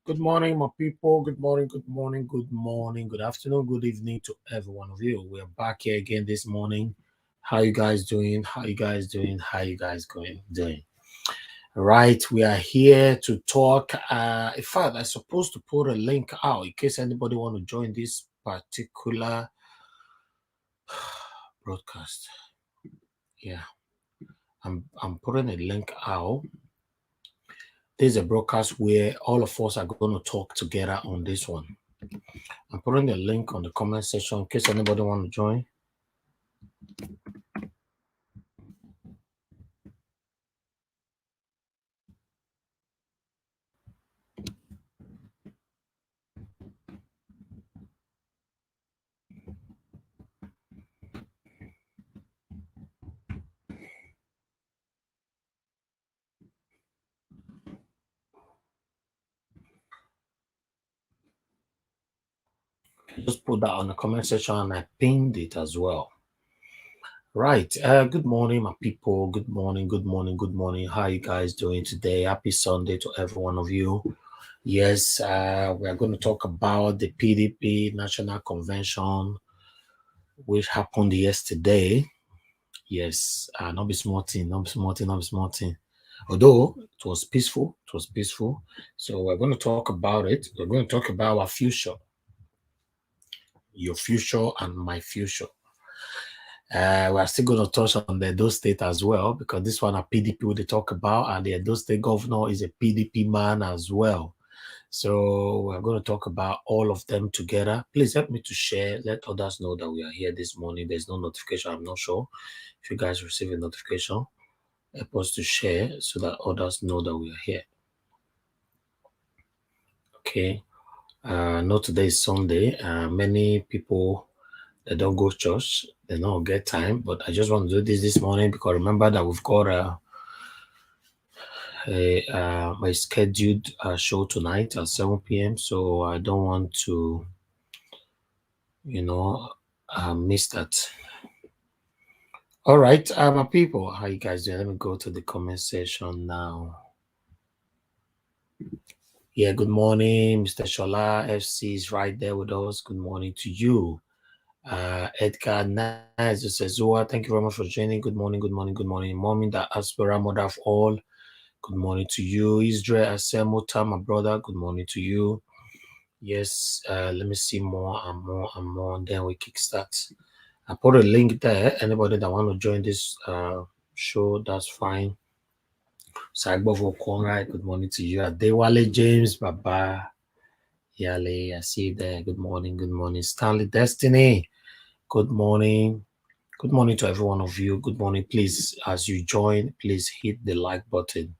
Good morning, my people. Good morning, good morning, good morning, good afternoon, good evening to every one of you. We're back here again this morning. How you guys doing? How you guys doing? How you guys doing? Right, we are here to talk. In fact, I'm supposed to put a link out in case anybody want to join this particular broadcast. Yeah, I'm putting a link out. There's a broadcast where all of us are going to talk together on this one. I'm putting a link on the comment section in case anybody want to join. Just put that on the comment section and I pinned it as well. Right. Good morning, my people. Good morning, good morning, good morning. How you guys doing today? Happy Sunday to every one of you. Yes, we are going to talk about the PDP National Convention, which happened yesterday. Yes, not be small thing, not be small thing, not be small thing. Although it was peaceful, So we're going to talk about it. We're going to talk about our future. Your future and my future. We're still going to touch on the Edo State as well, because this one a PDP they talk about, and the Edo State governor is a PDP man as well. So we're going to talk about all of them together. Please help me to share. Let others know that we are here this morning. There's no notification. I'm not sure if you guys receive a notification. Help us to share so that others know that we are here. Okay. No, today is Sunday. Many people, they don't go to church. They don't get time. But I just want to do this morning because remember that we've got my scheduled show tonight at 7 p.m. So I don't want to I missed that. All right, my people, how you guys doing? Let me go to the comment section now. Yeah, good morning, Mr. Shola. FC is right there with us. Good morning to you. Edgar Nice says, Zoa, thank you very much for joining. Good morning, good morning, good morning. Mommy, the Aspera, mother of all. Good morning to you. Israel Asemota, my brother. Good morning to you. Yes, let me see more and more and more, and then we kickstart. I put a link there. Anybody that want to join this show, that's fine. Sagbo Conrad, good morning to you. Adewale James, Baba Yale, I see you there. Good morning, good morning. Stanley Destiny, good morning. Good morning to every one of you. Good morning. Please, as you join, please hit the like button.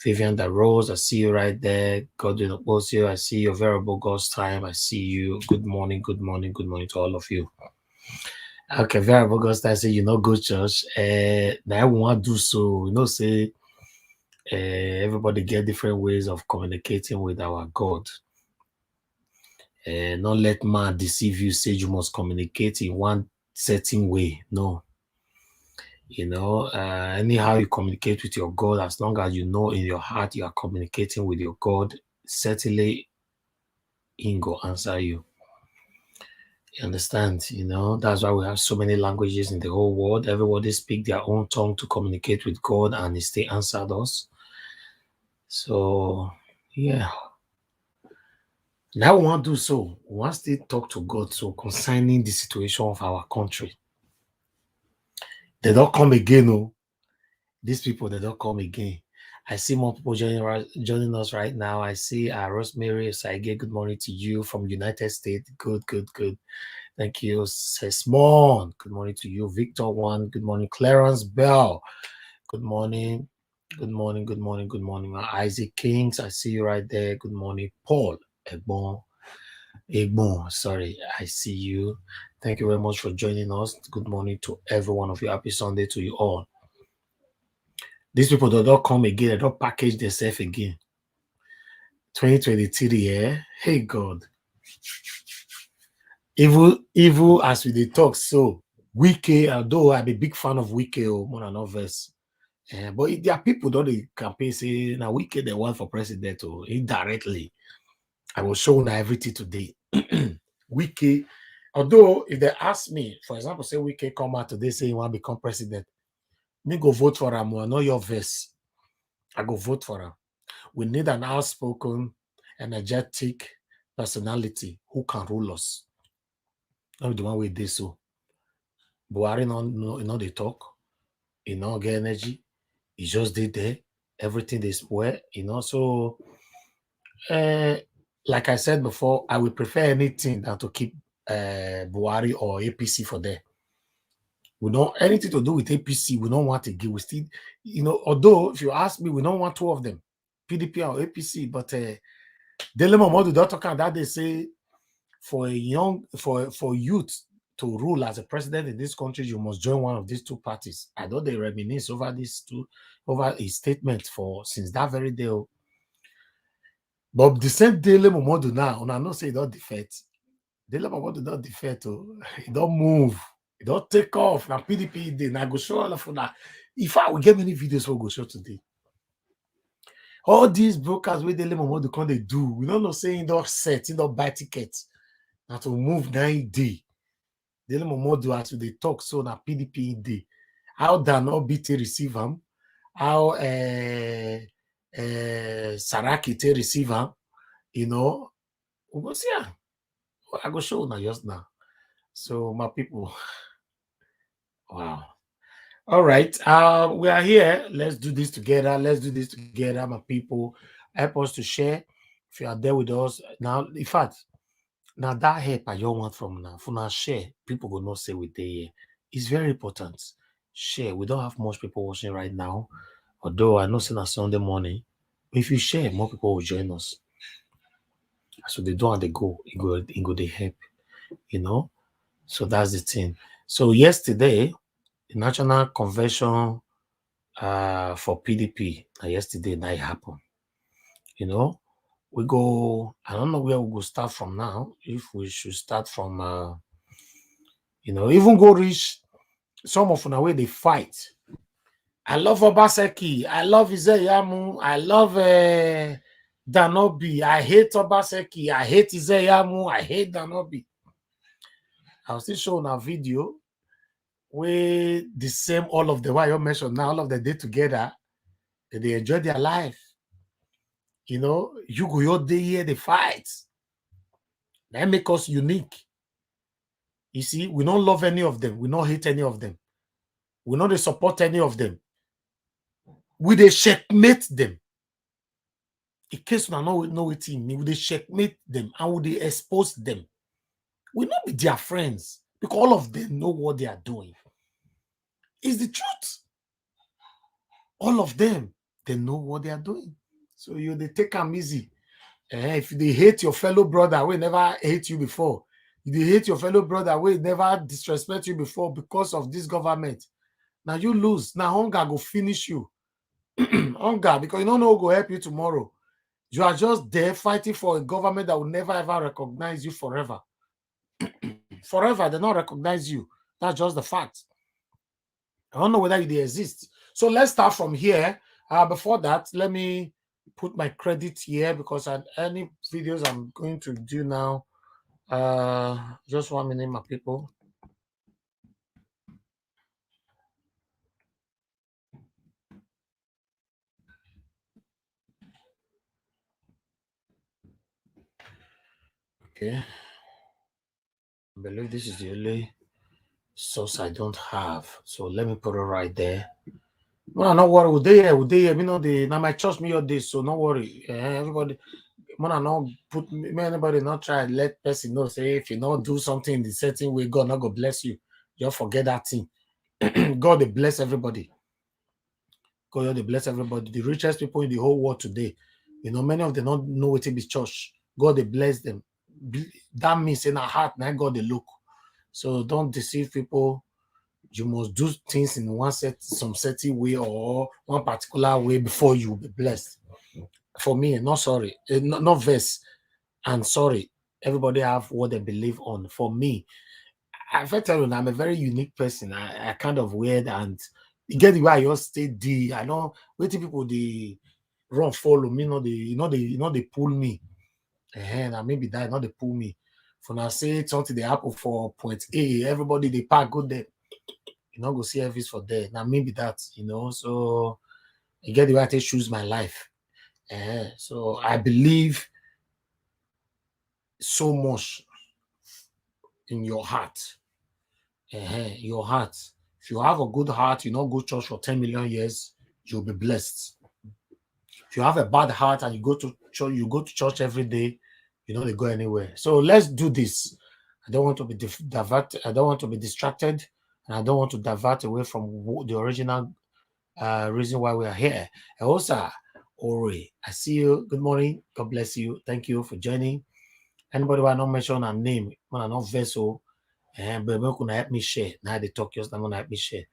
Vivian Da Rose, I see you right there. Godwin Okposio, I see your variable God's time. I see you. Good morning, good morning, good morning to all of you. Okay, variable God's time say you know go church. Now I want to do so. Say everybody get different ways of communicating with our God. Not let man deceive you, say you must communicate in one certain way. No. Anyhow you communicate with your God, as long as you know in your heart you are communicating with your God, certainly He go answer you. You understand? That's why we have so many languages in the whole world. Everybody speak their own tongue to communicate with God, and He still answered us. So, yeah. Now we want to do so. We want to talk to God so concerning the situation of our country. They don't come again, oh. These people, they don't come again. I see more people joining us right now. I see Rosemary Saige, good morning to you from United States. Good. Thank you. Sesmon, good morning to you. Victor One, good morning. Clarence Bell, good morning. Good morning. Isaac Kings, I see you right there. Good morning. Paul Egbon, sorry, I see you. Thank you very much for joining us. Good morning to every one of you. Happy Sunday to you all. These people they don't come again, they don't package themselves again. 2023, yeah. Hey God. Evil as we they talk, so Wike, although I'm a big fan of Wike or more than others. But there are people don't they campaign say now Wike they want for president or indirectly. I will show now everything today. Wike, although if they ask me, for example, say Wike come out today say he want to become president, me go vote for him. I know your verse. I go vote for him. We need an outspoken, energetic personality who can rule us. Not the one with this so. Buhari no they talk, get energy. He just did there. Everything is well, So like I said before, I would prefer anything than to keep Buhari or APC for there. We don't anything to do with APC, we don't want to give. We still, although if you ask me, we don't want two of them, PDP or APC, but Dele Momodu don't talk that they say for youth to rule as a president in this country, you must join one of these two parties. I know they reminisce over his statement for since that very day. But the same Dele Momodu now, and I know say he don't defect. Dele Momodu don't defect. He don't move. He don't take off. Now PDP did. Now go show all of that. If I will get many videos, we'll go show today. All these brokers with Dele Momodu can they do? We don't know saying don't set, don't buy tickets. Now to move 9 day. Dele Momodu as they talk so na PDP day. How Dan BT receive him? How Saraki te receive him? We go see. I go show now just now. So my people, wow. All right, we are here. Let's do this together. My people. Help us to share. If you are there with us now, in fact, now that help I don't want from now. For now, share. People will not say we there here. It's very important. Share. We don't have much people watching right now. Although I know it's on Sunday morning. If you share, more people will join us. So they don't have to go. It go they help. So that's the thing. So yesterday, the national convention for PDP, yesterday night happened. we go, I don't know where we go start from now. If we should start from, even go reach some of the way they fight. I love Obaseki. I love Izeyamu. I love Danobi. I hate Obaseki. I hate Izeyamu. I hate Danobi. I was still showing a video where the same, all of the, why you mentioned now, all of the day together, they enjoy their life. You go your day here, they fight. That make us unique. You see, we don't love any of them. We don't hate any of them. We don't support any of them. We they checkmate them. In case we know what it means, we they checkmate them and we they expose them. We not be their friends because all of them know what they are doing. It's the truth. All of them, they know what they are doing. So they take them easy. If they hate your fellow brother, we never hate you before. If they hate your fellow brother, we never disrespect you before because of this government. Now you lose. Now hunger go finish you. Hunger, because you don't know who will help you tomorrow. You are just there fighting for a government that will never ever recognize you forever. Forever, they don't recognize you. That's just the fact. I don't know whether they exist. So let's start from here. Before that, let me put my credit here because any videos I'm going to do now. Just 1 minute, my people. Okay. I believe this is the only source I don't have. So let me put it right there. Well, not worry. Would they here? Now my trust me your this, so don't worry. Everybody, I not put me, anybody not try let person know. Say if you not do something in the certain way, God not go bless you. Just forget that thing. God they bless everybody. God they bless everybody. The richest people in the whole world today, many of them don't know what it be church. God they bless them. That means in our heart, now God they look. So don't deceive people. You must do things in some certain way or one particular way before you will be blessed. For me, not sorry, not verse, and sorry. Everybody have what they believe on. For me, I tell you, I'm a very unique person. I kind of weird, and you get the way I just stay. I know waiting people they run follow me. They pull me, and maybe that not they pull me. For now, say something they happen for point A, everybody they pack go there. You know, go see service for there. Now maybe that, so you get the way I choose my life. So I believe so much in your heart. Your heart. If you have a good heart, you go church for 10 million years, you'll be blessed. If you have a bad heart and you go to church every day, they go anywhere. So let's do this. I don't want to be diverted. I don't want to be distracted, and I don't want to divert away from the original reason why we are here. Osa Ori, I see you. Good morning. God bless you. Thank you for joining. Anybody who I not mention a name, when I not vessel, but when can help me share? Now they talk just gonna help me share.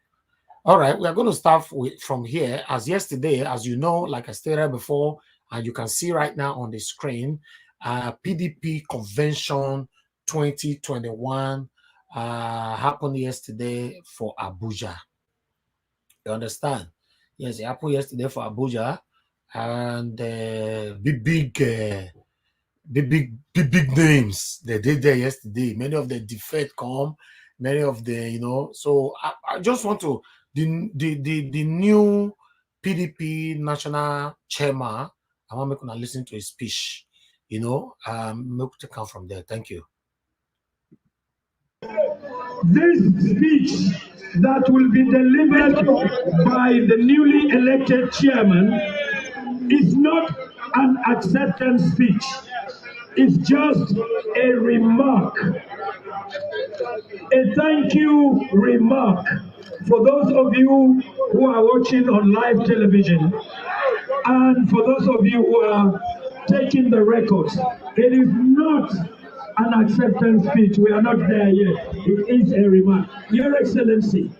All right, we are going to start from here. As yesterday, as you know, like I stated before, and you can see right now on the screen, PDP convention 2021 happened yesterday for Abuja. You understand? Yes, it happened yesterday for Abuja, and big names they did there yesterday. Many of the defect come, many of the So I just want to the new PDP national chairman. I want to listen to his speech. Make to come from there. Thank you. This speech that will be delivered by the newly elected chairman is not an acceptance speech. It's just a remark, a thank you remark for those of you who are watching on live television and for those of you who are taking the records. It is not an acceptance speech. We are not there yet. It is a remark. Your Excellency,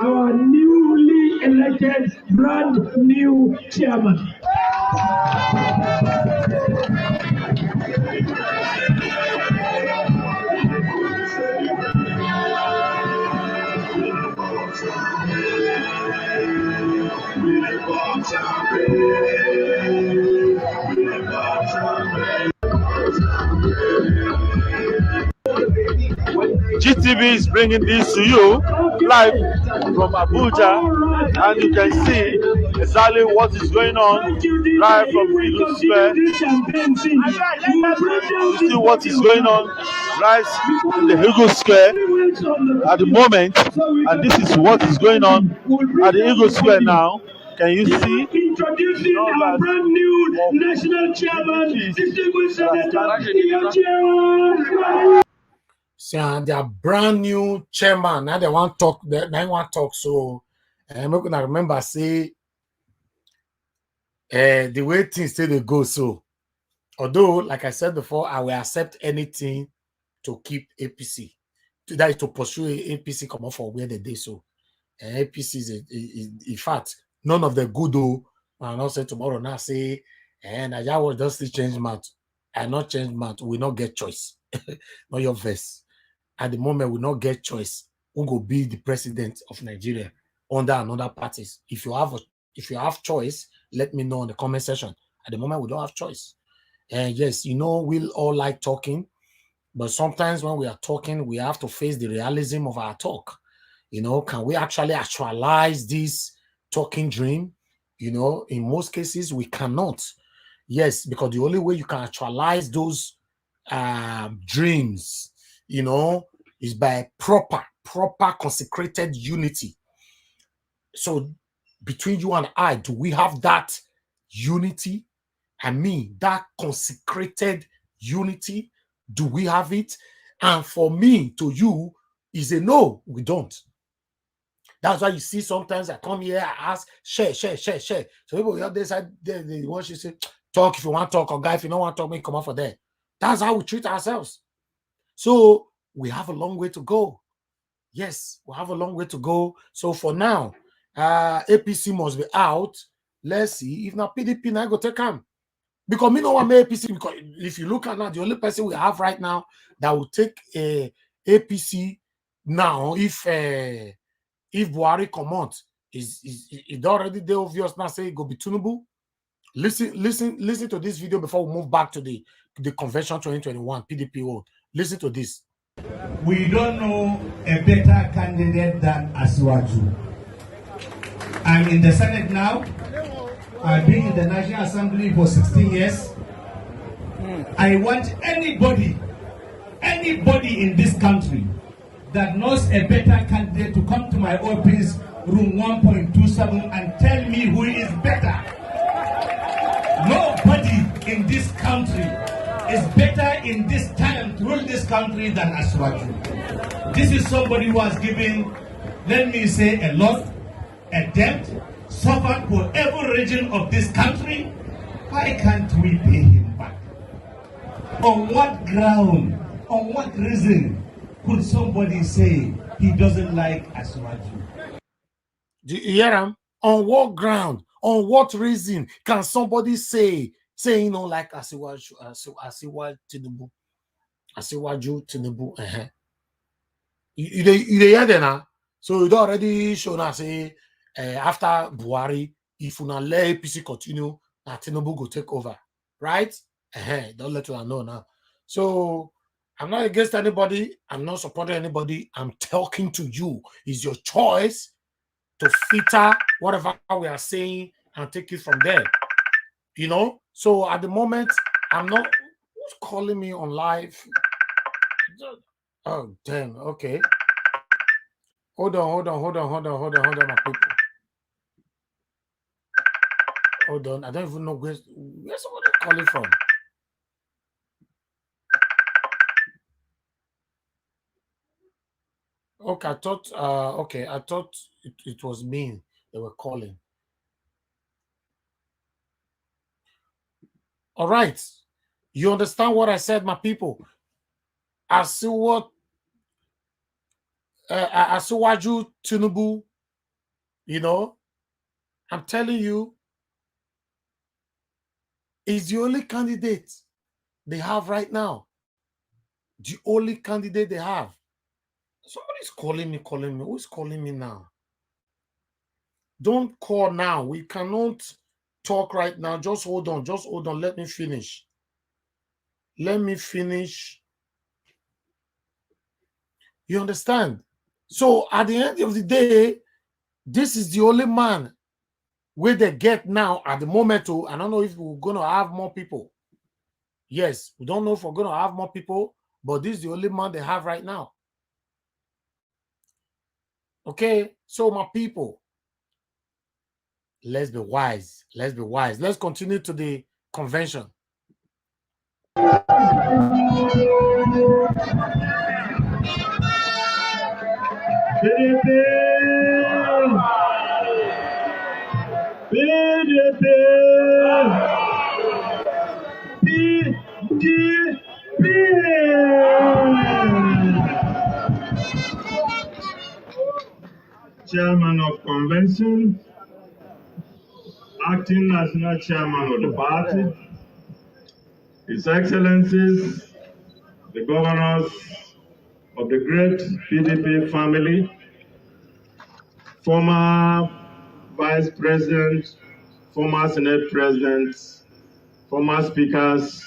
our newly elected brand new chairman. GTV is bringing this to you live from Abuja, and you can see exactly what is going on live from Eagle Square. You see what is going on right in the Eagle Square at the moment, and this is what is going on at the Eagle Square now. Can you see? Introducing our brand new national chairman, distinguished Senator chairman. See, their brand new chairman. Now they want talk. They want talk. So, I'm not gonna remember say, the way things still they go. So, although, like I said before, I will accept anything to keep APC. That is to pursue APC come off for where they did so. APC is, in fact, none of the good though. And not say tomorrow now say, and I will just change mouth. I not change mouth. We not get choice. Not your verse. At the moment, we not get choice. Who will be the president of Nigeria under another parties? If you have choice, let me know in the comment section. At the moment, we don't have choice. And yes, we'll all like talking, but sometimes when we are talking, we have to face the realism of our talk. Can we actually actualize this talking dream? In most cases, we cannot. Yes, because the only way you can actualize those dreams, is by proper consecrated unity. So between you and I, do we have that unity? I mean, that consecrated unity, do we have it? And for me, to you, is a no, we don't. That's why you see sometimes I come here, I ask, share. So people on this side, they want you to say, talk if you want to talk, or guy, if you don't want to talk, me come out for that. That's how we treat ourselves. So we have a long way to go. Yes, we have a long way to go. So for now, APC must be out. Let's see if not PDP now go take him. Because me know what APC, because if you look at now, the only person we have right now that will take a APC now, if Buhari come out, is already the obvious now say it go be Tinubu. Listen to this video before we move back to the convention 2021 PDP vote. Listen to this. We don't know a better candidate than Asiwaju. I'm in the Senate now. I've been in the National Assembly for 16 years. I want anybody in this country that knows a better candidate to come to my office, room 1.27, and tell me who is better. Nobody in this country is better in this time to rule this country than Asiwaju. This is somebody who has given, let me say, a lot, a debt, suffered for every region of this country. Why can't we pay him back? On what ground, on what reason could somebody say he doesn't like Asiwaju? Do you hear him? On what ground, on what reason can somebody say you don't like Asiwaju Tinubu? Asiwaju Tinubu. You hear that now? So it already shown us say after Buhari, if you not let APC continue, Tinubu go take over, right? Don't let you know now. So I'm not against anybody. I'm not supporting anybody. I'm talking to you. It's your choice to filter whatever we are saying and take it from there. So at the moment, I'm not. Who's calling me on live? Oh, damn. Okay. Hold on, my people. Hold on. I don't even know where's somebody calling from. Okay, I thought it was me they were calling. All right. You understand what I said, my people? Asiwaju Tinubu, I'm telling you, is the only candidate they have right now. The only candidate they have. Somebody's calling me. Who's calling me now? Don't call now. We cannot talk right now. Just hold on. Let me finish. Let me finish. You understand? So at the end of the day, this is the only man where they get now at the moment. I don't know if we're going to have more people. Yes, we don't know if we're going to have more people, but this is the only man they have right now. Okay, so my people, let's be wise. Let's be wise. Let's continue to the convention. Chairman of Convention, Acting National Chairman of the party, His Excellencies, the governors of the great PDP family, former Vice President, former Senate Presidents, former speakers,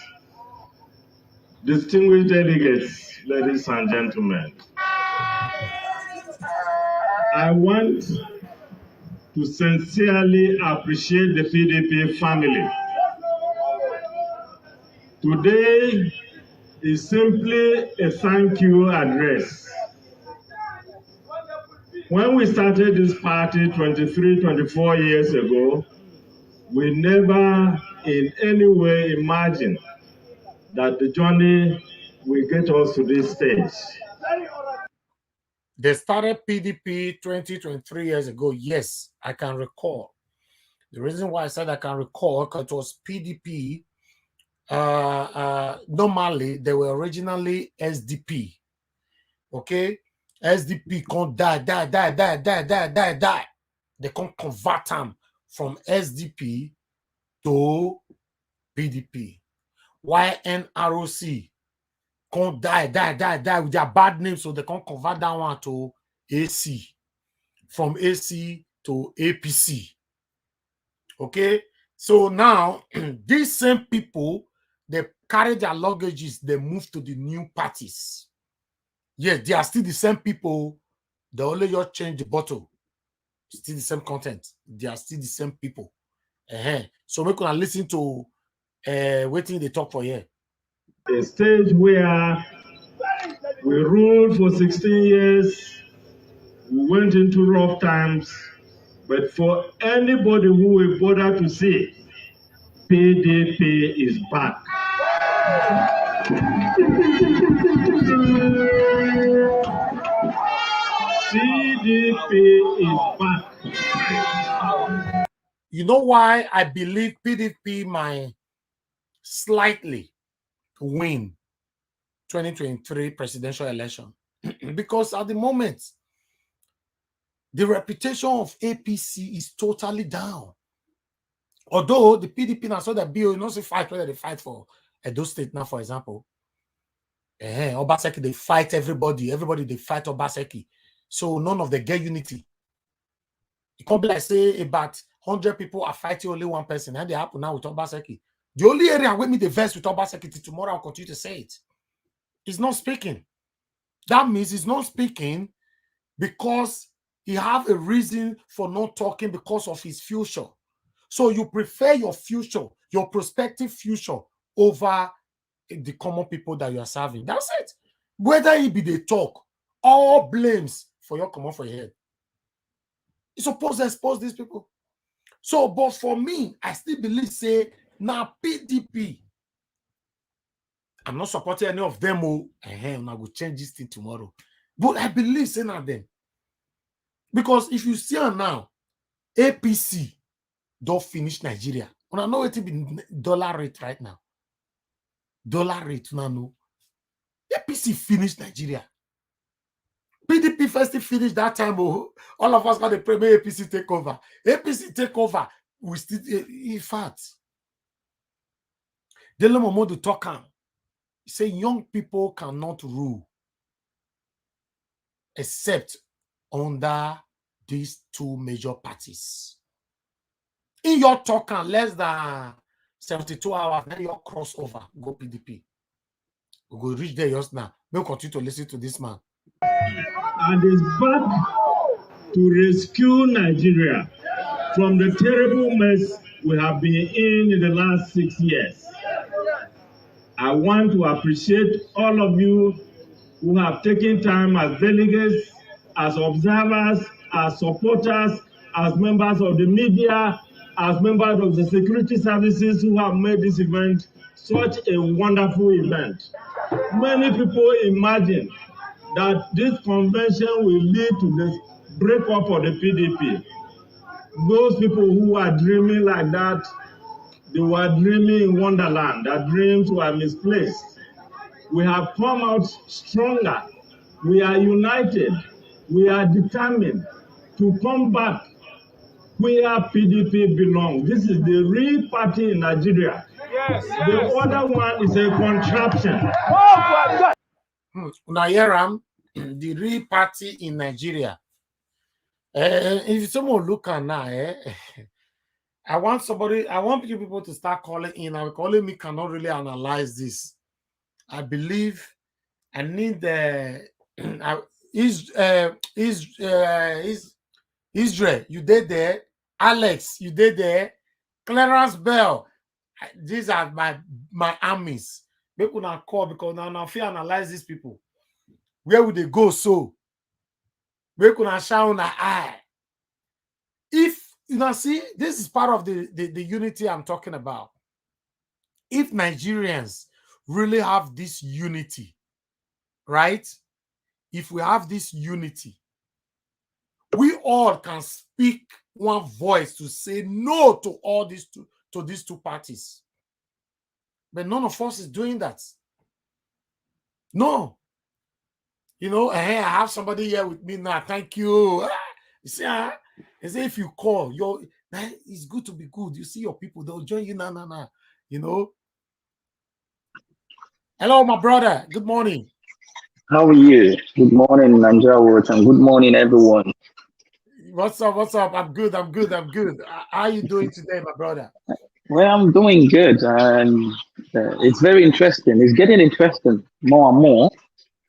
distinguished delegates, ladies and gentlemen. I want to sincerely appreciate the PDP family. Today is simply a thank you address. When we started this party 23, 24 years ago, we never in any way imagined that the journey will get us to this stage. They started PDP 23 years ago. Yes, I can recall. The reason why I said I can recall, because it was PDP. Normally, they were originally SDP. Okay? SDP can't die. They can't convert them from SDP to PDP. YNROC can't die with their bad name, so they can't convert that one to AC. From AC to APC. Okay? So now, these same people, they carry their luggages, they move to the new parties. Yes, they are still the same people. They only just change the bottle. Still the same content. They are still the same people. So we can listen to waiting they talk for here. A stage where we ruled for 16 years, we went into rough times, but for anybody who will bother to see, PDP is back. PDP is back. You know why I believe PDP might slightly win 2023 presidential election? Because at the moment, the reputation of APC is totally down. Although the PDP now saw that bill, you know, fight whether they fight for Edo State now, for example. Obaseki, they fight everybody. Everybody, they fight Obaseki. So none of them get unity. It can't be like, say, about 100 people are fighting only one person. And they happen now with Obaseki. The only area where me the verse with Obaseki till tomorrow, I'll continue to say it. He's not speaking. That means he's not speaking because he have a reason for not talking because of his future. So you prefer your future, your prospective future over the common people that you are serving. That's it. Whether it be the talk, all blames for your common for your head. You're supposed to expose these people. So, but for me, I still believe, say, now PDP. I'm not supporting any of them. I will change this thing tomorrow. But I believe, say, now them. Because if you see her now, APC don't finish Nigeria. When I know it be dollar rate right now. Dollar rate now, no. APC finished Nigeria. PDP first finished that time. All of us got the premier APC take over. APC take over. We still, in fact, Dele Momodu talk am. He say young people cannot rule except under these two major parties. In your talk, less than 72 hours, then your crossover, go PDP. We go reach there just now. We'll continue to listen to this man. And is back to rescue Nigeria from the terrible mess we have been in the last 6 years. I want to appreciate all of you who have taken time as delegates, as observers, as supporters, as members of the media, as members of the security services who have made this event such a wonderful event. Many people imagine that this convention will lead to the breakup of the PDP. Those people who are dreaming like that, they were dreaming in Wonderland. Their dreams were misplaced. We have come out stronger. We are united. We are determined to come back where PDP belongs. This is the real party in Nigeria. Yes. The other one is a contraption. Now here the real party in Nigeria. If someone look at now, I want people to start calling in. I'm calling me cannot really analyze this. I believe I need the Israel, you did there. Alex, you did there. Clarence Bell. These are my armies. People now call because now if you analyze these people, where would they go? So we could shout on eye. If see, this is part of the unity I'm talking about. If Nigerians really have this unity, right? If we have this unity, we all can speak one voice to say no to all these two parties. But none of us is doing that. No. I have somebody here with me now. Thank you. You see, if you call, it's good to be good. You see your people, they'll join you now. Hello, my brother. Good morning. How are you? Good morning, Nigeria Watch, and good morning, everyone. What's up? I'm good. How are you doing today, my brother? Well, I'm doing good, and it's very interesting. It's getting interesting more and more,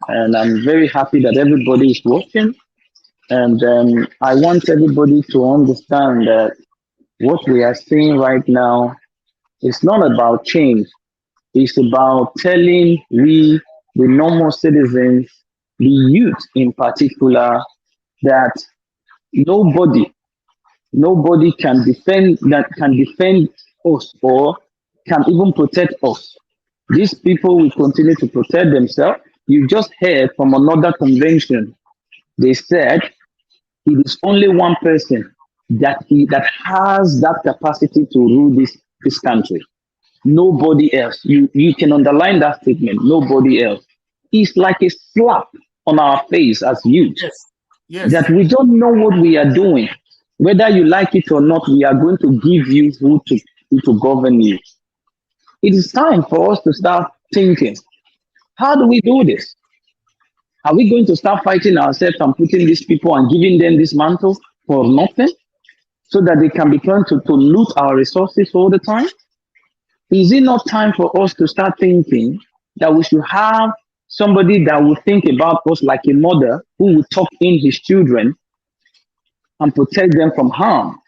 and I'm very happy that everybody is watching. And I want everybody to understand that what we are seeing right now is not about change. It's about telling we, the normal citizens, the youth in particular, that nobody can defend us or can even protect us. These people will continue to protect themselves. You just heard from another convention. They said it is only one person that has that capacity to rule this country. Nobody else. You can underline that statement. Nobody else. It's like a slap on our face as youth. Yes. That we don't know what we are doing. Whether you like it or not, we are going to give you who to govern you. It is time for us to start thinking, how do we do this? Are we going to start fighting ourselves and putting these people and giving them this mantle for nothing so that they can begin to loot our resources all the time? Is it not time for us to start thinking that we should have somebody that will think about us like a mother who will tuck in his children and protect them from harm,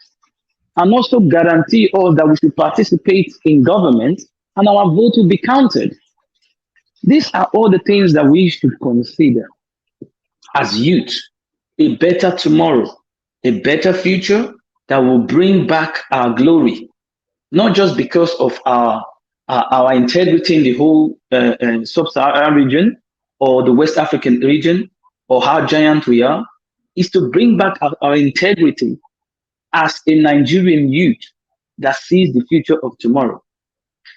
and also guarantee us that we should participate in government and our vote will be counted? These are all the things that we should consider as youth. A better tomorrow, a better future that will bring back our glory, not just because of our integrity in the whole sub-Saharan region or the West African region or how giant we are, is to bring back our integrity as a Nigerian youth that sees the future of tomorrow.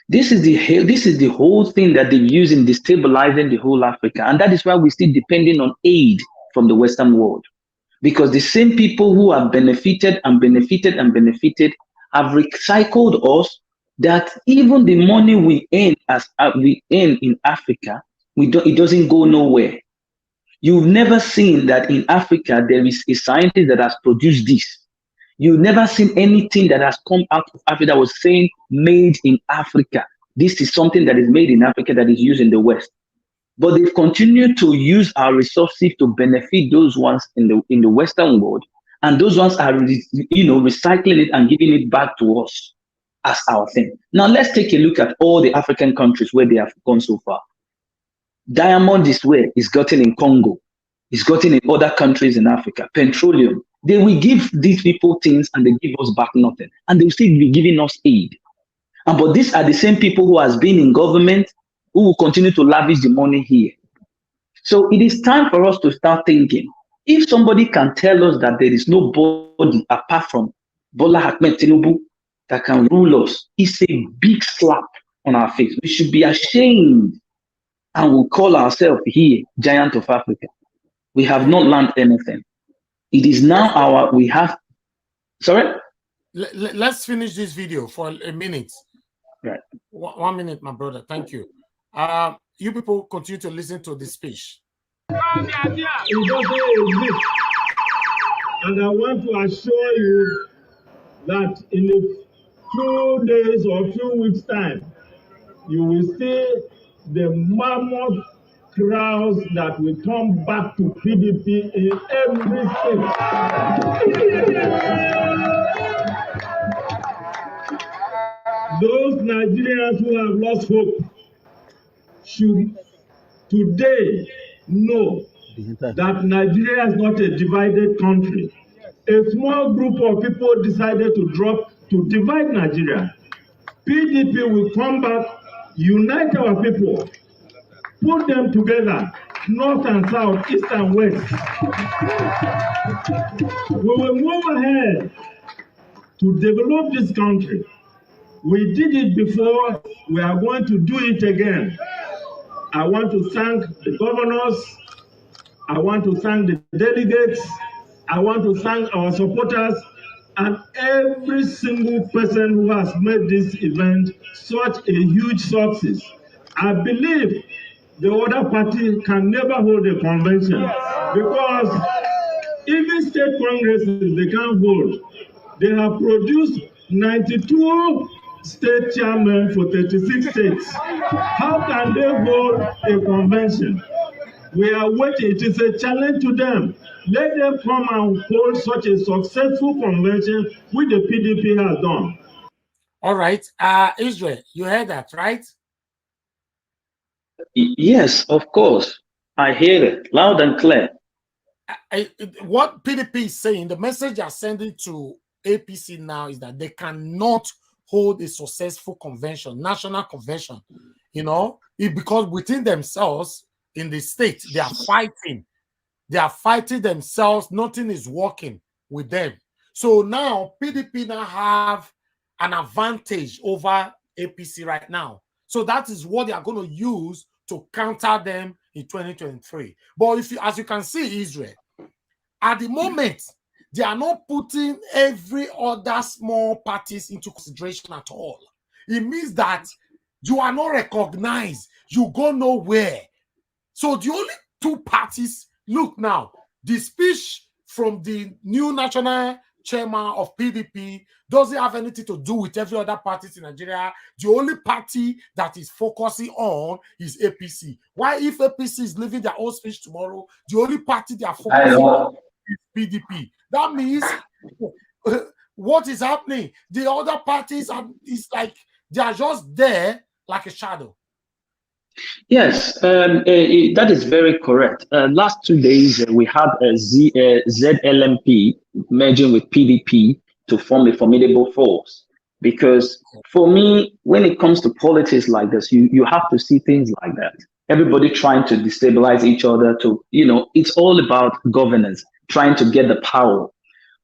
This is the whole thing that they use in destabilizing the whole Africa. And that is why we're still depending on aid from the Western world. Because the same people who have benefited have recycled us, that even the money we earn in Africa, it doesn't go nowhere. You've never seen that in Africa there is a scientist that has produced this. You've never seen anything that has come out of Africa that was saying made in Africa. This is something that is made in Africa that is used in the West. but they've continued to use our resources to benefit those ones in the Western world, and those ones are recycling it and giving it back to us as our thing. Now let's take a look at all the African countries where they have gone so far. Diamond is where it's gotten in Congo, it's gotten in other countries in Africa. Petroleum, they will give these people things and they give us back nothing, and they will still be giving us aid. And but these are the same people who has been in government who will continue to lavish the money here. So it is time for us to start thinking. If somebody can tell us that there is nobody apart from Bola Ahmed Tinubu that can rule us, it's a big slap on our face. We should be ashamed, and we'll call ourselves here giant of Africa. We have not learned anything. It is now we have, sorry? Let's finish this video for a minute. Right. 1 minute, my brother. Thank you. You people continue to listen to this speech. And I want to assure you that in a few days or few weeks' time, you will see the mammoth crowds that will come back to PDP in every state. Those Nigerians who have lost hope should today know that Nigeria is not a divided country. A small group of people decided to divide Nigeria. PDP will come back, unite our people, put them together, north and south, east and west. We will move ahead to develop this country. We did it before, we are going to do it again. I want to thank the governors, I want to thank the delegates, I want to thank our supporters, and every single person who has made this event such a huge success. I believe the other party can never hold a convention because even state congresses they can't hold. They have produced 92 state chairmen for 36 states. How can they hold a convention? We are waiting. It is a challenge to them. Let them come and hold such a successful convention which the PDP has done. All right. Israel, you heard that, right? Yes, of course. I hear it loud and clear. What PDP is saying, the message they are sending to APC now is that they cannot hold a successful convention, national convention, because within themselves in the state, they are fighting. They are fighting themselves. Nothing is working with them. So now PDP now have an advantage over APC right now. So that is what they are going to use to counter them in 2023. But as you can see, Israel, at the moment, they are not putting every other small parties into consideration at all. It means that you are not recognized. You go nowhere. So the only two parties, look now, the speech from the new national chairman of PDP doesn't have anything to do with every other party in Nigeria. The only party that is focusing on is APC. Why, if APC is leaving their own speech tomorrow, the only party they are focusing on is PDP? That means what is happening? The other parties it's like they are just there like a shadow. Yes, that is very correct. Last 2 days, we had a ZLMP merging with PDP to form a formidable force. Because for me, when it comes to politics like this, you have to see things like that. Everybody trying to destabilize each other it's all about governance, trying to get the power.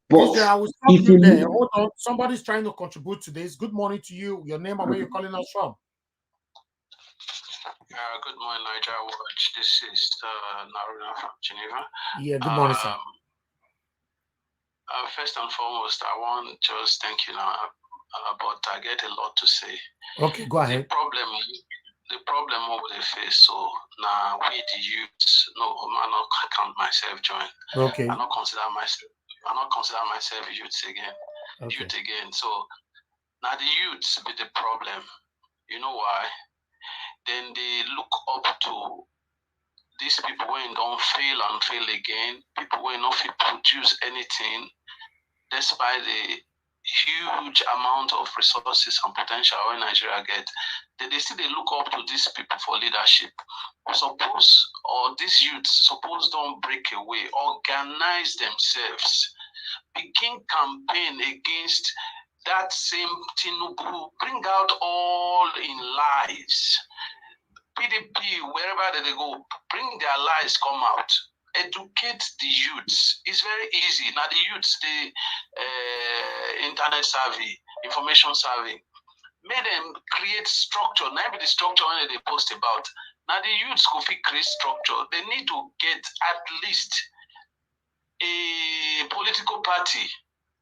But I will stop you there. Hold on. Somebody's trying to contribute to this. Good morning to you. Your name and where you're calling us from. Good morning, Nigeria Watch. This is Naruna from Geneva. Yeah, good morning, sir. First and foremost, I want to just thank you now, but I get a lot to say. Okay, go ahead. The problem over the face, so now we the youth, no, I'm not count myself join. Okay. I not consider myself youth again. Okay. Youth again. So now the youths be the problem. You know why? Then they look up to these people when don't fail and fail again, people when not produce anything, despite the huge amount of resources and potential when Nigeria get, they still they look up to these people for leadership. Suppose, or these youths, suppose don't break away, organize themselves, begin campaign against that same Tinubu, bring out all in lies. PDP, wherever they go, bring their lies come out. Educate the youths. It's very easy. Now the youths, the internet savvy, information savvy. Make them create structure. Now the structure when they post about. Now the youths go fit create structure. They need to get at least a political party,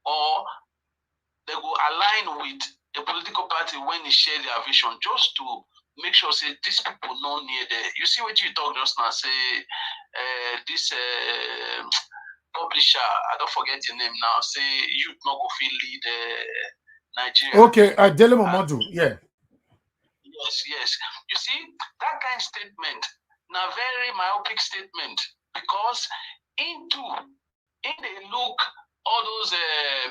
or they go align with a political party when they share their vision, just to make sure say these people not near there. You see what you talk just now, say this publisher, I don't forget your name now, say you not go feel lead Nigeria. Okay, Dele Momodu, yeah. Yes. You see, that kind of statement, now very myopic statement, because in they look all those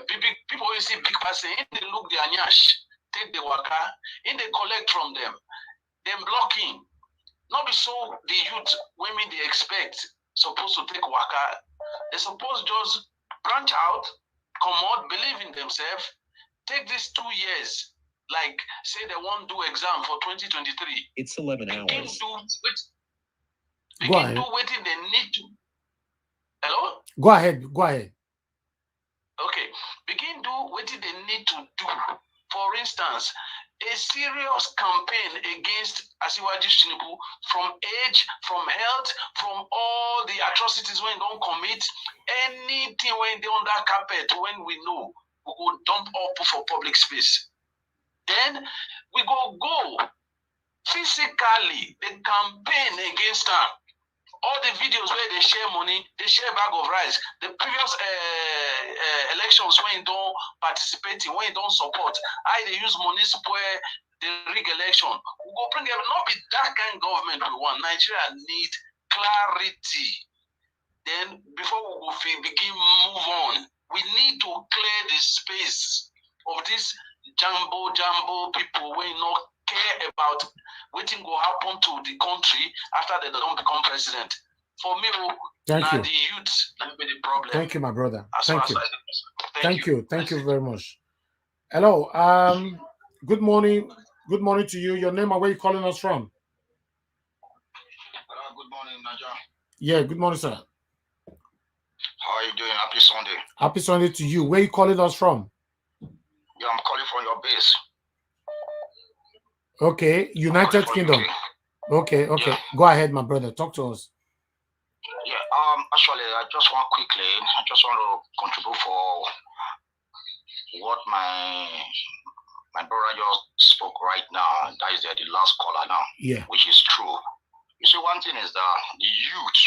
people you see big person, in they look the anyash, take the waka, in they collect from them blocking. Not be so the youth women they expect supposed to take waka. They supposed just branch out, come out, believe in themselves, take these 2 years, like say they won't do exam for 2023. It's 11 hours. Begin do waiting they need to. Hello? Go ahead. Okay. Begin do what they need to do. For instance, a serious campaign against Asiwaju Tinubu from age, from health, from all the atrocities when don't commit, anything when they under carpet, when we know, we go dump up for public space. Then we go physically the campaign against them. All the videos where they share money, they share bag of rice. The previous elections when you don't participate in, when you don't support, they use money to spoil the rig election. We go bring it, not be that kind of government we want. Nigeria need clarity. Then before we go begin move on, we need to clear the space of this jumbo people when not care about what will happen to the country after they don't become president. For me, Thank you. The youth that be the problem. Thank you, my brother. Thank you. Thank you very much. Hello. Good morning. Good morning to you. Your name and where you calling us from? Good morning, Naja. Yeah, good morning, sir. How are you doing? Happy Sunday. Happy Sunday to you. Where you calling us from? Yeah, I'm calling from your base. Okay, United Kingdom. Okay. Yeah. Go ahead, my brother. Talk to us. Yeah. Actually, I just want to contribute for what my brother just spoke right now. That is the last caller now. Yeah. Which is true. You see, one thing is that the youth,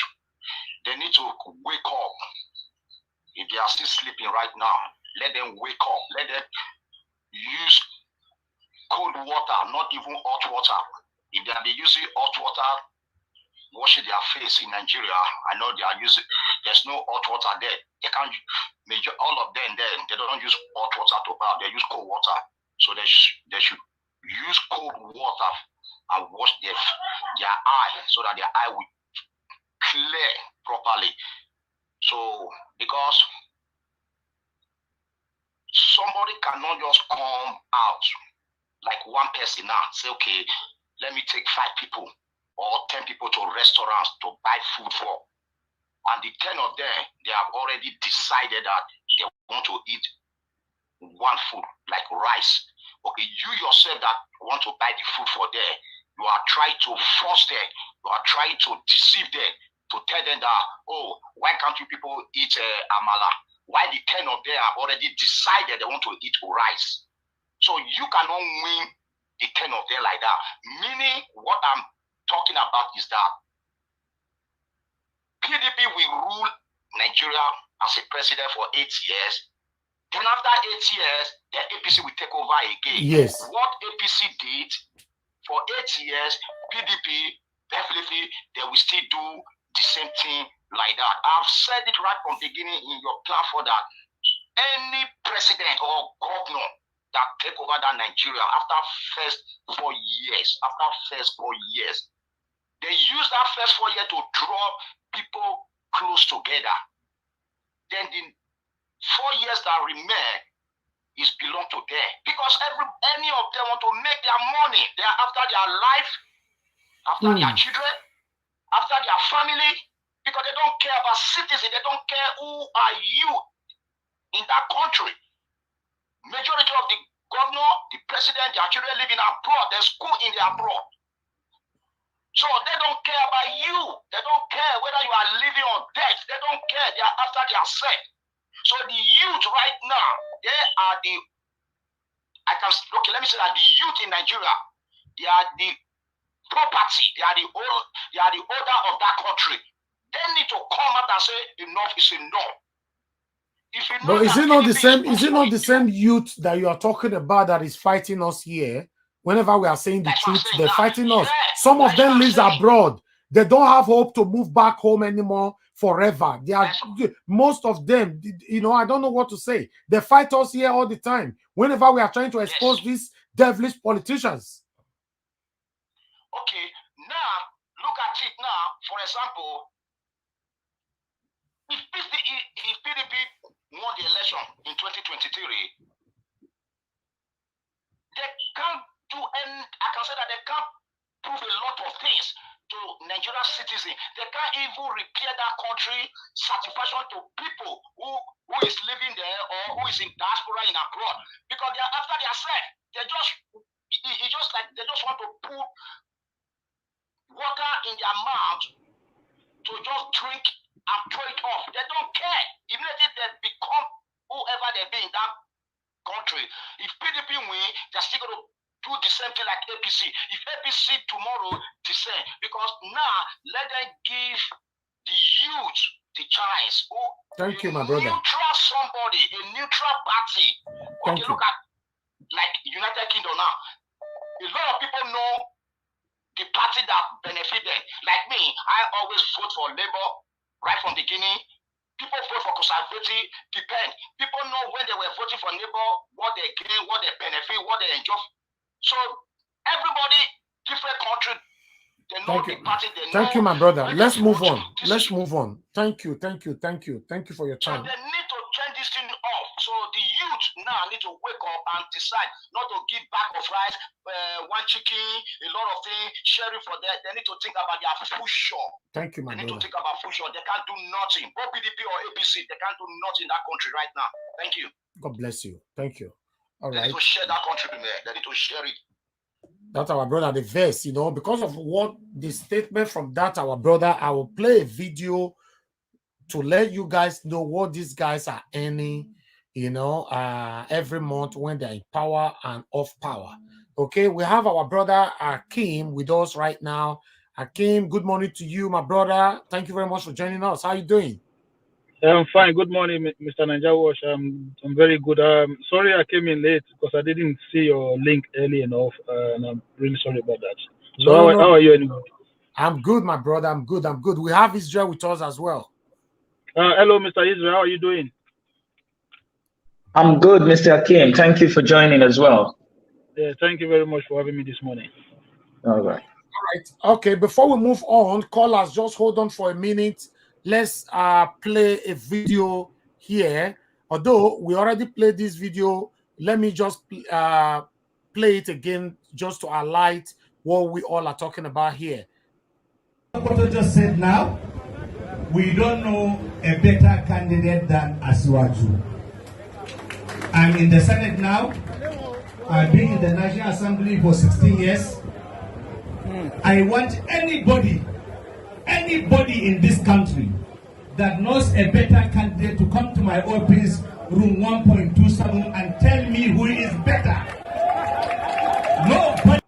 they need to wake up. If they are still sleeping right now, let them wake up. Let them use cold water, not even hot water. If they are using hot water, washing their face in Nigeria, I know they are using, there's no hot water there. They can't, all of them then, they don't use hot water to bath, they use cold water. So they should use cold water and wash their eye so that their eye will clear properly. So, because somebody cannot just come out like one person now, say, okay, let me take 5 people or 10 people to restaurants to buy food for. And the 10 of them, they have already decided that they want to eat one food, like rice. Okay, you yourself that want to buy the food for them, you are trying to force them, you are trying to deceive them, to tell them that, oh, why can't you people eat amala? Why the 10 of them have already decided they want to eat rice? So you cannot win the 10 of them like that. Meaning, what I'm talking about is that PDP will rule Nigeria as a president for 8 years. Then after 8 years, the APC will take over again. Yes. What APC did for 8 years, PDP, definitely, they will still do the same thing like that. I've said it right from the beginning in your platform that any president or governor that take over that Nigeria after first 4 years, they use that first 4 years to draw people close together. Then the 4 years that remain is belong to them, because any of them want to make their money. They are after their life, after their children, after their family, because they don't care about citizens. They don't care who are you in that country. Majority of the governor, the president, their children living abroad. There's school in the abroad. So they don't care about you. They don't care whether you are living or dead. They don't care. They are after their self. So the youth right now, they are the, let me say that the youth in Nigeria, they are the property. They are the owner of that country. They need to come out and say enough is enough. But is it not the same? Is it not the same youth that you are talking about that is fighting us here? Whenever we are saying the truth, they're fighting us. Some of them live abroad. They don't have hope to move back home anymore forever. They are, most of them, you know, I don't know what to say. They fight us here all the time. Whenever we are trying to expose these devilish politicians. Okay, now look at it now. For example, if PDP won the election in 2023, they can't do any, I can say that they can't prove a lot of things to Nigerian citizens. They can't even repair that country satisfaction to people who is living there or who is in diaspora in abroad, because they are after themselves. They just, it's just like they just want to put water in their mouth to just drink and throw it off. They don't care. Even if they become whoever they be in that country, if PDP win, they're still going to do the same thing like APC. If APC tomorrow, the same. Because now, let them give the youth the chance. Thank you, my brother. Neutral somebody, a neutral party. Thank you. Look at, like United Kingdom now. A lot of people know the party that benefit them. Like me, I always vote for Labour right from the beginning. People vote for conservative, depend. People know when they were voting for Labour, what they gain, what they benefit, what they enjoy. So everybody, different country, they know the party. Thank you, my brother. Let's move on. Let's move on. Thank you, thank you, thank you, thank you for your time. So they need to turn this thing off. So the youth now need to wake up and decide not to give back of rice, one chicken, a lot of things, sharing for that. They need to think about their future. Thank you, my brother. They need to think about future. They can't do nothing. Both PDP or APC, they can't do nothing in that country right now. Thank you. God bless you. Thank you. All right. They need to share that country, man. They need to share it. That's our brother, the verse, you know, because of what the statement from that, our brother, I will play a video to let you guys know what these guys are earning, you know, every month when they're in power and off power. Okay, we have our brother Akim with us right now. Akim, good morning to you, my brother. Thank you very much for joining us. How are you doing? I'm fine. Good morning, Mr. Ninja Wash. I'm very good. Sorry I came in late because I didn't see your link early enough, and I'm really sorry about that. So how are you anyway? I'm good, my brother. I'm good. I'm good. We have Israel with us as well. Hello, Mr. Israel. How are you doing? I'm good, Mr. Akim. Thank you for joining as well. Yeah, thank you very much for having me this morning. All right. All right. Okay, before we move on, callers, just hold on for a minute. Let's play a video here. Although we already played this video, let me just play it again just to highlight what we all are talking about here. What I just said now, we don't know a better candidate than Asiwaju. I'm in the Senate now. I've been in the National Assembly for 16 years. I want anybody in this country that knows a better candidate to come to my office, room 1.27, and tell me who is better. Nobody.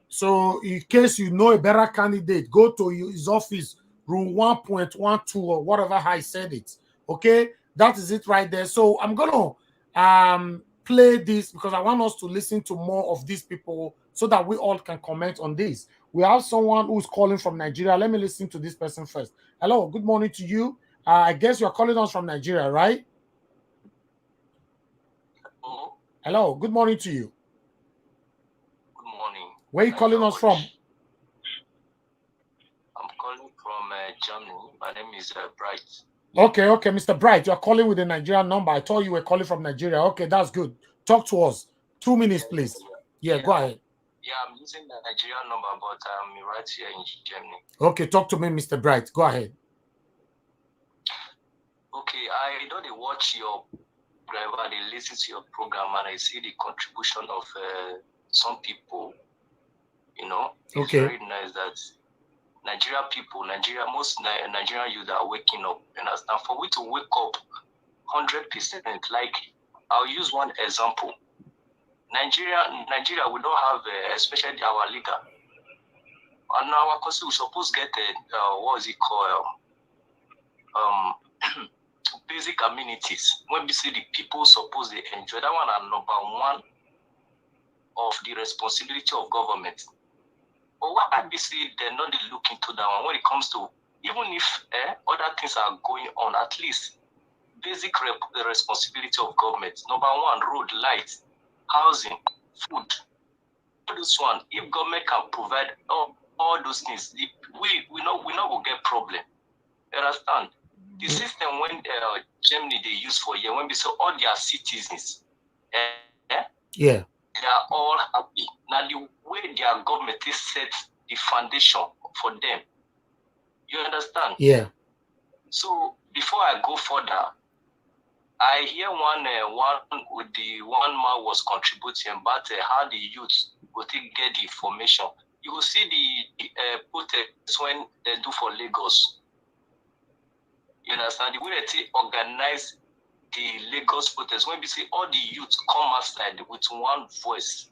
So in case you know a better candidate, go to his office, room 1.12 or whatever I said it. Okay, that is it right there. So I'm gonna play this because I want us to listen to more of these people so that we all can comment on this. We have someone who's calling from Nigeria. Let me listen to this person first. Hello, good morning to you. I guess you're calling us from Nigeria, right? Hello, good morning to you. Good morning. Where are you calling us from? I'm calling from Germany. My name is Bright. Okay, Mr. Bright, you're calling with a Nigerian number. I thought you were calling from Nigeria. Okay, that's good. Talk to us. 2 minutes, please. Yeah, go ahead. Yeah, I'm using the Nigerian number, but I'm right here in Germany. Okay, talk to me, Mr. Bright. Go ahead. Okay, I know they watch your program, they listen to your program, and I see the contribution of some people. You know, it's very nice that most Nigerian youth are waking up. You understand? For we to wake up 100%, like I'll use one example. Nigeria, we don't have, especially our leader. And our country, we supposed to get what is it called? Basic amenities. When we see the people supposed to enjoy that one, are number one of the responsibility of government. But what I see, they're not looking to that one when it comes to, even if other things are going on, at least basic responsibility of government. Number one, road, light, housing, food. This one, if government can provide all those things, we know we'll get problem. You understand? The system when Germany they use for year, when we saw all their citizens, they are all happy. Now the way their government is set the foundation for them. You understand? Yeah. So before I go further, I hear one with the one man was contributing about how the youth will get the information. You will see the protests when they do for Lagos. You understand? The way they organize the Lagos protests, when we see all the youth come outside with one voice.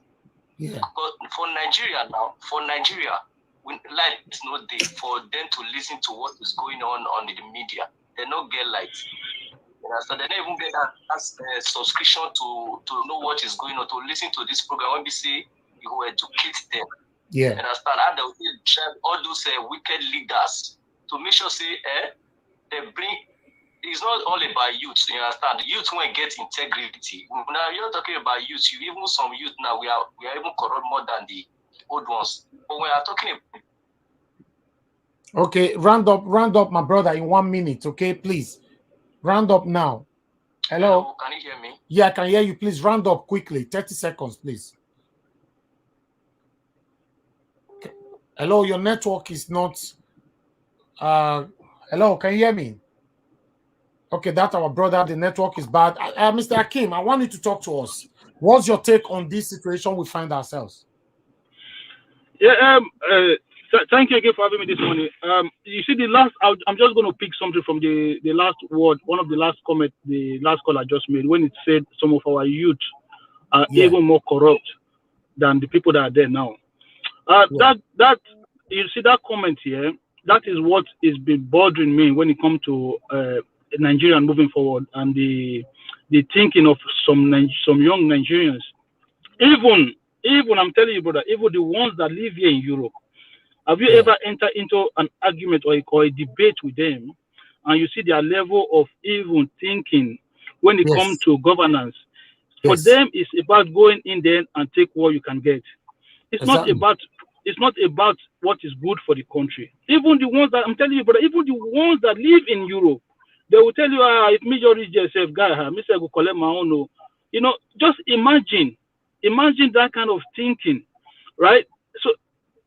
Yeah. But for Nigeria, light is not there for them to listen to what is going on in the media. They don't get light. So they don't even get that subscription to know what is going on, to listen to this program. When we say you will educate them, yeah, you understand how they will drive all those wicked leaders to make sure they bring. It's not all about youth, you understand. The youth won't get integrity. Now you're talking about youth. Even some youth now we are even corrupt more than the old ones. But we are talking about. Okay, round up, my brother, in 1 minute. Okay, please. Round up now. Hello? Can you hear me? Yeah, I can hear you. Please round up quickly. 30 seconds, please. Hello, your network is not. Hello, can you hear me? Okay, that's our brother. The network is bad. Mr. Akim, I want you to talk to us. What's your take on this situation we find ourselves? Yeah, thank you again for having me this morning. You see, I'm just going to pick something from the last word, one of the last comments the last caller just made, when it said some of our youth are even more corrupt than the people that are there now. That you see that comment here, that is what is been bothering me when it comes to Nigeria moving forward, and the thinking of some young Nigerians. Even I'm telling you, brother, even the ones that live here in Europe, have you ever entered into an argument or a debate with them, and you see their level of even thinking when it comes to governance? For them, it's about going in there and take what you can get. It's not about what is good for the country. Even the ones that I'm telling you, brother, even the ones that live in Europe, they will tell you, if me just reach yourself, guy, me say I go collect my own. You know, just imagine that kind of thinking, right? So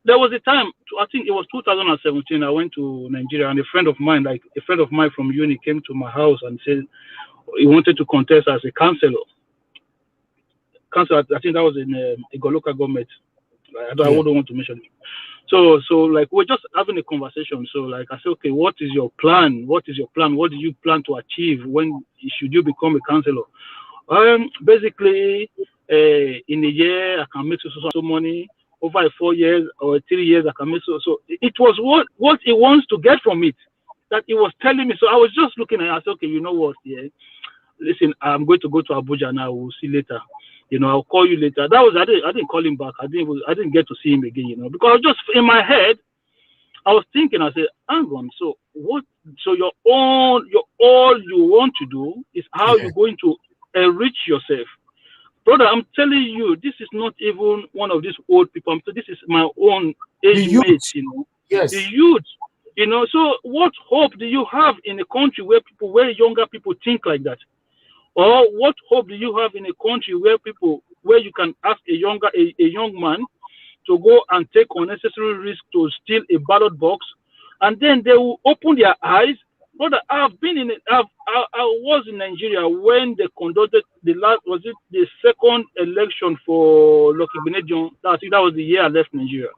there was a time, I think it was 2017, I went to Nigeria, and a friend of mine from uni came to my house and said he wanted to contest as a councillor. I think that was in a local government. I wouldn't want to mention it. So like we're just having a conversation. So like I said, okay, what is your plan? What do you plan to achieve should you become a councillor? Basically, in a year I can make so money. Over 4 years or 3 years I can make so. It was what he wants to get from it that he was telling me. So I was just looking at it. I said, okay, you know what? Yeah, listen, I'm going to go to Abuja now. We'll see later. I'll call you later. That was I didn't call him back. I didn't get to see him again, because just in my head, I was thinking, I said, hang on, so what? So all you want to do is how you're going to enrich yourself. Brother, I'm telling you, this is not even one of these old people. This is my own age mates, Yes. The youth, So what hope do you have in a country where younger people think like that? Or what hope do you have in a country where you can ask a young man to go and take unnecessary risk to steal a ballot box, and then they will open their eyes? Brother, I was in Nigeria when they conducted the second election for Lucky Benedion. That was the year I left Nigeria.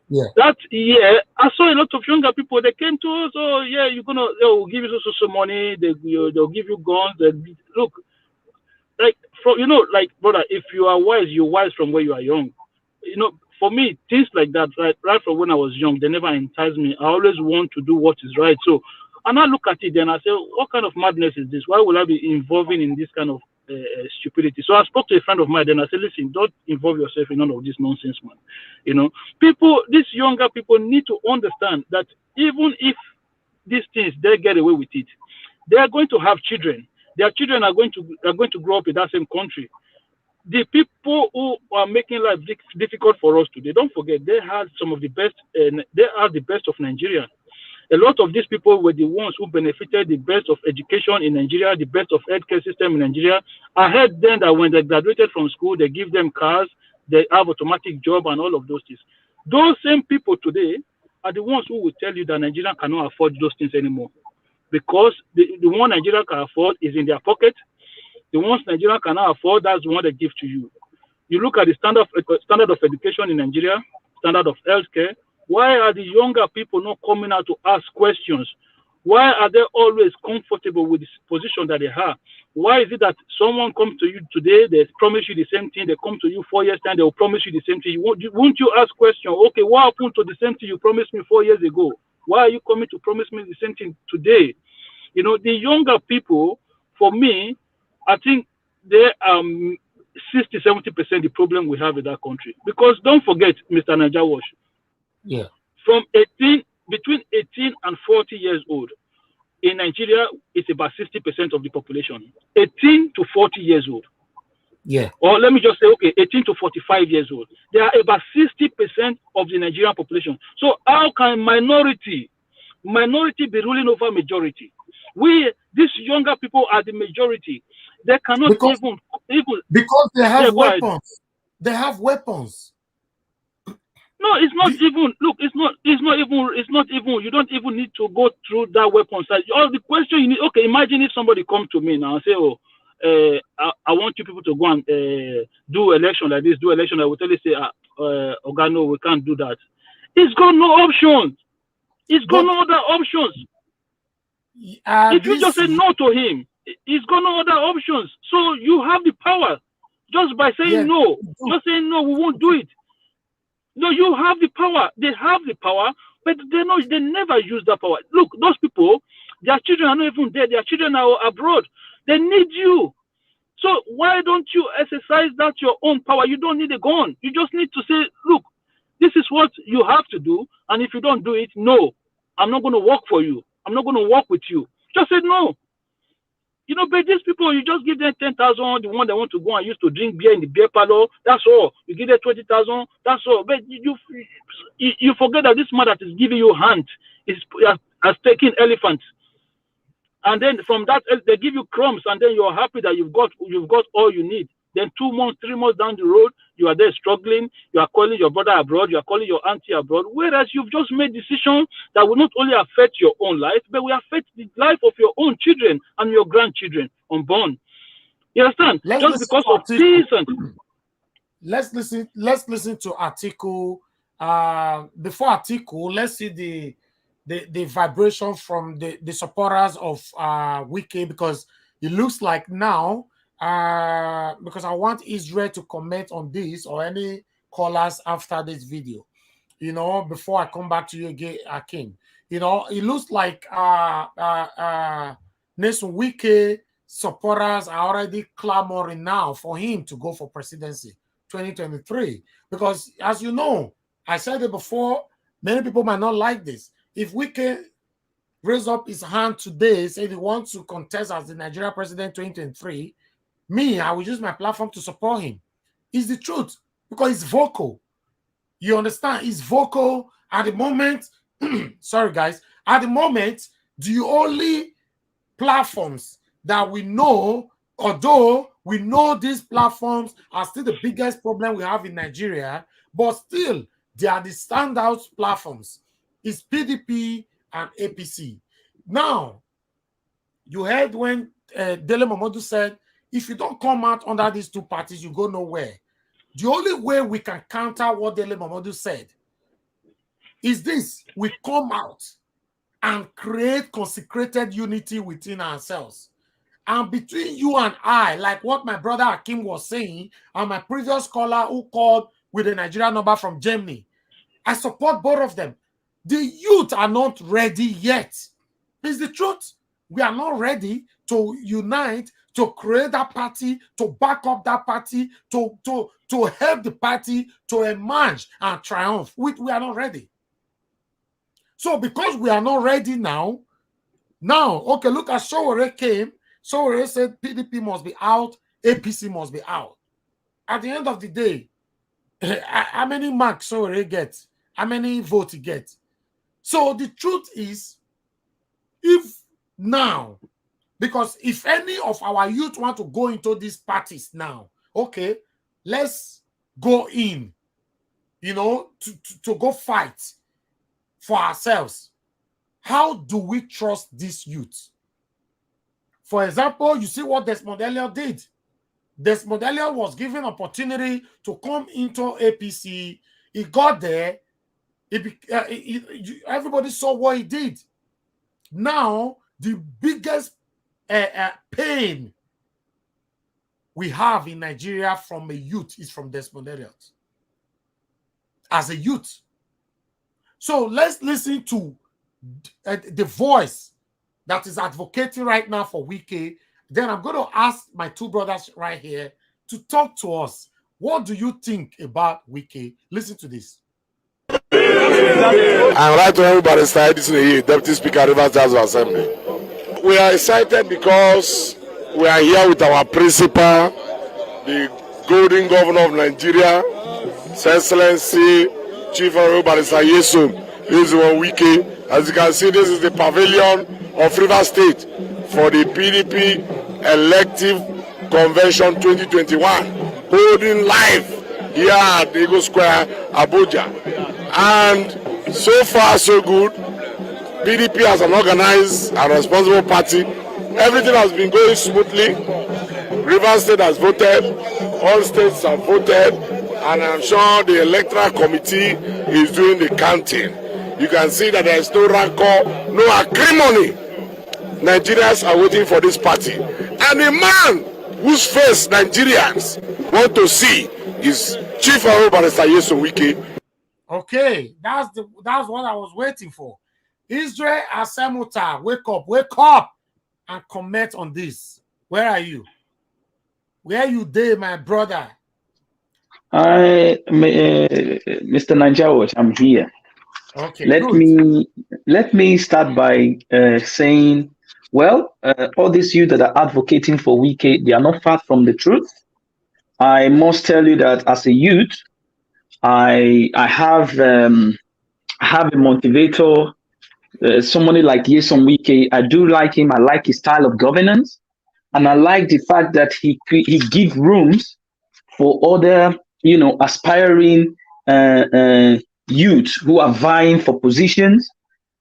Yeah. That year, I saw a lot of younger people. They came to us. Oh yeah, they'll give you so money. They'll give you guns. Look, brother, if you are wise, you're wise from where you are young. For me, things like that, right from when I was young, they never enticed me. I always want to do what is right. So, and I look at it, then I say, what kind of madness is this? Why would I be involving in this kind of stupidity? So I spoke to a friend of mine, then I said, listen, don't involve yourself in none of this nonsense, man. These younger people need to understand that even if these things, they get away with it, they are going to have children. Their children are going to grow up in that same country. The people who are making life difficult for us today, don't forget, they had some of the best, they are the best of Nigeria. A lot of these people were the ones who benefited the best of education in Nigeria, the best of healthcare system in Nigeria. I heard then that when they graduated from school, they give them cars, they have automatic job and all of those things. Those same people today are the ones who will tell you that Nigeria cannot afford those things anymore, because the one Nigeria can afford is in their pocket. The ones Nigeria cannot afford, that's the one they give to you. You look at the standard of education in Nigeria, standard of healthcare. Why are the younger people not coming out to ask questions? Why are they always comfortable with the position that they have? Why is it that someone comes to you today, they promise you the same thing, they come to you 4 years time, they will promise you the same thing? Won't you ask questions? Okay, what happened to the same thing you promised me 4 years ago? Why are you coming to promise me the same thing today? The younger people, for me, I think they are 60-70% the problem we have in that country. Because don't forget, Mr. Najawash, yeah, between 18 and 40 years old in Nigeria, it's about 60% of the population. 18 to 40 years old. Yeah. Or let me just say, okay, 18 to 45 years old. They are about 60% of the Nigerian population. So how can minority be ruling over majority? These younger people are the majority. They cannot because they have weapons. They have weapons. No, it's not even. Look, it's not even. You don't even need to go through that weapon side. All the question you need. Okay, imagine if somebody come to me now and say, "Oh, I want you people to go and do election like this. Do election." I will tell you, say, "Ogano, we can't do that." He's got no options. He's got no other options. If you just say no to him, he's got no other options. So you have the power just by saying no. Just saying no, we won't do it. No, you have the power. They have the power, but they never use that power. Look, those people, their children are not even there. Their children are abroad. They need you. So why don't you exercise that your own power? You don't need a gun. You just need to say, look, this is what you have to do. And if you don't do it, no, I'm not going to work for you. I'm not going to work with you. Just say no. But these people, you just give them 10,000, the one they want to go and use to drink beer in the beer parlor. That's all. You give them 20,000. That's all. But you forget that this man that is giving you hand has taken elephants, and then from that they give you crumbs, and then you're happy that you've got all you need. Then 2 months, 3 months down the road, you are there struggling. You are calling your brother abroad. You are calling your auntie abroad. Whereas you've just made decisions that will not only affect your own life, but will affect the life of your own children and your grandchildren unborn. You understand? Just because of peace and. Let's listen to Atiku. Before Atiku, let's see the vibration from the supporters of Wike, because it looks like now. Because I want Israel to comment on this, or any callers after this video, before I come back to you again, Akin. It looks like Nelson Wike supporters are already clamoring now for him to go for presidency 2023. Because as you know, I said it before, many people might not like this. If we can raise up his hand today, say he wants to contest as the Nigeria president 2023, me, I will use my platform to support him. It's the truth because he's vocal. You understand? He's vocal at the moment. Sorry, guys. At the moment, the only platforms that we know, although we know these platforms are still the biggest problem we have in Nigeria, but still they are the standout platforms. It's PDP and APC. Now, you heard when Dele Momodu said, if you don't come out under these two parties, you go nowhere. The only way we can counter what Dele Momodu said is this: we come out and create consecrated unity within ourselves. And between you and I, like what my brother Hakim was saying, and my previous caller who called with a Nigerian number from Germany, I support both of them. The youth are not ready yet. It's the truth. We are not ready to unite, to create that party, to back up that party, to help the party to emerge and triumph. We are not ready. So because we are not ready now, okay, look at Sowore came. Sowore said PDP must be out, APC must be out. At the end of the day, how many marks Sowore gets? How many votes he gets? So the truth is, if now, because if any of our youth want to go into these parties now, okay, let's go in, to go fight for ourselves. How do we trust these youth? For example, you see what Desmond Elliott did. Desmond Elliott was given opportunity to come into APC. He got there. Everybody saw what he did. Now, the biggest pain we have in Nigeria from a youth is from Desmond Elliott. As a youth. So let's listen to the voice that is advocating right now for Wike. Then I'm going to ask my two brothers right here to talk to us. What do you think about Wike? Listen to this. I'm right to everybody side. This is the Deputy Speaker, Rivers House Assembly. We are excited because we are here with our principal, the Golden Governor of Nigeria, His Excellency Chief Honorable Barrister Yesum. This is Wike. As you can see, this is the pavilion of Rivers State for the PDP Elective Convention 2021, holding live here at Eagle Square, Abuja. And so far, so good. PDP as an organized and responsible party, everything has been going smoothly. Rivers State has voted, all states have voted, and I'm sure the electoral committee is doing the counting. You can see that there is no rancor, no acrimony. Nigerians are waiting for this party. And the man whose face Nigerians want to see is Chief Honorable Barrister Yeso Wike. Okay, that's what I was waiting for. Israel Asemuta, wake up and comment on this. Where are you? Where you there, my brother? Mr. Nanjawat, I'm here. Okay, let me start by saying, well, all these youth that are advocating for Wike, they are not far from the truth. I must tell you that as a youth, I have a motivator, somebody like Yeson Wike. I do like him. I like his style of governance, and I like the fact that he gives rooms for other, aspiring youth who are vying for positions.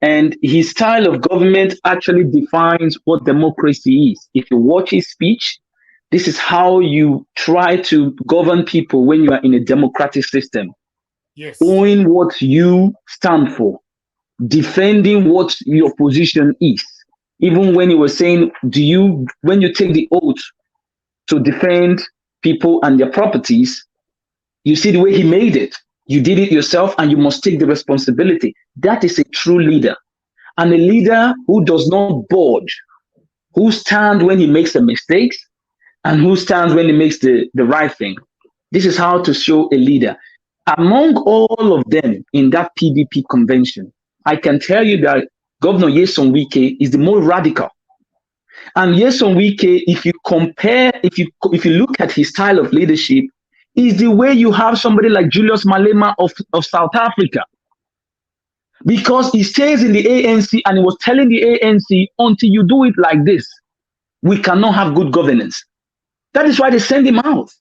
And his style of government actually defines what democracy is. If you watch his speech, this is how you try to govern people when you are in a democratic system. Yes. Knowing what you stand for, defending what your position is. Even when he was saying, when you take the oath to defend people and their properties, you see the way he made it. You did it yourself and you must take the responsibility. That is a true leader. And a leader who does not budge who stands when he makes the mistakes, and who stands when he makes the right thing. This is how to show a leader. Among all of them in that PDP convention, I can tell you that Governor Nyesom Wike is the more radical. And Nyesom Wike, if you compare, if you look at his style of leadership, is the way you have somebody like Julius Malema of South Africa. Because he stays in the ANC and he was telling the ANC, until you do it like this, we cannot have good governance. That is why they send him out.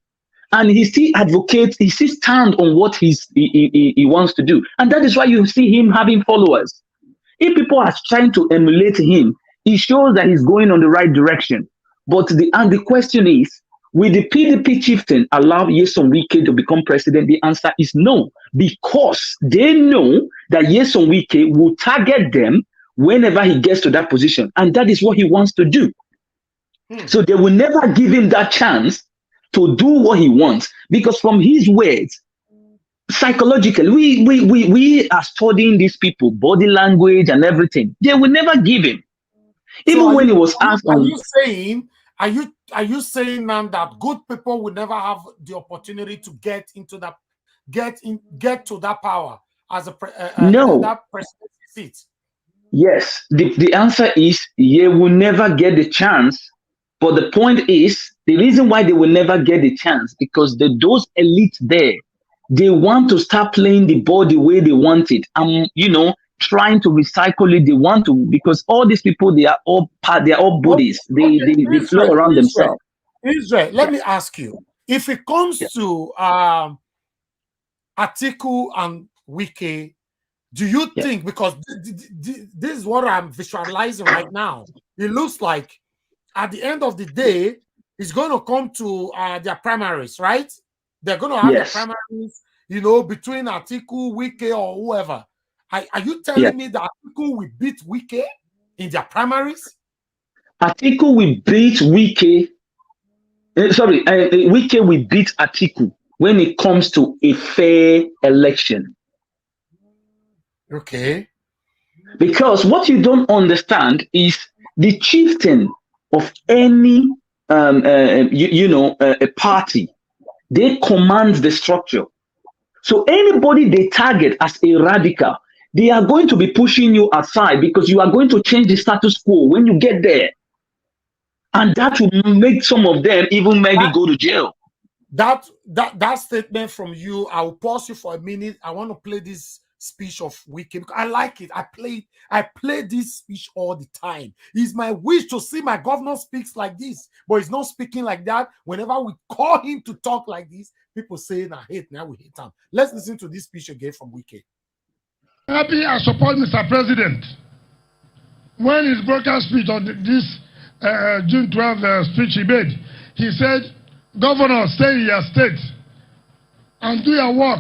And he still advocates, he still stands on what he wants to do. And that is why you see him having followers. If people are trying to emulate him, it shows that he's going on the right direction. But the question is, will the PDP chieftain allow Nyesom Wike to become president? The answer is no, because they know that Nyesom Wike will target them whenever he gets to that position. And that is what he wants to do. So they will never give him that chance to do what he wants, because from his words, psychologically, we are studying these people, body language and everything. They will never give him. Even when he was asked, are you saying now that good people will never have the opportunity to get to that power as that presidency seat? Yes, the answer is they will never get the chance. But the point is, the reason why they will never get the chance, because those elites there, they want to start playing the ball the way they want it. Trying to recycle it. They want to, because all these people, they are all bodies. They flow around themselves. Israel, let me ask you, if it comes to Atiku and Wike, do you think, because this is what I'm visualizing right now, it looks like at the end of the day, it's going to come to their primaries, right? They're going to have their primaries, between Atiku, Wike, or whoever. Are you telling me that Atiku will beat Wike in their primaries? Atiku will beat Wike. Wike will beat Atiku when it comes to a fair election. Okay. Because what you don't understand is the chieftain of any a party, they command the structure. So anybody they target as a radical, they are going to be pushing you aside, because you are going to change the status quo when you get there. And that will make some of them even maybe go to jail. That statement from you, I will pause you for a minute. I want to play this speech of Wike because I like it. I play this speech all the time. It's my wish to see my governor speaks like this, but he's not speaking like that. Whenever we call him to talk like this, people say, "Now we hate him." Let's listen to this speech again from Wike. Happy I support Mr. President. When his broadcast speech on this June 12 speech he made, he said, "Governor, stay in your state and do your work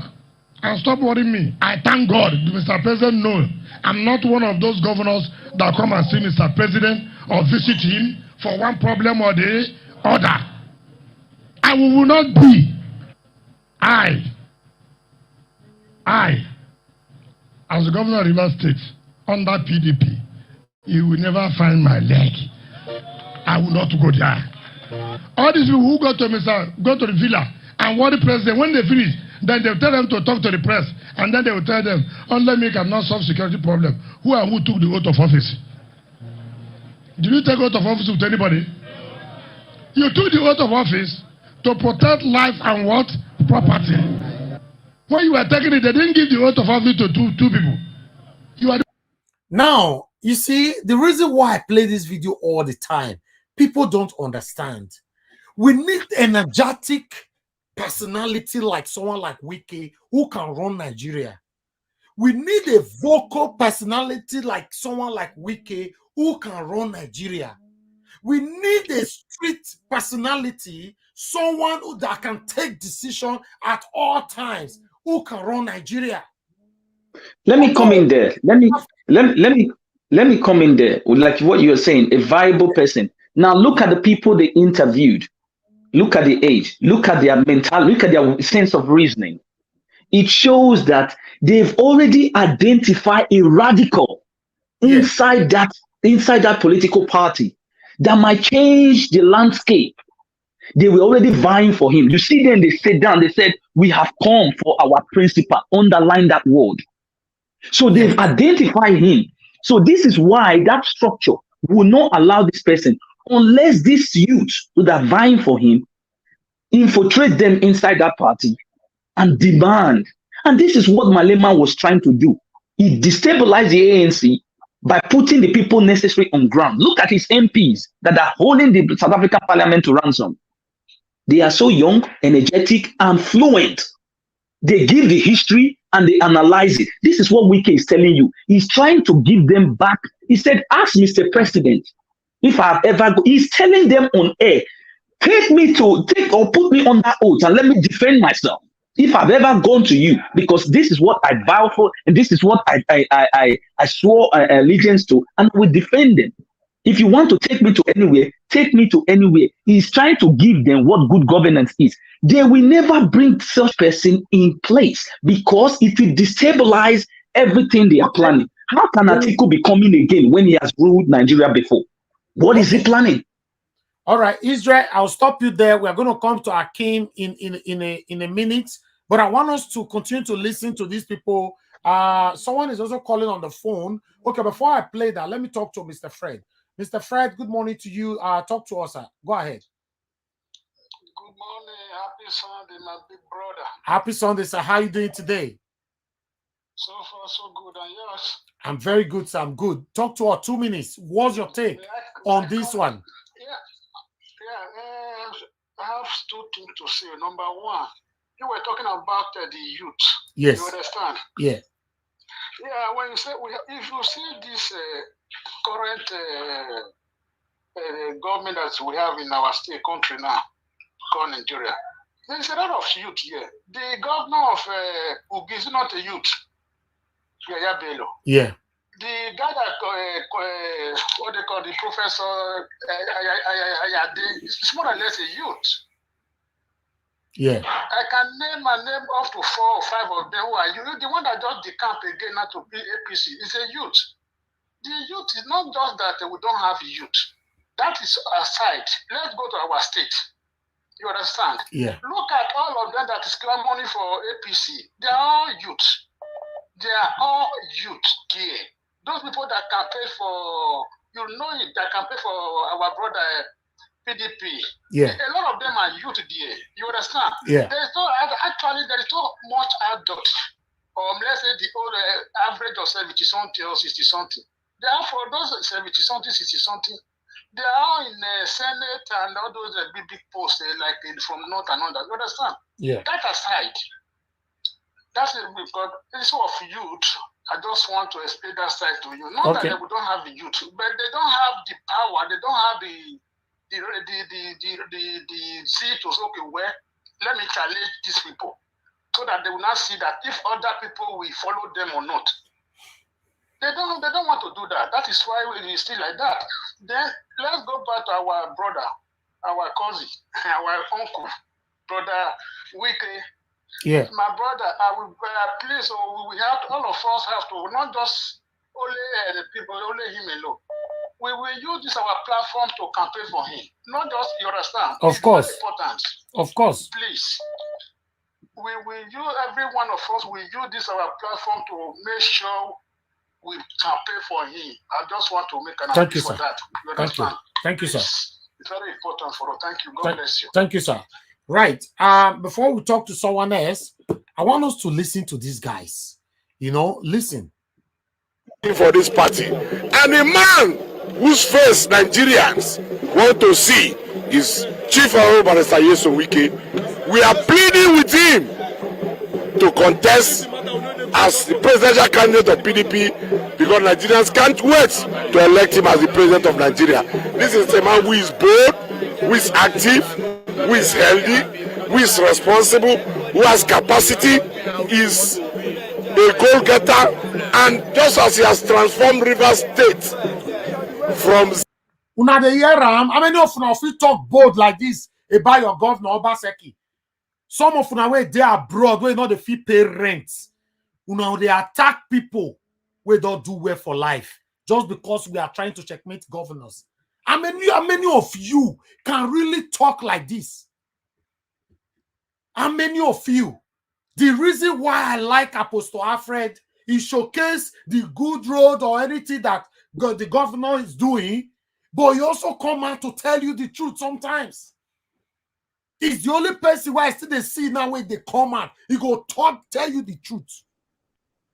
and stop worrying me." I thank God, Mr. President, no, I'm not one of those governors that come and see Mr. President or visit him for one problem or the other. I will not be. As the governor of Rivers State, under PDP, you will never find my leg. I will not go there. All these people who go to the villa and worry the president, when they finish, then they'll tell them to talk to the press, and then they will tell them, "Only me cannot solve security problem." Who took the oath of office? Did you take oath of office with anybody? You took the oath of office to protect life and what? Property. When you were taking it, they didn't give the oath of office to two people. Now, you see, the reason why I play this video all the time, people don't understand. We need energetic personality like someone like Wike who can run Nigeria. We need a vocal personality like someone like Wike who can run Nigeria. We need a street personality, someone that can take decision at all times, who can run Nigeria. Let me come in there. Let me come in there. Like what you're saying, a viable person. Now look at the people they interviewed. Look at the age. Look at their mental. Look at their sense of reasoning. It shows that they've already identified a radical inside that political party. that might change the landscape. They were already vying for him. You see them, they sat down, they said, we have come for our principal. Underline that word. So they've identified him. So this is why that structure will not allow this person, unless this youth who are vying for him, infiltrate them inside that party and demand. And this is what Malema was trying to do. He destabilized the ANC by putting the people necessary on ground. Look at his MPs that are holding the South African parliament to ransom. They are so young, energetic, and fluent. They give the history and they analyze it. This is what Wike is telling you. He's trying to give them back. He said, ask Mr. President if I've ever, he's telling them on air, take or put me on that oath and let me defend myself. If I've ever gone to you, because this is what I vow for, and this is what I swore allegiance to, and we defend them. If you want to take me to anywhere, take me to anywhere. He's trying to give them what good governance is. They will never bring such person in place because it will destabilize everything they are planning. How can Atiku be coming again when he has ruled Nigeria before? What is he planning? All right, Israel, I'll stop you there. We're going to come to Akim in a minute, but I want us to continue to listen to these people. Someone is also calling on the phone. Okay, before I play that, let me talk to Mr. Fred. Mr. Fred, good morning to you. Talk to us, sir. Go ahead. Good morning. Happy Sunday, my big brother. Happy Sunday, sir. How are you doing today? So far, so good. And yours? I'm very good, sir. I'm good. Talk to us. 2 minutes. What's your take on this one? I have two things to say. Number one, you were talking about the youth. Yes. You understand? Yeah. Yeah, when you say, if you see this current government that we have in our state country now, called Nigeria, there's a lot of youth here. The governor of Ugi is not a youth. Yaya Bello. Yeah. The guy that what they call the professor Ayade is more or less a youth. Yeah. I can name up to 4 or 5 of them who are youth. The one that just decamped again now to be APC is a youth. The youth is not just that we don't have youth. That is aside. Let's go to our state. You understand? Yeah. Look at all of them that is clamoring for APC. They are all youth. They are all youth here. Those people that campaign for, you know it, that campaign for our brother PDP. Yeah. A lot of them are youth there. You understand? Yeah. There is no much adult, or let's say the old average of 70-something or 60-something. Therefore, those 70-something, 60-something, they are all in the Senate and all those big posts like from North and all that. You understand? Yeah. That aside, that's it, because issue of youth, I just want to explain that side to you. Not that we don't have the youth, but they don't have the power, they don't have the zeal to say, okay, well, let me challenge these people so that they will not see that if other people will follow them or not. They don't want to do that. That is why we still like that. Then let's go back to our brother, our cousin, our uncle, brother Wike. Yeah. My brother, I will please, so we have all of us have to not just only the people, only him alone. We will use this our platform to campaign for him. Not just, you understand? Of course. It's very important. Of course. Please. We will use, every one of us will use this our platform to make sure we campaign for him. I just want to make an appeal for that. You understand? Thank you, sir. It's very important for us. Thank you. God bless you. Thank you, sir. Right. Before we talk to someone else, I want us to listen to these guys. You know, listen. For this party. And a man whose face Nigerians want to see is Chief Honorable Barrister Yeso Wike. We are pleading with him to contest as the presidential candidate of PDP because Nigerians can't wait to elect him as the president of Nigeria. This is a man who is bold, who is active, who is healthy, who is responsible, who has capacity, is a goal-getter, and just as he has transformed Rivers State from... Una dey hear am? How many of una fit talk bold like this about your governor, Obaseki? Some of una wey dey abroad, wey no dey fit pay rent. Una dey attack people wey don't do well for life just because we are trying to checkmate governors. How many of you can really talk like this? How many of you? The reason why I like Apostle Alfred, he showcased the good road or anything that the governor is doing, but he also come out to tell you the truth sometimes. He's the only person where I still they see now when they come out. He go talk, tell you the truth.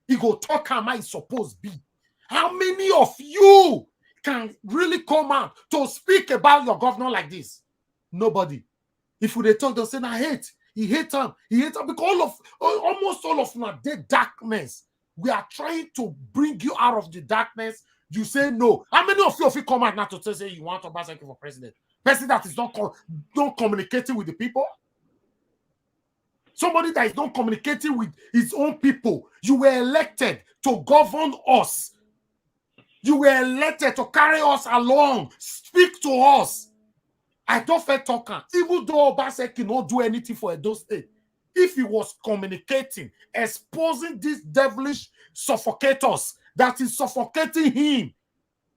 He go talk how it's supposed to be. How many of you can really come out to speak about your governor like this? Nobody. If they talk, they'll say, I hate. He hates him. He hates him because almost all of them the darkness. We are trying to bring you out of the darkness. You say no. How many of you come out now to say you want Obaseki for president? Person that is not communicating with the people? Somebody that is not communicating with his own people. You were elected to govern us. You were elected to carry us along. Speak to us. I don't feel talking. Even though Obaseki not do anything for Edo State, if he was communicating, exposing these devilish suffocators that is suffocating him,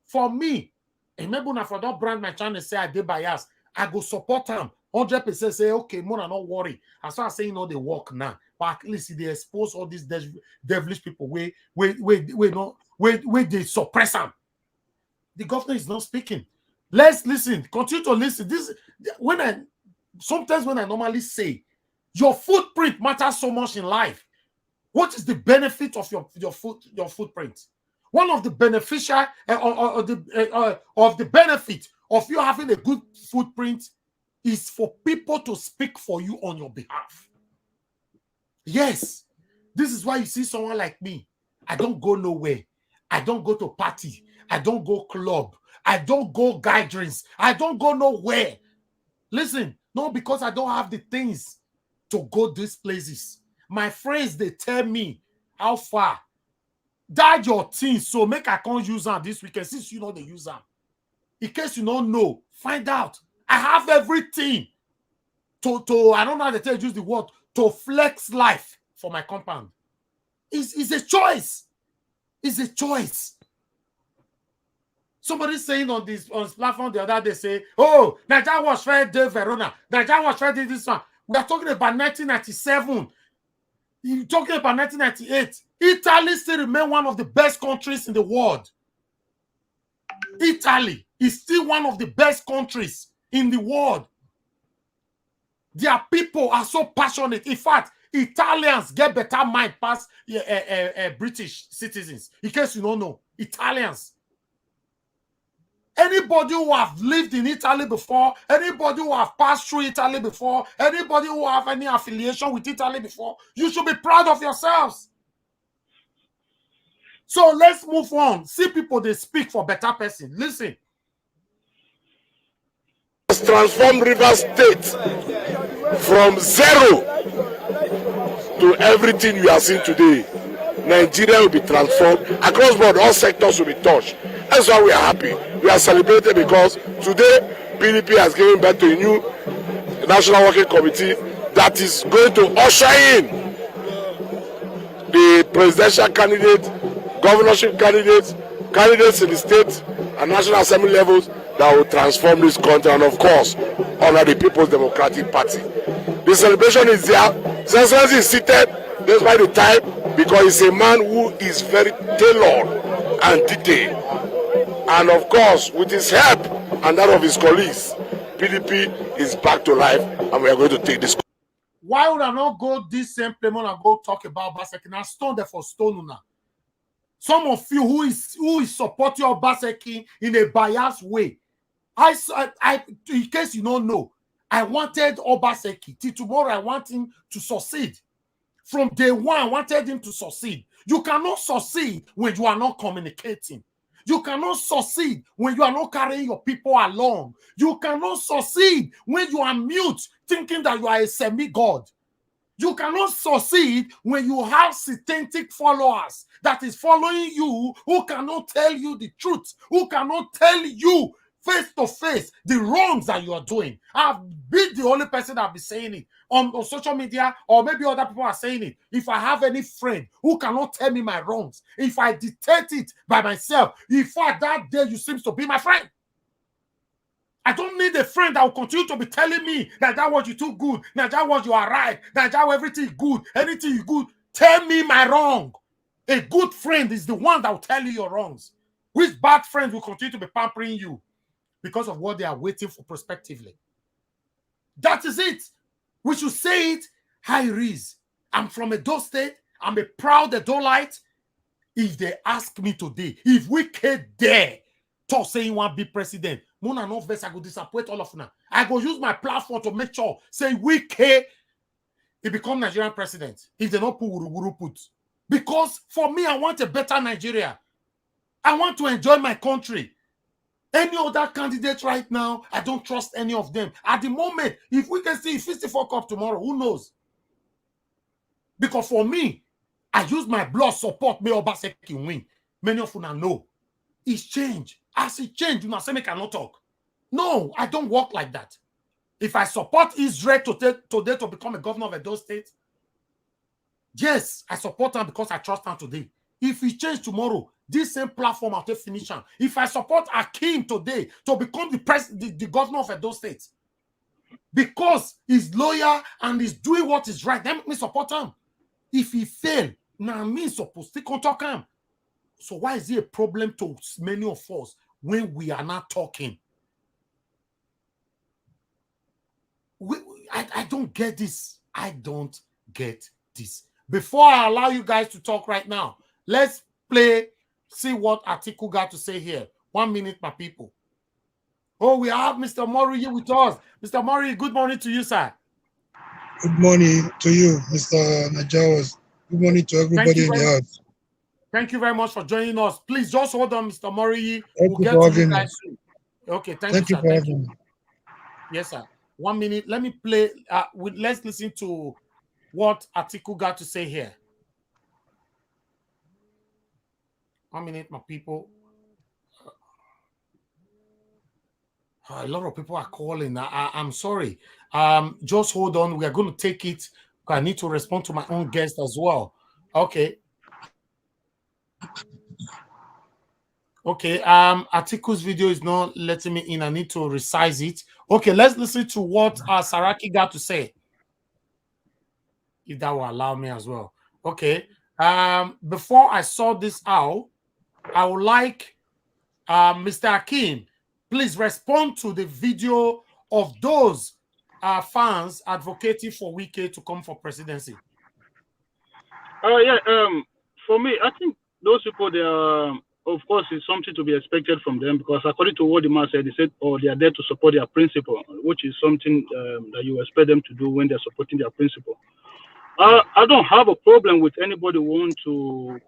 for me, remember when I for that brand my channel say I did bias, I go support him 100%. Say okay, more not worry. As far as saying all the work now, but at least they expose all these devilish people where they suppress them. The governor is not speaking. Let's listen. Continue to listen. This sometimes when I normally say your footprint matters so much in life. What is the benefit of your footprint? One of the beneficial of the benefit of you having a good footprint is for people to speak for you on your behalf. Yes, this is why you see someone like me. I don't go nowhere. I don't go to party. I don't go club. I don't go gatherings. I don't go nowhere. Listen, not because I don't have the things to go these places. My friends, they tell me how far. That your things, so make I can't use them this weekend since you know they use them. In case you don't know, find out. I have everything to I don't know how to use the word, to flex life for my compound. It's a choice. It's a choice. Somebody saying on this platform the other day, say, oh, Nigeria was fair de Verona. Nigeria was fair de this one. We are talking about 1997. You're talking about 1998. Italy still remains one of the best countries in the world. Italy is still one of the best countries in the world. Their people are so passionate. In fact, Italians get better mind past British citizens. In case you don't know, Italians. Anybody who have lived in Italy before, anybody who have passed through Italy before, anybody who have any affiliation with Italy before, you should be proud of yourselves. So let's move on. See people, they speak for better person. Listen. Transform River State from zero to everything you are seeing today. Nigeria will be transformed across board. All sectors will be touched. That's why we are happy. We are celebrating because today PDP has given birth to a new National Working Committee that is going to usher in the presidential candidate, governorship candidates, candidates in the state and National Assembly levels that will transform this country, and of course under the People's Democratic Party. The celebration is there. His Excellency is seated despite the time because he's a man who is very tailored and detailed. And of course, with his help and that of his colleagues, PDP is back to life, and we are going to take this. Why would I not go this same place and go talk about Obaseki? Now stone there for stone now. Some of you who is supporting Obaseki in a biased way. I in case you don't know, I wanted Obaseki till tomorrow. I want him to succeed. From day one, I wanted him to succeed. You cannot succeed when you are not communicating. You cannot succeed when you are not carrying your people along. You cannot succeed when you are mute, thinking that you are a semi-god. You cannot succeed when you have satanic followers that is following you, who cannot tell you the truth, who cannot tell you face to face the wrongs that you are doing. I've been the only person that be saying it on social media, or maybe other people are saying it. If I have any friend who cannot tell me my wrongs, if I detect it by myself, in fact, that day you seem to be my friend. I don't need a friend that will continue to be telling me that was you too good, that was you are right, that everything is good, anything is good. Tell me my wrong. A good friend is the one that will tell you your wrongs. Which bad friends will continue to be pampering you because of what they are waiting for prospectively. That is it. We should say it how it is. I'm from Edo State. I'm a proud Edolite. If they ask me today, if Wike dare to say he want to be president, Mona no verse, I go disappoint all of them. I go use my platform to make sure, say Wike, he become Nigerian president. If they not put Wuru put. Because for me, I want a better Nigeria. I want to enjoy my country. Any other candidate right now, I don't trust any of them. At the moment, if we can see 54 cup tomorrow, who knows? Because for me, I use my blood support me Obaseki win. Many of you now know. It's changed. As it changed, you now say me cannot talk. No, I don't work like that. If I support Israel today to become a governor of Edo State, yes, I support him because I trust him today. If he change tomorrow, this same platform I'll take finish him. If I support Akim today to become the governor of Edo State, because he's loyal and he's doing what is right, then me support him. If he fail, now me supposed to talk him. So why is it a problem to many of us when we are not talking? I don't get this. I don't get this. Before I allow you guys to talk right now, let's see what Atiku got to say here. 1 minute, my people. Oh, we have Mr. Mori here with us. Mr. Mori, good morning to you, sir. Good morning to you, Mr. Najawas. Good morning to everybody in the house. Thank you very much for joining us. Please just hold on, Mr. Mori. Thank you for having me. Okay, thank you, sir. Thank you. Yes, sir. 1 minute. Let me play. Let's listen to what Atiku got to say here. 1 minute, my people. A lot of people are calling. I'm sorry. Just hold on. We are going to take it. I need to respond to my own guest as well. Okay. Okay. Atiku's video is not letting me in. I need to resize it. Okay, let's listen to what Saraki got to say. If that will allow me as well. Okay. Before I sort this out, I would like Mr. Akim, please respond to the video of those fans advocating for Wike to come for presidency. For me, I think those people, they are, of course, it's something to be expected from them because according to what the man said, he said, they are there to support their principle, which is something that you expect them to do when they're supporting their principle. I don't have a problem with anybody who want to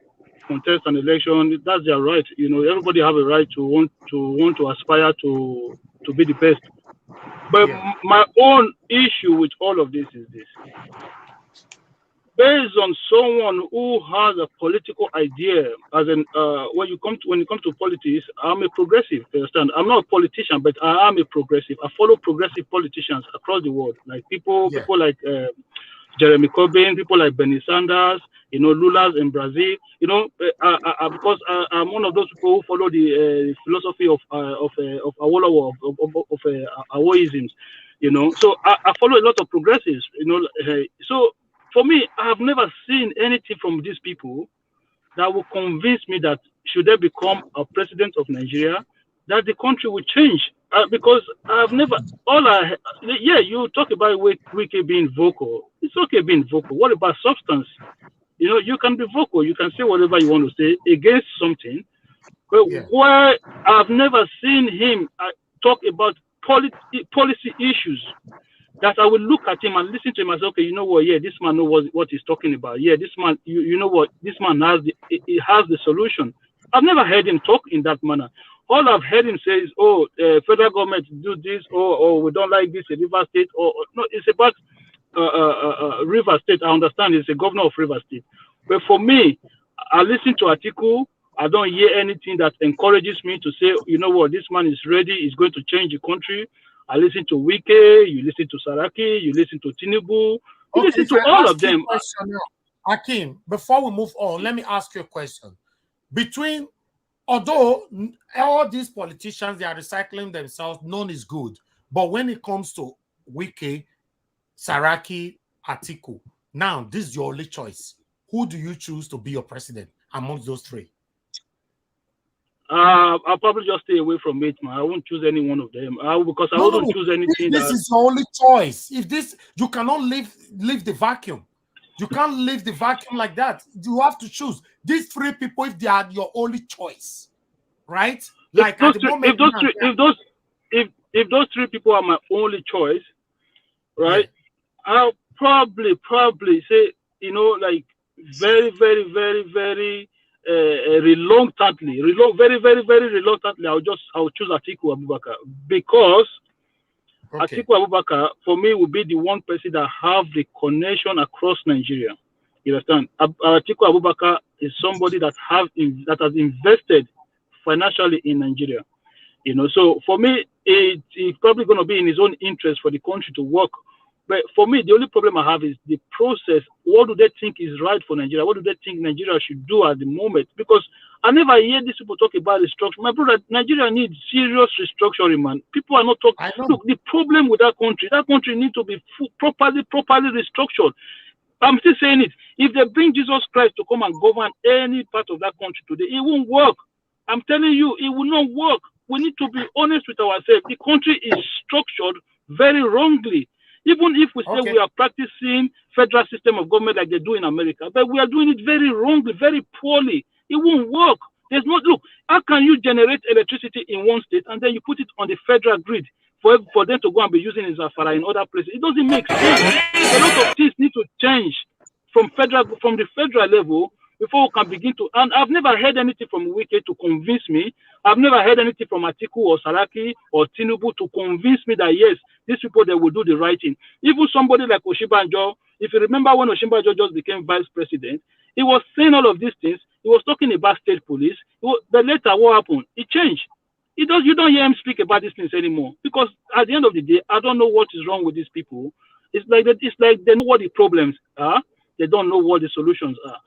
contest an election. That's their right. You know, everybody have a right to want to aspire to be the best. But my own issue with all of this is this. Based on someone who has a political idea, as in when you come to politics, I'm a progressive. You understand? I'm not a politician, but I am a progressive. I follow progressive politicians across the world, like people like Jeremy Corbyn, people like Bernie Sanders, you know, Lulas in Brazil, you know, because I'm one of those people who follow the philosophy of Awolowo, of Awoisms, you know. So I follow a lot of progressives, you know. So for me, I have never seen anything from these people that will convince me that should they become a president of Nigeria, that the country will change. Because I've never, you talk about Wike being vocal. It's okay being vocal. What about substance? You know, you can be vocal. You can say whatever you want to say against something. But where I've never seen him talk about policy issues, that I will look at him and listen to him and say, okay, you know what? Yeah, this man knows what he's talking about. Yeah, this man, you know what? This man has the solution. I've never heard him talk in that manner. All I've heard him say is, federal government do this, or we don't like this in River State, or no, it's about River State. I understand he's a governor of River State. But for me, I listen to Atiku. I don't hear anything that encourages me to say, you know what, this man is ready, he's going to change the country. I listen to Wike, you listen to Saraki, you listen to Tinubu, you listen to all of them. Akim, before we move on, let me ask you a question. Between although all these politicians, they are recycling themselves, none is good. But when it comes to Wike, Saraki, Atiku, now this is your only choice. Who do you choose to be your president amongst those three? I'll probably just stay away from it, man. I won't choose any one of them. Because I wouldn't choose anything. This is your only choice. If this, you cannot leave the vacuum. You can't leave the vacuum like that. You have to choose these three people if they are your only choice, right? Like at the moment, if those three people are my only choice, right? Yeah. I'll probably say, like very reluctantly, very reluctantly, I'll choose Atiku Abubakar, because Atiku Abubakar for me will be the one person that have the connection across Nigeria. You understand? Atiku Abubakar is somebody that has invested financially in Nigeria. So for me, it's probably going to be in his own interest for the country to work. But for me, the only problem I have is the process. What do they think is right for Nigeria? What do they think Nigeria should do at the moment? Because I never hear these people talk about restructuring. My brother, Nigeria needs serious restructuring, man. People are not talking. Look, the problem with that country needs to be properly restructured. I'm still saying it. If they bring Jesus Christ to come and govern any part of that country today, it won't work. I'm telling you, it will not work. We need to be honest with ourselves. The country is structured very wrongly. Even if we say we are practicing federal system of government like they do in America, but we are doing it very wrongly, very poorly. It won't work. There's no look. How can you generate electricity in one state and then you put it on the federal grid for them to go and be using it in other places? It doesn't make sense. A lot of things need to change from the federal level before we can begin to. And I've never heard anything from Wike to convince me. I've never heard anything from Atiku or Saraki or Tinubu to convince me that yes, these people, they will do the right thing. Even somebody like Osinbajo, if you remember when Osinbajo just became vice president, he was saying all of these things. He was talking about state police. But later, what happened? It changed. You don't hear him speak about these things anymore, because at the end of the day, I don't know what is wrong with these people. It's like they know what the problems are. They don't know what the solutions are.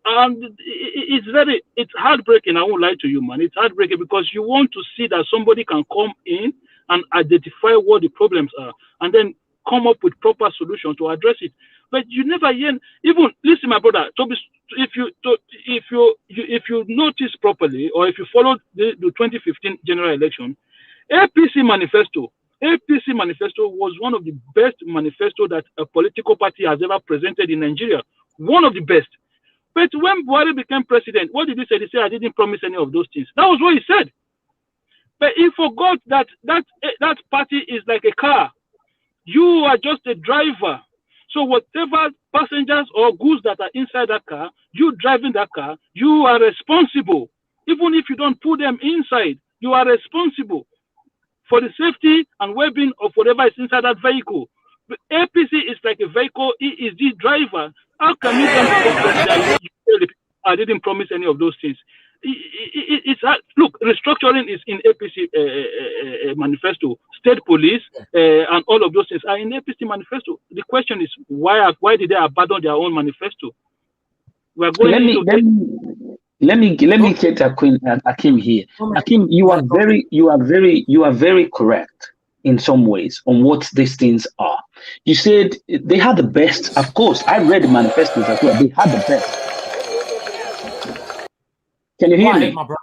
And it's heartbreaking. I won't lie to you, man. It's heartbreaking because you want to see that somebody can come in and identify what the problems are and then come up with proper solutions to address it. But you never hear, even listen, my brother, if you notice properly, or if you follow the 2015 general election, APC manifesto was one of the best manifesto that a political party has ever presented in Nigeria. One of the best. But when Buhari became president, what did he say? He said, I didn't promise any of those things. That was what he said. But he forgot that party is like a car. You are just a driver. So whatever passengers or goods that are inside that car, you driving that car, you are responsible. Even if you don't put them inside, you are responsible for the safety and well-being of whatever is inside that vehicle. The APC is like a vehicle. He is the driver. How can you then I didn't promise any of those things? Look, restructuring is in APC manifesto. State police and all of those things are in APC manifesto. The question is why did they abandon their own manifesto? We are going let me get Akim here. Akim, you are very correct in some ways on what these things are. You said they had the best. Of course, I read the manifestos as well. They had the best. Can you hear me? My brother.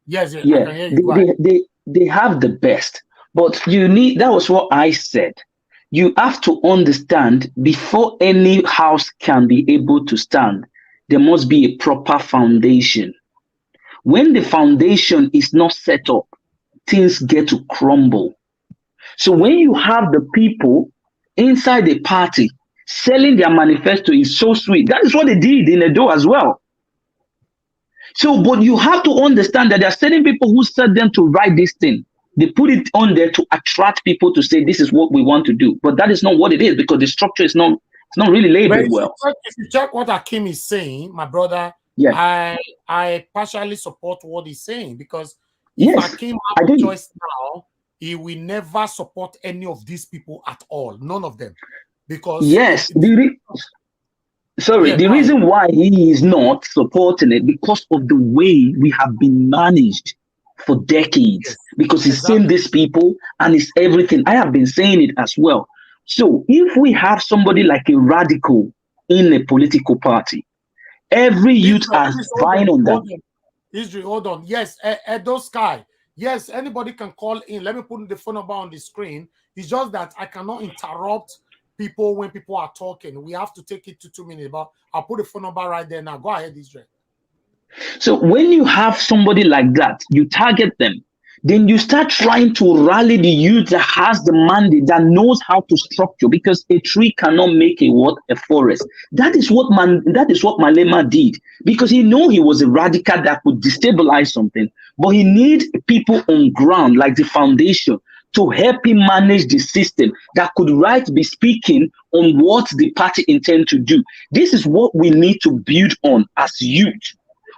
Yes, yeah. I can hear you. They have the best, but that was what I said. You have to understand, before any house can be able to stand, there must be a proper foundation. When the foundation is not set up, things get to crumble. So when you have the people inside the party selling their manifesto, is so sweet. That is what they did in Edo as well. So, but you have to understand that there are certain people who set them to write this thing. They put it on there to attract people to say, this is what we want to do. But that is not what it is, because the structure is not really labeled well. If you check what Akim is saying, my brother, yes. I partially support what he's saying, because if Akim had a choice now, he will never support any of these people at all. None of them. Because Sorry, Yeah, the reason why he is not supporting it because of the way we have been managed for decades. Yes, Because he's exactly. seen these people and it's everything. I have been saying it as well. So if we have somebody like a radical in a political party, every youth are vying on that. Israel, hold on. Yes, Edo Sky. Yes, anybody can call in. Let me put the phone number on the screen. It's just that I cannot interrupt people when people are talking. We have to take it to 2 minutes, but I'll put the phone number right there now. Go ahead, Israel. So when you have somebody like that, you target them, then you start trying to rally the youth that has the mandate, that knows how to structure, because a tree cannot make a forest. That is what Malema did, because he knew he was a radical that could destabilize something, but he needs people on ground, like the foundation, to help him manage the system that could be speaking on what the party intend to do. This is what we need to build on as youth.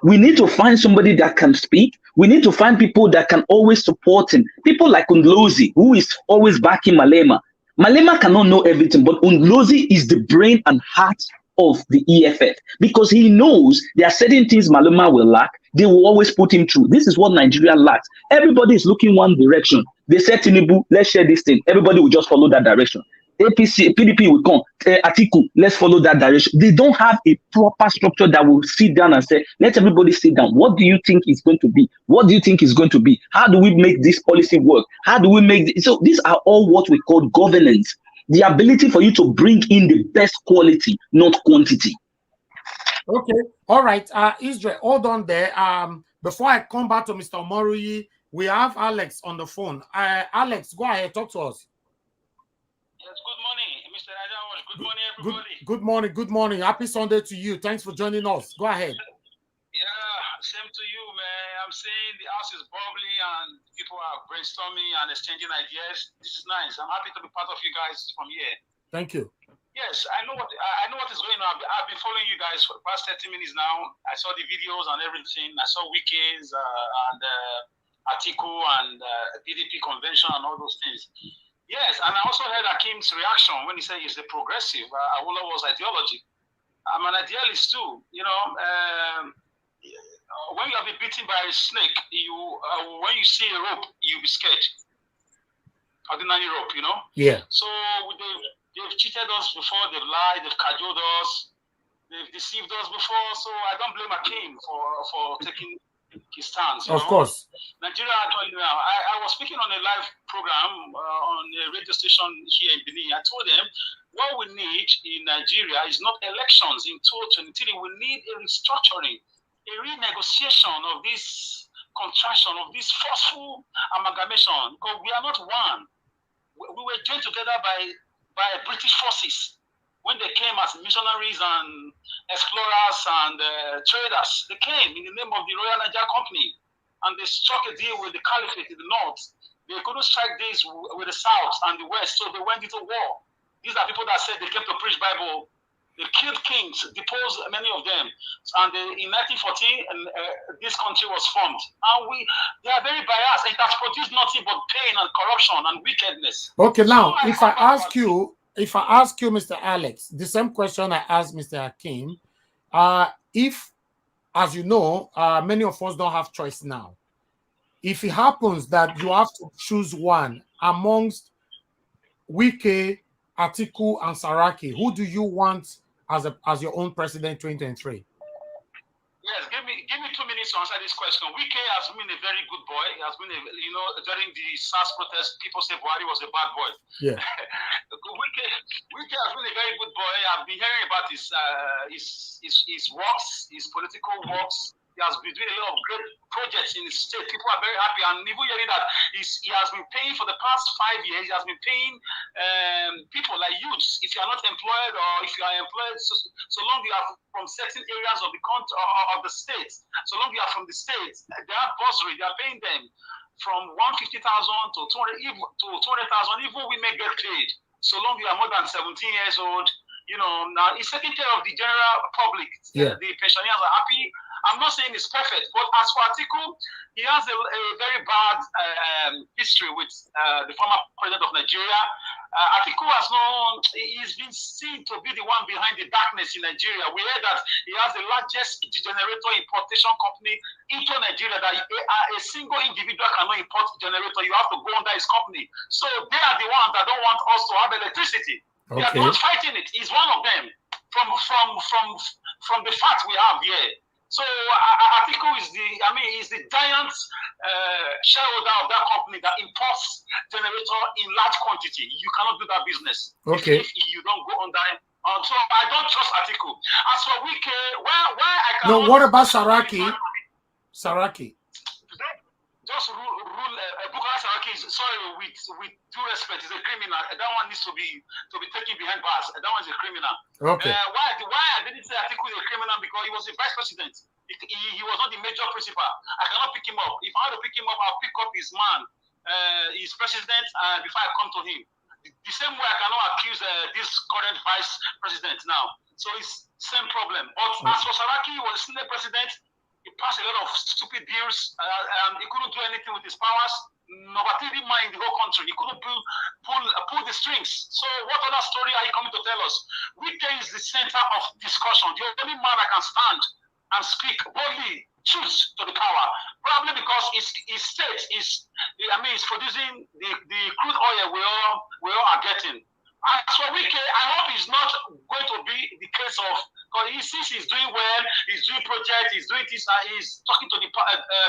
We need to find somebody that can speak. We need to find people that can always support him. People like Undlozi, who is always backing Malema. Malema cannot know everything, but Undlozi is the brain and heart of the EFF, because he knows there are certain things Malema will lack. They will always put him through. This is what Nigeria lacks. Everybody is looking one direction. They said, Tinubu, let's share this thing. Everybody will just follow that direction. APC, PDP will come. Atiku, let's follow that direction. They don't have a proper structure that will sit down and say, let everybody sit down. What do you think is going to be? What do you think is going to be? How do we make this policy work? How do we make this? So these are all what we call governance. The ability for you to bring in the best quality, not quantity. Okay. All right. Israel, hold on there. Before I come back to Mr. Omorui, we have Alex on the phone. Alex, go ahead. Talk to us. Yes, good morning, Mr. Rajawash. Good morning, everybody. Good morning. Good morning. Happy Sunday to you. Thanks for joining us. Go ahead. Yeah, same to you, man. I'm saying the house is bubbly and people are brainstorming and exchanging ideas. This is nice. I'm happy to be part of you guys from here. Thank you. Yes, I know what is going on. I've been following you guys for the past 30 minutes now. I saw the videos and everything. I saw Wike's and Atiku and PDP convention and all those things. Yes, and I also heard Akim's reaction when he said he's a progressive. Awolowo's ideology. I'm an idealist too. You know, when you have been bitten by a snake, when you see a rope, you'll be scared. Ordinary rope, you know. Yeah. So they've cheated us before. They've lied. They've cajoled us. They've deceived us before. So I don't blame Akim for taking his stance. Of course. Nigeria actually now. I was speaking on a live program on a radio station here in Benin. I told them what we need in Nigeria is not elections in 2023. We need a restructuring, a renegotiation of this contraction, of this forceful amalgamation, because we are not one. We were joined together by British forces when they came as missionaries and explorers and traders. They came in the name of the Royal Niger Company, and they struck a deal with the Caliphate in the north. They couldn't strike deals with the south and the west, so they went into war. These are people that said they came to preach Bible. They killed kings, deposed many of them, and in 1914, this country was formed. And they are very biased. It has produced nothing but pain and corruption and wickedness. Okay, now if I ask you, Mr. Alex, the same question I asked Mr. Hakim, if, as you know, many of us don't have choice now. If it happens that you have to choose one amongst Wike, Atiku, and Saraki, who do you want as your own president in 2023? Yes, give me 2 minutes to answer this question. Wike has been a very good boy. He has been, during the SARS protest, people say Buhari was a bad boy. Yeah. Wike has been a very good boy. I've been hearing about his works, his political works. He has been doing a lot of great projects in the state. People are very happy. And even hearing that he has been paying for the past 5 years, he has been paying people like youths. If you are not employed or if you are employed, so long you are from certain areas of the country or of the state, so long you are from the state, they have bursary, they are paying them from 150,000 to 200,000, even women get paid. So long you are more than 17 years old, now it's taking care of the general public. Yeah. The pensioners are happy, I'm not saying it's perfect, but as for Atiku, he has a very bad history with the former president of Nigeria. Atiku he's been seen to be the one behind the darkness in Nigeria. We heard that he has the largest generator importation company into Nigeria, that a single individual cannot import generator. You have to go under his company. So they are the ones that don't want us to have electricity. They are not fighting it. He's one of them from the facts we have here. So Atiku is the giant shareholder of that company that imports generator in large quantity. You cannot do that business if you don't go under. So I don't trust Atiku. As for Wike, why I cannot. No, what about Saraki? Saraki. Just rule Bukola Saraki is, sorry, with due respect, is a criminal. That one needs to be taken behind bars. That one is a criminal. Okay. Why I didn't say Atiku is a criminal? Because he was the vice president. He was not the major principal. I cannot pick him up. If I had to pick him up, I'll pick up his man, his president, before I come to him. The same way I cannot accuse this current vice president now. So it's same problem. But as for Saraki, he was senior president. He passed a lot of stupid bills. He couldn't do anything with his powers. Number 3 man in the whole country. He couldn't pull the strings. So what other story are you coming to tell us? Wike is the center of discussion. The only man that can stand and speak boldly, truth to the power. Probably because his state is producing the crude oil we all are getting. As for Wike, I hope it's not going to be the case of, because he sees he's doing well, he's doing projects, he's doing this, he's talking to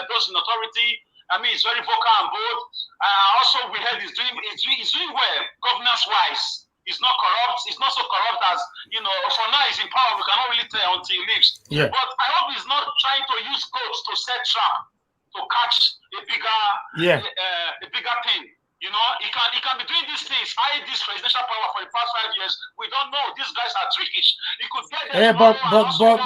those in authority. He's very vocal and bold. Also, we heard he's doing well, governance-wise. He's not corrupt. He's not so corrupt as, for now he's in power. We cannot really tell until he leaves. Yeah. But I hope he's not trying to use goats to set trap, to catch a bigger thing. He can be doing these things. This presidential power for the past 5 years. We don't know. These guys are trickish. He could get them.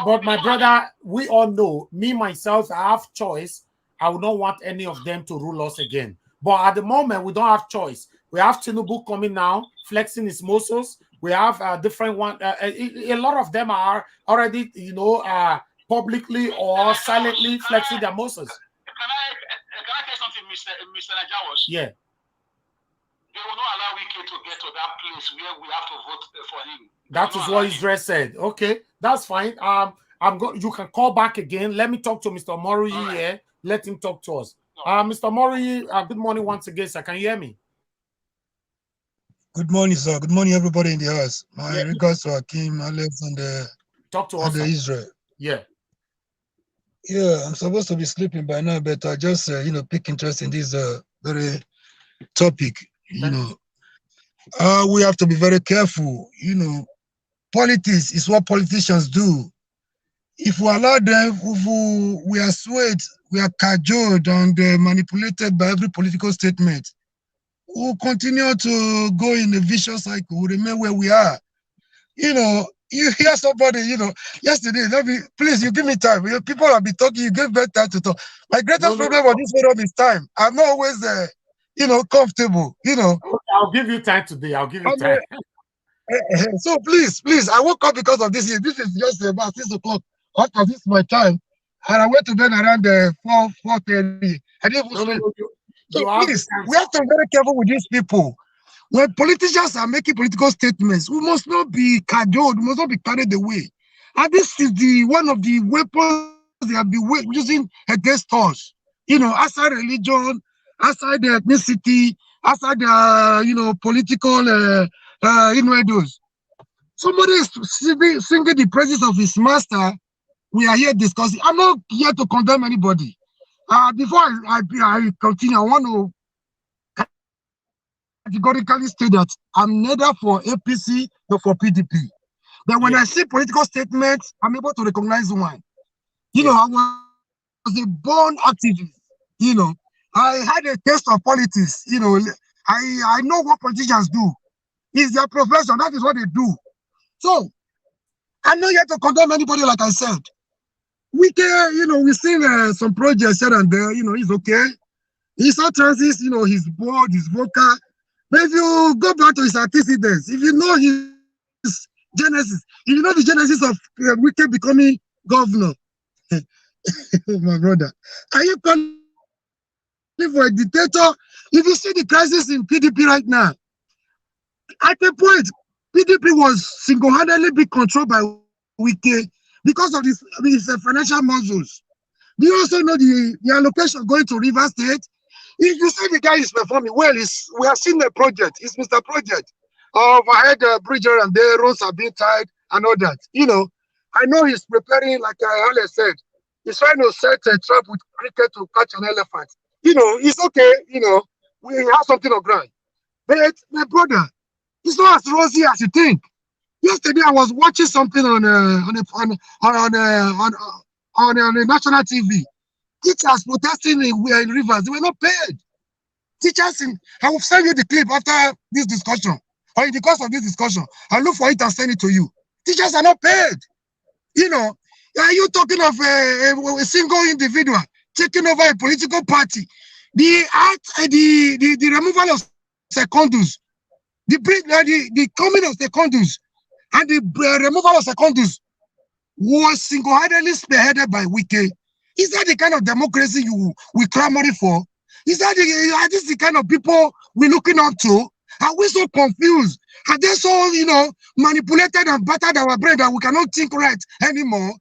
But my brother, we all know. Me myself, I have choice. I would not want any of them to rule us again. But at the moment, we don't have choice. We have Tinubu coming now, flexing his muscles. We have a different one. A lot of them are already, publicly or silently flexing their muscles. Can I tell something, Mr. Najawas? Yeah. They will not allow Wike to get to that place where we have to vote for him. That is what Israel said. Okay, that's fine. You can call back again. Let me talk to Mr. Mori here. Let him talk to us. Mr. Mori, good morning once again, sir. Can you hear me? Good morning, sir. Good morning, everybody in the house. My regards to Hakeem, Alex, and talk to us, Israel. Yeah. Yeah, I'm supposed to be sleeping by now, but I just pick interest in this very topic. We have to be very careful. Politics is what politicians do. If we allow them, we are swayed, we are cajoled and manipulated by every political statement, we'll continue to go in a vicious cycle. We'll remain where we are. You hear somebody, yesterday, please, you give me time. People have been talking, you give me time to talk. My greatest problem on this forum is time. I'm not always comfortable, I'll give you time today. I'll give you time. So please, I woke up because of this. This is just about 6 o'clock. After this is my time. And I went to bed around 4:30. I didn't even sleep. So please, we have to be very careful with these people. When politicians are making political statements, we must not be cajoled, we must not be carried away. And this is one of the weapons they have been using against us. Outside religion, outside the ethnicity, outside the political innuendos. Somebody is singing the praises of his master. We are here discussing. I'm not here to condemn anybody. Before I continue, I want to categorically state that I'm neither for APC nor for PDP. But when I see political statements, I'm able to recognize one. I was a born activist. I had a taste of politics. I know what politicians do. It's their profession. That is what they do. So I'm not here to condemn anybody, like I said. We've seen some projects here and there. He's okay. His utterances, he's bold, he's vocal. But if you go back to his antecedents, if you know his genesis, if you know the genesis of Wike becoming governor, My brother, are you calling for a dictator? If you see the crisis in PDP right now, at a point, PDP was single-handedly being controlled by Wike because of his financial muscles. Do you also know the allocation going to River State? If you say the guy is performing well, we have seen the project. It's Mr. Project. Overhead bridge and the roads are being tied and all that. I know he's preparing, like Alex said, he's trying to set a trap with cricket to catch an elephant. It's okay. We have something on ground. But my brother, it's not as rosy as you think. Yesterday, I was watching something on a national TV. Teachers protesting in rivers. They were not paid. Teachers I will send you the clip after this discussion, or in the course of this discussion. I'll look for it and send it to you. Teachers are not paid. Are you talking of a single individual taking over a political party? The removal of secondus, the coming of secondus, and the removal of secondus was single-handedly spearheaded by Wike. Is that the kind of democracy we clamoring for? Are this the kind of people we're looking up to? Are we so confused? Are they so, manipulated and battered our brain that we cannot think right anymore?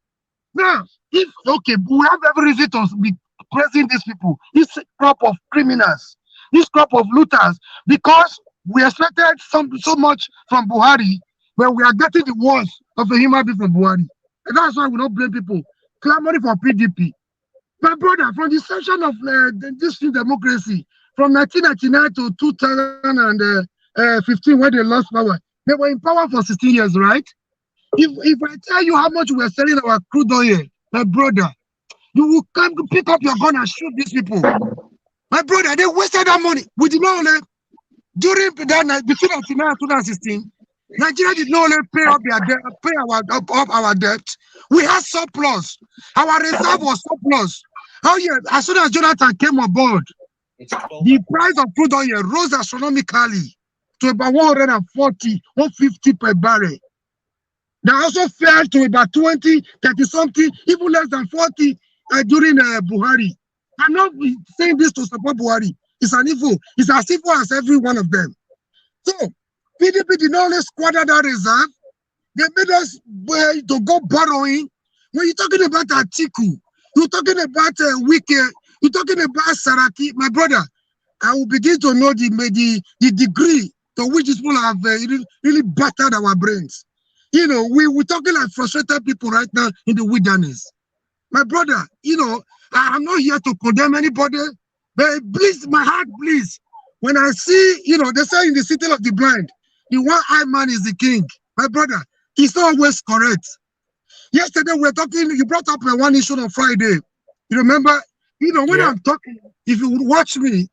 Now, we have every reason to be praising these people, this crop of criminals, this crop of looters, because we expected so much from Buhari, but we are getting the worst of a human being from Buhari. And that's why we don't blame people clamoring for PDP. My brother, from the inception of this democracy, from 1999 to 2015, when they lost power, they were in power for 16 years, right? If I tell you how much we are selling our crude oil, my brother, you will come to pick up your gun and shoot these people. My brother, they wasted that money. We did not only, during that night, between 1999 and 2016, Nigeria did not only pay up their debt, our debt. We had surplus. Our reserve was surplus. Oh yeah, as soon as Jonathan came on board, the price of crude oil rose astronomically to about 140, 150 per barrel. They also fell to about 20, 30 something, even less than 40 during Buhari. I'm not saying this to support Buhari. It's an evil. It's as evil as every one of them. So, PDP did not only squander that reserve, they made us to go borrowing. When you're talking about Atiku, you're talking about Wike, you're talking about Saraki, my brother, I will begin to know the degree to which these people have really battered our brains. We're talking like frustrated people right now in the wilderness. My brother, I'm not here to condemn anybody, but please, my heart, please, when I see, they say in the city of the blind, the one-eyed man is the king. My brother, he's not always correct. Yesterday, we were talking, you brought up one issue on Friday. You remember? When I'm talking, if you would watch me,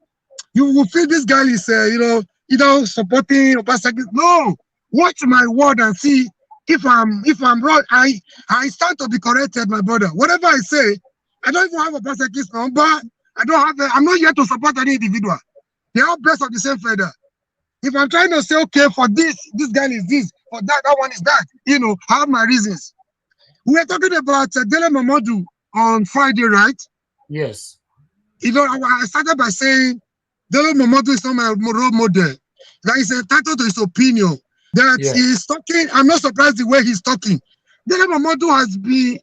you will feel this guy is, supporting Obaseki. No, watch my word and see if I'm wrong. I stand to be corrected, my brother. Whatever I say, I don't even have Obaseki's number. I'm not here to support any individual. They are best of the same feather. If I'm trying to say, okay, for this guy is this, for that one is that, I have my reasons. We were talking about Dele Momodu on Friday, right? Yes. I started by saying Dele Momodu is not my role model. That is entitled to his opinion. That he's talking. I'm not surprised the way he's talking. Dele Momodu has been,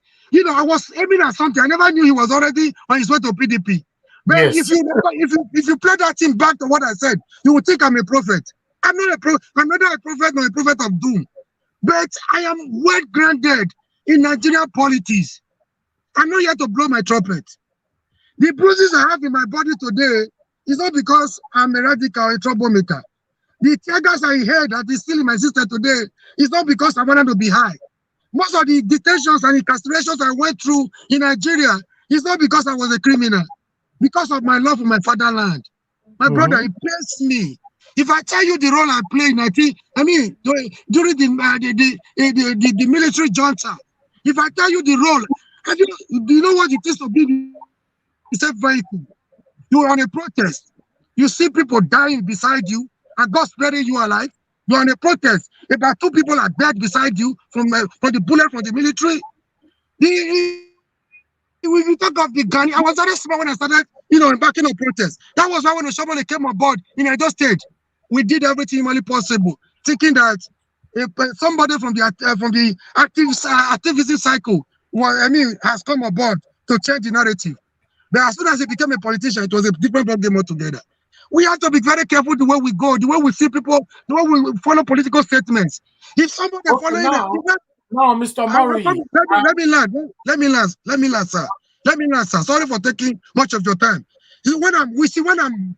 I was aiming at something. I never knew he was already on his way to PDP. But if you play that thing back to what I said, you will think I'm a prophet. I'm not a prophet. I'm neither a prophet nor a prophet of doom. But I am well grounded in Nigerian politics. I'm not here to blow my trumpet. The bruises I have in my body today is not because I'm a radical or a troublemaker. The tear gas I heard that is still in my system today is not because I wanted to be high. Most of the detentions and incarcerations I went through in Nigeria is not because I was a criminal. Because of my love for my fatherland. My brother, it pains me. If I tell you the role I played during the military junta, if I tell you the role, do you know what it is to be the safe vehicle? You're on a protest. You see people dying beside you, and God sparing you alive. You're on a protest. About 2 people are dead beside you from the bullet from the military. If you talk of the Ghani, I was very small when I started, embarking on protests. That was why when somebody came aboard in Edo State, we did everything humanly possible, thinking that if somebody from the activism cycle, has come aboard to change the narrative. But as soon as he became a politician, it was a different game altogether. We have to be very careful the way we go, the way we see people, the way we follow political statements. If somebody following now, Mr. Murray, let me land, sir. Let me land, sir. Sorry for taking much of your time. When I'm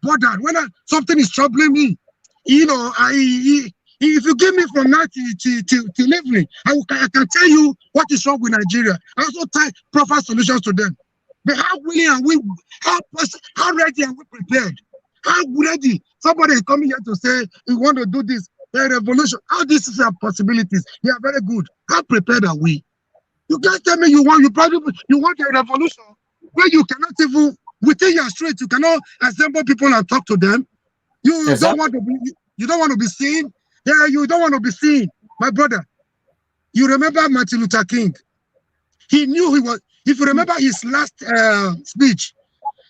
bothered, when something is troubling me, if you give me from now to evening, I can tell you what is wrong with Nigeria. I also try proper solutions to them. But how willing are we? How ready are we prepared? How ready? Somebody is coming here to say we want to do this. A revolution. How these are possibilities? They are very good. How prepared are we? You can't tell me you want a revolution where you cannot even within your street you cannot assemble people and talk to them. You don't want to be seen. Yeah, you don't want to be seen, my brother. You remember Martin Luther King? He knew he was. If you remember his last speech,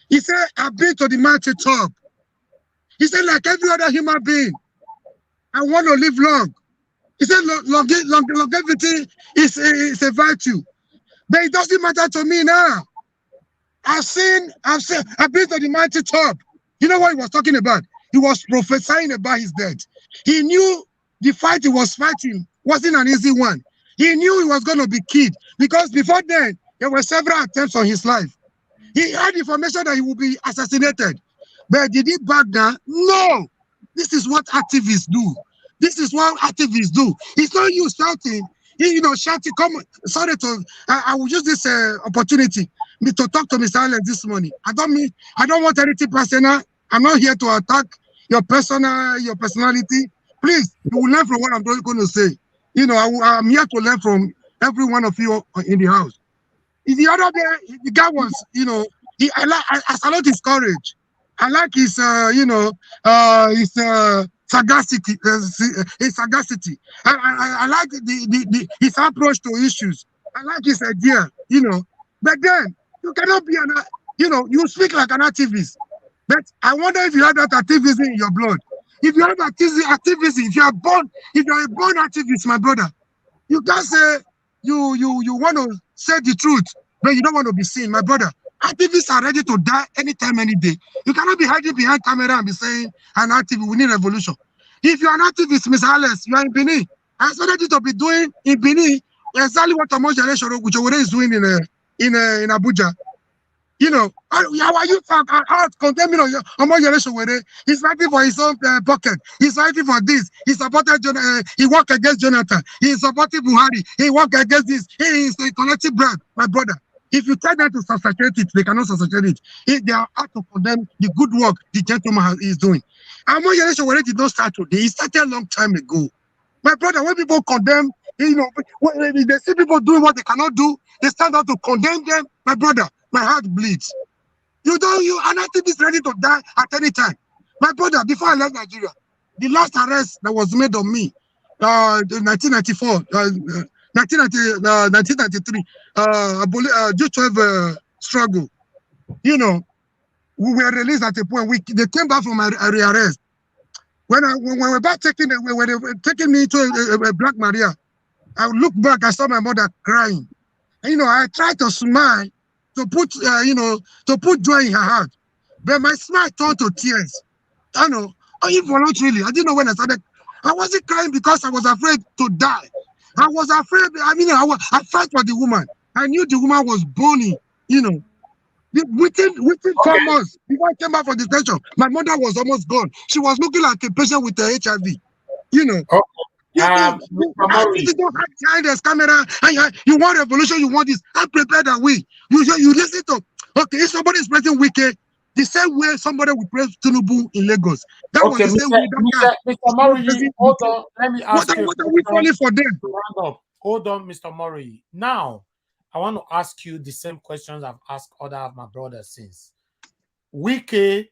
he said, "I've been to the mountain top." He said, like every other human being, I want to live long. He said longevity is a virtue. But it doesn't matter to me now. I've been to the mountain top. You know what he was talking about? He was prophesying about his death. He knew the fight he was fighting wasn't an easy one. He knew he was going to be killed because before then, there were several attempts on his life. He had information that he would be assassinated. But did he back down? No. This is what activists do. This is what activists do. It's not you shouting. Shouting. Sorry I will use this opportunity to talk to Mr. Allen this morning. I don't want anything personal. I'm not here to attack your personality. Please, you will learn from what I'm going to say. I'm here to learn from every one of you in the house. The other day, the guy was, I salute his courage. I like his, sagacity. His sagacity. I like his approach to issues. I like his idea. But then you cannot be you speak like an activist. But I wonder if you have that activism in your blood. If you have activism, if you are a born activist, my brother, you can't say you want to say the truth, but you don't want to be seen, my brother. Activists are ready to die anytime, any day. You cannot be hiding behind camera and be saying an activist, we need revolution. If you're an activist, Mr. Alex, you are in Benin. I expected you to be doing in Benin exactly what Omo is doing in Abuja. How are you out condemning Omo Yele? He's fighting for his own pocket. He's fighting for this. He supported he worked against Jonathan. He supported Buhari. He worked against this. He is a collective brand, my brother. If you try them to substitute it, they cannot substitute it. They are out to condemn the good work the gentleman is doing. Omo Yele did not start today. He started a long time ago. My brother, when people condemn, when they see people doing what they cannot do, they stand out to condemn them. My brother, my heart bleeds. An activist is ready to die at any time. My brother, before I left Nigeria, the last arrest that was made on me, 1994, 1993, due to struggle, we were released at a point. They came back from a rearrest. When they were taking me to a Black Maria, I looked back, I saw my mother crying. I tried to smile to put joy in her heart. But my smile turned to tears. Involuntarily. I didn't know when I started. I wasn't crying because I was afraid to die. I was afraid, I felt for the woman. I knew the woman was burning, Within 4 months, before I came back from the station, my mother was almost gone. She was looking like a patient with HIV. You don't have behind this camera. You want revolution, you want this. I'm prepared that way. You listen to. Okay, if somebody is pressing Wike, the same way somebody will press Tinubu in Lagos. That was the same way. Mr. Murray, hold on. Let me ask you. What are we falling for them? Hold on, Mr. Murray. Now, I want to ask you the same questions I've asked other of my brothers since. Wike,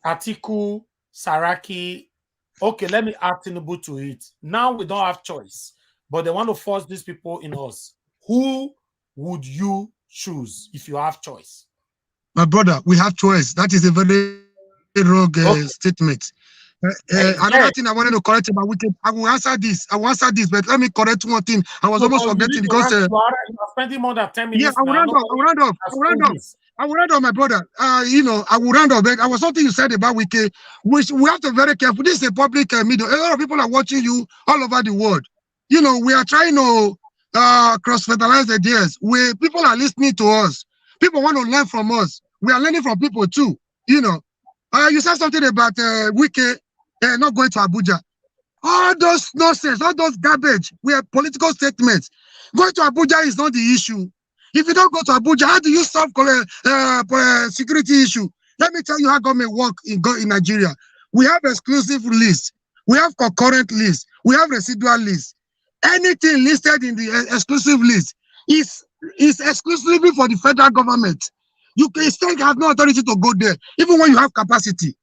Atiku, Saraki. Okay, let me add Tinubu to it. Now we don't have choice, but they want to force these people in us. Who would you shoes if you have choice? My brother, we have choice. That is a very wrong statement. Another thing I wanted to correct about Wike, I will answer this, but let me correct one thing. I was almost forgetting because you are spending more than 10 minutes. Yeah, I will round up, my brother. You know, I will round up. I was something you said about Wike, which we have to be very careful. This is a public media. A lot of people are watching you all over the world. You know, we are trying to cross-fertilize ideas. People are listening to us. People want to learn from us. We are learning from people too. You know, you said something about Wike not going to Abuja. All those nonsense, all those garbage, we have political statements. Going to Abuja is not the issue. If you don't go to Abuja, how do you solve security issue? Let me tell you how government work in Nigeria. We have exclusive lists. We have concurrent lists. We have residual lists. Anything listed in the exclusive list is exclusively for the federal government. You can state has no authority to go there, even when you have capacity.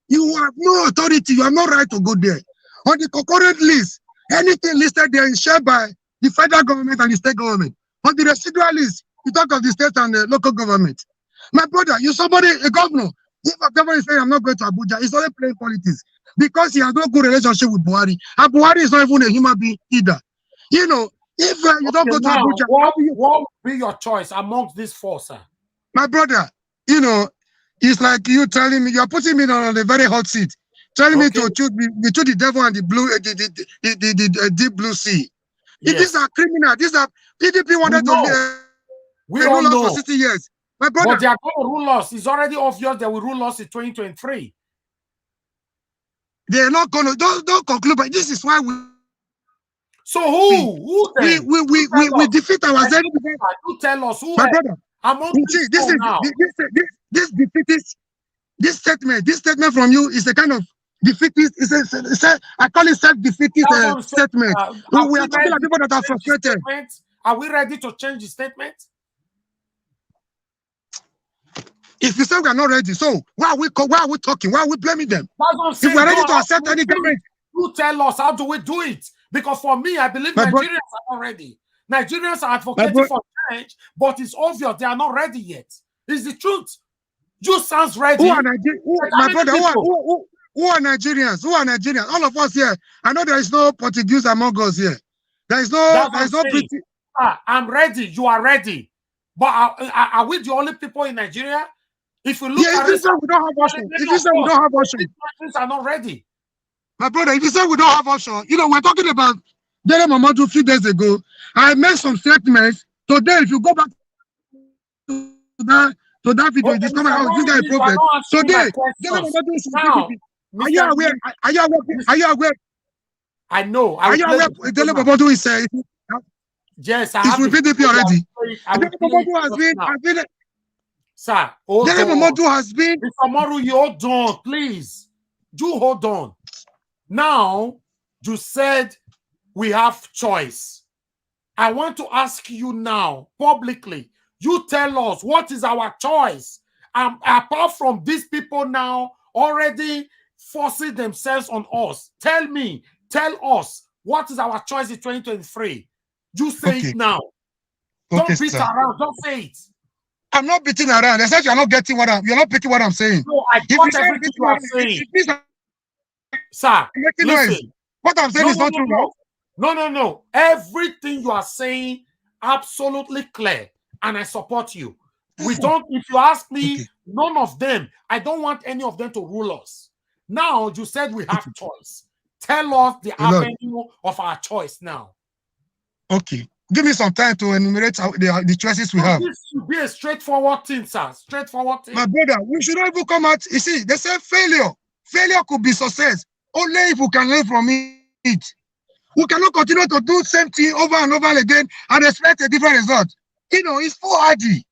You have no authority. You have no right to go there. On the concurrent list, anything listed there is shared by the federal government and the state government. On the residual list, you talk of the state and the local government. My brother, you somebody, a governor. If a governor is saying I'm not going to Abuja, he's only playing politics because he has no good relationship with Buhari. And Buhari is not even a human being either. You know, if you don't go to Abuja, what will be your choice amongst these four, sir? My brother, you know, it's like you telling me, you're putting me on a very hot seat, telling me to choose between the devil and the blue, the deep blue sea. Yes. These are criminals. These are PDP wanted to rule us for 60 years. My brother, but they are going to rule us. It's already obvious they will rule us in 2023. They are not going to. Don't conclude. But this is why we. So who then? We defeat ourselves. You tell us who. My brother, among see, this statement from you is a kind of defeatist. I call it self-defeatist statement. We are talking about people that are frustrated. Are we ready to change the statement? If you say we are not ready, so why are we talking? Why are we blaming them? If we are ready to accept any government, you tell us how do we do it? Because for me, I believe Nigerians are not ready. Nigerians are advocating for change, but it's obvious they are not ready yet. It's the truth. You sounds ready. Who are Nigerians? Who are Nigerians? All of us here. I know there is no Portuguese among us here. There is no British. I'm ready. You are ready. But are we the only people in Nigeria? If we look at it, we don't have option. If you say we don't have option, countries are not ready. My brother, if you say we don't have option, you know, we're talking about Dele Mamadou a few days ago. I made some statements. Today, if you go back to that video, you discover how this guy is a prophet. Today, Dele Mamadou is PDP. Are you aware? Are you aware? I know. Are you aware? Dele Mamadou is yes, he's with PDP already. Dele Mamadou has been. Sir, hold on. Mamadou has been. Mr. Moru, you hold on, please. You hold on. Now, you said we have choice. I want to ask you now, publicly, you tell us what is our choice. Apart from these people now already forcing themselves on us. Tell us, what is our choice in 2023? You say it now. Don't beat around, don't say it. I'm not beating around. I said you're not getting you're not picking what I'm saying. No, I got everything you are saying. Sir, listen. What I'm saying is not true. No. Everything you are saying, absolutely clear. And I support you. We don't, if you ask me, none of them, I don't want any of them to rule us. Now, you said we have choice. Tell us the avenue of our choice now. Okay. Give me some time to enumerate the choices we have. This should be a straightforward thing, sir. Straightforward thing. My brother, we should not even come out. You see, they say failure. Failure could be success. Only if we can learn from it. We cannot continue to do the same thing over and over again and expect a different result. You know, it's foolhardy.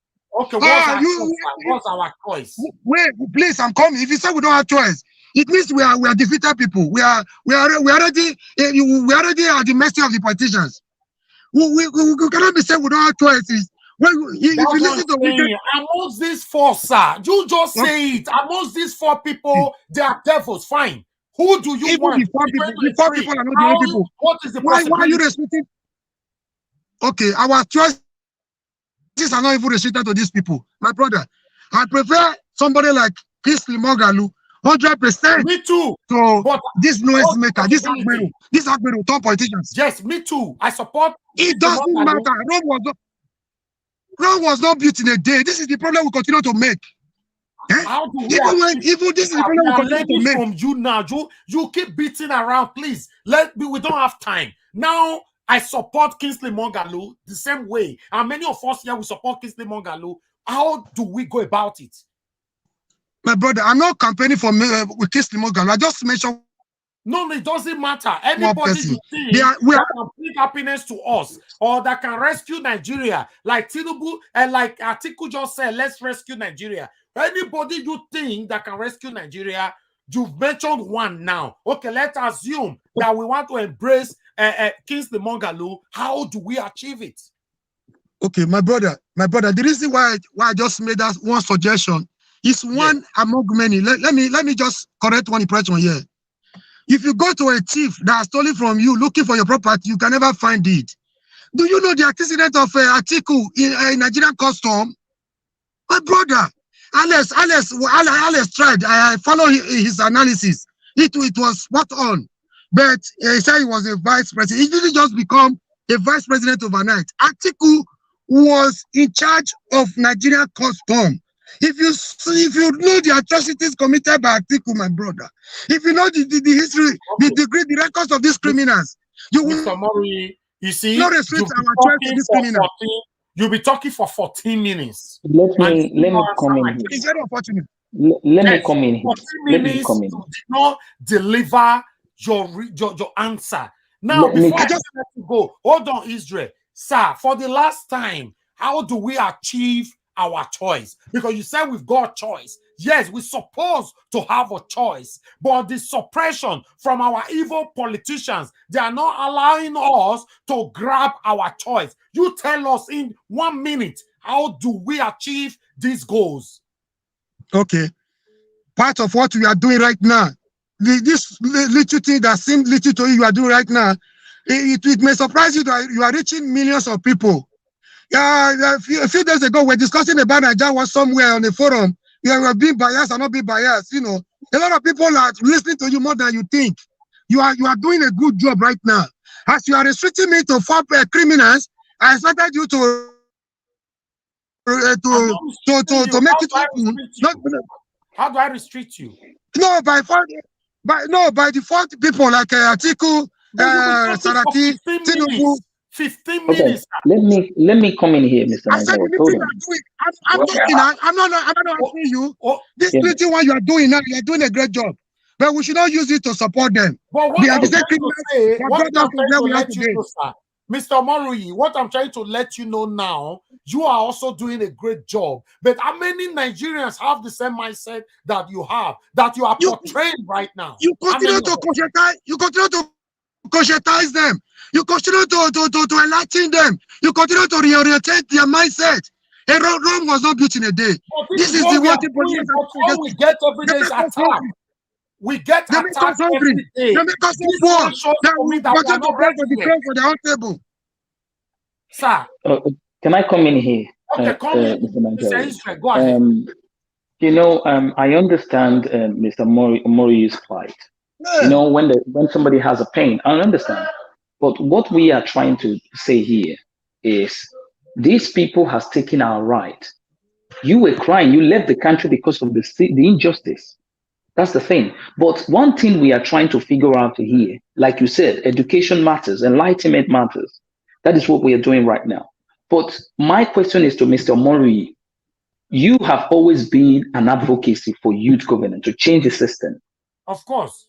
Okay, what's our choice? Wait, please, I'm coming. If you say we don't have choice, it means we are defeated people. We already at the mercy of the politicians. We cannot be saying we don't have choices. If you listen to me, amongst these four, sir, you just say it. Amongst these four people, they are devils. Fine. Who do you want? The four people are not the only people. What is the why are you restricting? Okay, our choice These are not even restricted to these people. My brother, I prefer somebody like Kingsley Moghalu, 100%. Me too. So but this noise maker, this Agbero, top politicians. Yes, me too. I support. It doesn't matter. Rome was not built in a day. This is the problem we continue to make. How do we even this is the problem we continue to make. From you now, you keep beating around, please. We don't have time. Now I support Kingsley Moghalu the same way. And many of us here will support Kingsley Moghalu. How do we go about it? My brother, I'm not campaigning for with Kingsley Moghalu. I just mentioned. No, it doesn't matter. Anybody you think that can bring happiness to us or that can rescue Nigeria, like Tinubu and like Atiku just said, let's rescue Nigeria. Anybody you think that can rescue Nigeria, you've mentioned one now. Okay, let's assume that we want to embrace Kingsley Moghalu. How do we achieve it? Okay, my brother, the reason why I just made that one suggestion is one among many. Let me just correct one impression here. If you go to a thief that has stolen from you looking for your property, you can never find it. Do you know the accident of Atiku in Nigerian custom? My brother, Alex tried. I follow his analysis. It was spot on. But he said he was a vice president. He didn't just become a vice president overnight. Atiku was in charge of Nigerian custom. If you know the atrocities committed by Atiku, my brother, if you know the history, the degree, the records of these criminals, you will. Mr. Murray, you see, not restrict our choice to these criminals. You'll be talking for 14 minutes. Let me come in. It's very unfortunate. Let me come in. 14 minutes, you did not deliver your answer. Now, before I just let you go, hold on, Israel. Sir, for the last time, how do we achieve our choice? Because you said we've got a choice. Yes, we're supposed to have a choice, but the suppression from our evil politicians, they are not allowing us to grab our choice. You tell us in 1 minute, how do we achieve these goals? Okay. Part of what we are doing right now, this little thing that seems little to you are doing right now, it may surprise you that you are reaching millions of people. Yeah, a few days ago, we're discussing about Nigeria was somewhere on the forum. You are being biased or not being biased. You know, a lot of people are listening to you more than you think. You are doing a good job right now. As you are restricting me to 4 criminals, I expected you to make it happen. How do I restrict you? No, by the 4 people like Atiku, Saraki, Tinubu. 15 minutes. Okay. Let me come in here, Mr. I said the meeting I'm talking. I'm not asking you. This meeting what you are doing now, you are doing a great job. But we should not use it to support them. But what I'm trying to say, Mr. Marui, what I'm trying to let you know now, you are also doing a great job. But how many Nigerians have the same mindset that you have, that you are portraying right now? You continue to conscientize them. You continue to enlighten them. You continue to reorientate their mindset. And Rome was not built in a day. This is the what we get every day is attack. We get attacked every day. They make us poor. That we continue to break for the whole table. Sir. Can I come in here? Okay, come in. Mr. Go ahead. You know, I understand Mr. Mori's plight. Yeah. You know, when somebody has a pain, I understand. But what we are trying to say here is these people has taken our right. You were crying. You left the country because of the injustice. That's the thing. But one thing we are trying to figure out here, like you said, education matters, enlightenment matters. That is what we are doing right now. But my question is to Mr. Mori. You have always been an advocacy for youth governance to change the system. Of course.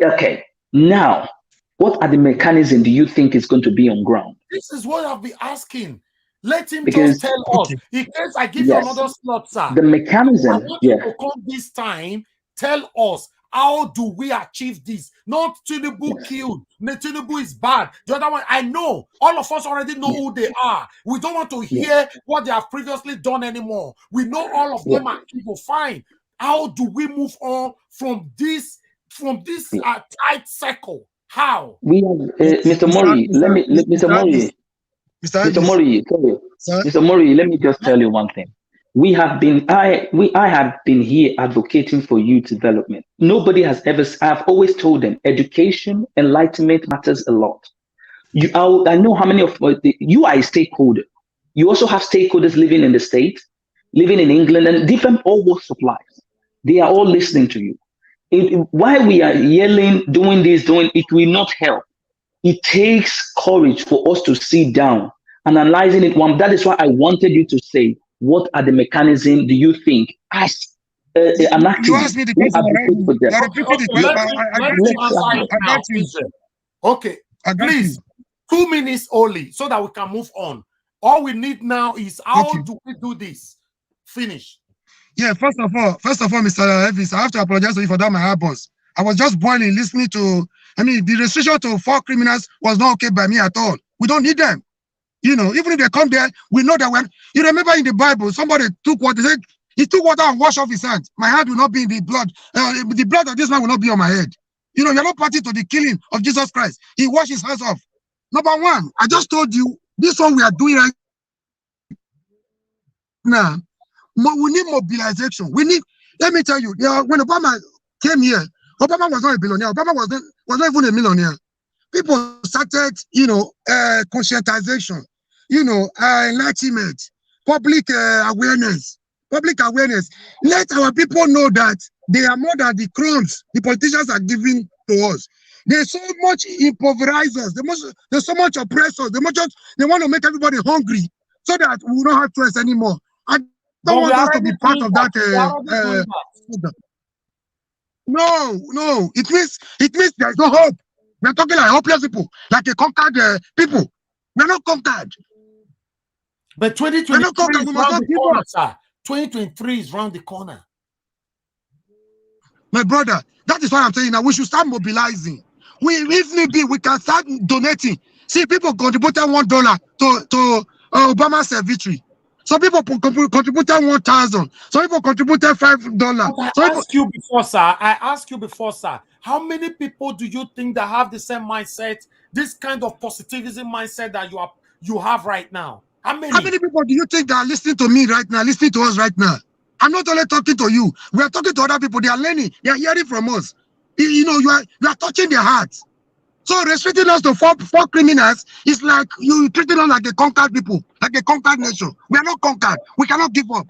Okay. Now, what are the mechanisms do you think is going to be on ground? This is what I'll be asking. Let him just tell us. In case I give you another slot, sir. The mechanism. I want you to come this time. Tell us, how do we achieve this? Not Tinubu killed. Tinubu is bad. The other one, I know. All of us already know who they are. We don't want to hear what they have previously done anymore. We know all of them are evil. Fine. How do we move on from this tight circle? How? We have Mr. Mori. Mr. Mori. Mr. Mori, sorry. Mr. Mori, let me just tell you one thing. We have been, I have been here advocating for youth development. Nobody has ever, I've always told them education, enlightenment matters a lot. I know how many of you are a stakeholder. You also have stakeholders living in the States, living in England, and different all walks of life. They are all listening to you. While we are yelling, doing this, it will not help. It takes courage for us to sit down and analyzing it. That is why I wanted you to say, what are the mechanisms do you think as an activist? You asked me the question already. For them. You are repeating the question. I got you. Okay, please, 2 minutes only so that we can move on. All we need now is how do we do this? Finish. Yeah, first of all, Mr. Elvis, I have to apologize to you for that, my hard boss. I was just boiling, listening to, the restriction to 4 criminals was not okay by me at all. We don't need them. Even if they come there, we know that when, you remember in the Bible, somebody took water, he took water and washed off his hand. My hand will not be in the blood. The blood of this man will not be on my head. You're not party to the killing of Jesus Christ. He washed his hands off. Number one, I just told you, this one we are doing right now, we need mobilization. Let me tell you, when Obama came here, Obama was not a billionaire. Obama was not even a millionaire. People started, conscientization, enlightenment, public awareness. Let our people know that they are more than the crumbs the politicians are giving to us. There's so much impoverizers. There's so much oppressors. They want to make everybody hungry so that we will not have choice anymore. I don't want us to be part of that. No. It means there's no hope. We're talking like hopeless people, like a conquered people. We're not conquered. But 2023 is around the corner, sir. 2023 is around the corner. My brother, that is what I'm saying now. We should start mobilizing. If need be, we can start donating. See, people contributed $1 to Obama's victory. Some people contributed 1,000. Some people contributed $5. I asked you before, sir. How many people do you think that have the same mindset, this kind of positivism mindset that you have right now? How many people do you think that are listening to me right now, listening to us right now? I'm not only talking to you. We are talking to other people. They are learning. They are hearing from us. You are touching their hearts. So restricting us to four criminals is like you treating us like a conquered people, like a conquered nation. We are not conquered. We cannot give up.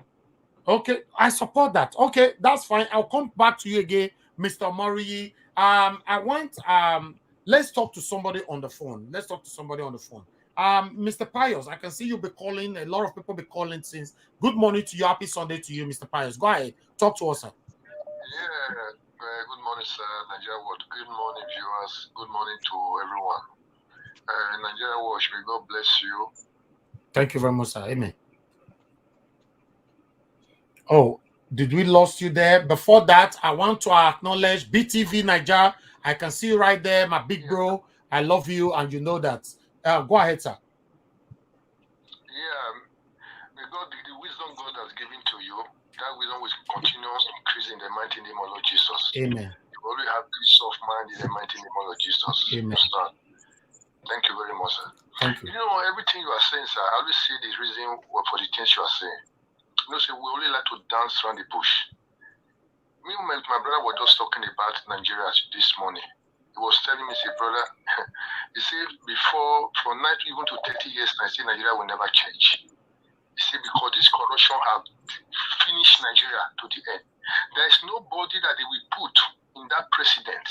Okay, I support that. Okay, that's fine. I'll come back to you again, Mr. Murray. Let's talk to somebody on the phone. Mr. Pius, I can see you be calling. A lot of people be calling since. Good morning to you. Happy Sunday to you, Mr. Pius. Go ahead. Talk to us, sir. Yeah. Good morning, sir. Nigeria World. Good morning, viewers. Good morning to everyone. Nigeria Watch, may God bless you. Thank you very much, sir. Amen. Oh, did we lost you there? Before that, I want to acknowledge BTV Nigeria. I can see you right there, my big bro. I love you, and you know that. Go ahead, sir. Yeah, may God, the wisdom God has given to you, that wisdom will continue increasing in the mighty name of Lord Jesus. Amen. You already have peace of mind in the mighty name of Lord Jesus. Amen. Thank you very much, sir. Thank you. Everything you are saying, sir, I always see the reason for the things you are saying. Sir, we only like to dance around the bush. Me and my brother were just talking about Nigeria this morning. He was telling me, say, brother, he said from 9 even to 30 years, I say Nigeria will never change. He said, because this corruption has finished Nigeria to the end. There is nobody that they will put in that president.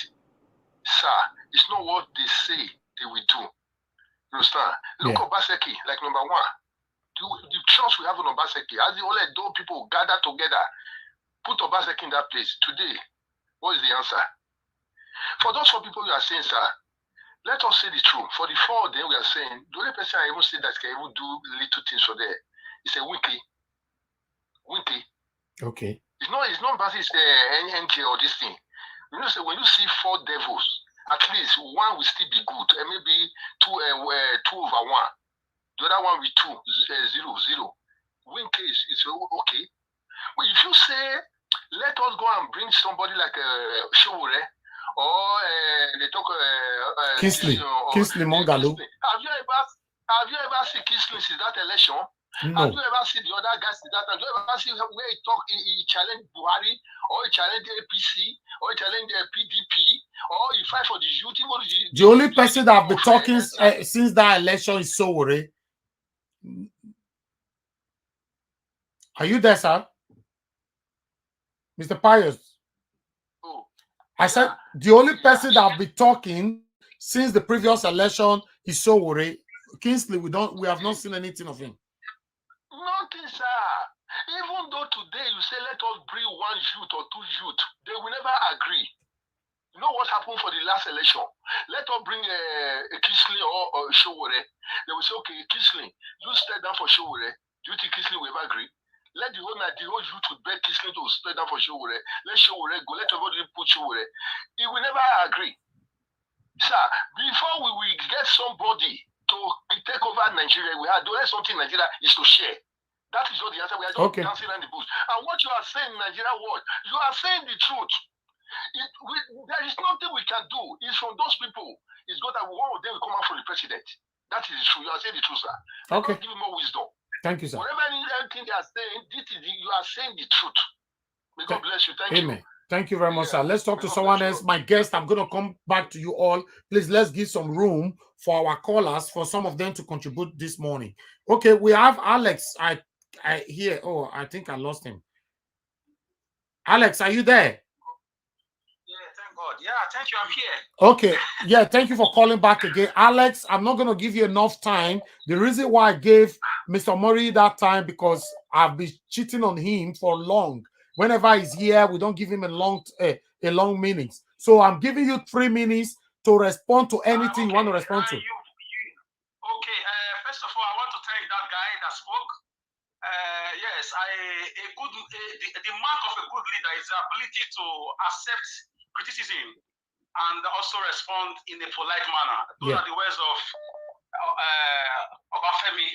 Sir, it's not what they say they will do. You understand? Look at Obaseki, like number one. The trust we have on Obaseki, as the only those people gather together, put Obaseki in that place. Today, what is the answer? For those 4 people you are saying, sir, let us say the truth. For the 4 of them we are saying, the only person I even say that can even do little things for there is a Wike. Okay. It's not Basis NK or this thing. So when you see 4 devils, at least one will still be good, and maybe 2 over 1. The other one with 2, 0. Wike is okay. But if you say, let us go and bring somebody like Showore, or they talk Kingsley Mongalo. Have you ever ever see Kisling since that election? No. Have you ever see the other guys since that? Have you ever see where he talk? He challenged Buhari, or he challenged the APC, or he challenged the PDP, or he fight for the youth. The only person that have been talking since that election is Sowore. Are you there, sir? Mr. Pius? I said the only person that have been talking since the previous election is Sowore. Kingsley, we have not seen anything of him. Nothing, sir. Even though today you say let us bring one youth or two youth, they will never agree. You know what happened for the last election? Let us bring a Kingsley or Sowore. They will say, okay, Kingsley, you step down for Sowore. Do you think Kingsley will ever agree? Let the whole youth to beg Kingsley to step down for Sowore. Let Sowore go. Let everybody put Sowore. He will never agree. Sir, before we will get somebody to take over Nigeria, we have to do something in Nigeria is to share. That is not the answer. We are just dancing around the bush. And what you are saying in Nigeria, what? You are saying the truth. There is nothing we can do. It's from those people. It's got that one day we come out for the president. That is the truth. You are saying the truth, sir. Okay. Give me more wisdom. Thank you, sir. Whatever anything they are saying, you are saying the truth. May God bless you. Thank you. Amen. Thank you very much, sir. Let's talk to someone else. My guest, I'm going to come back to you all. Please, let's give some room for our callers, for some of them to contribute this morning. Okay, we have Alex. I hear. Oh, I think I lost him. Alex, are you there? Yeah, thank you. I'm here. Okay. Yeah, thank you for calling back again. Alex, I'm not going to give you enough time. The reason why I gave Mr. Murray that time because I've been cheating on him for long. Whenever he's here, we don't give him a long minutes. So I'm giving you 3 minutes to respond to anything you want to respond to. Okay. First of all, I want to thank that guy that spoke. Yes, the mark of a good leader is the ability to accept criticism and also respond in a polite manner. Those are the words of Obafemi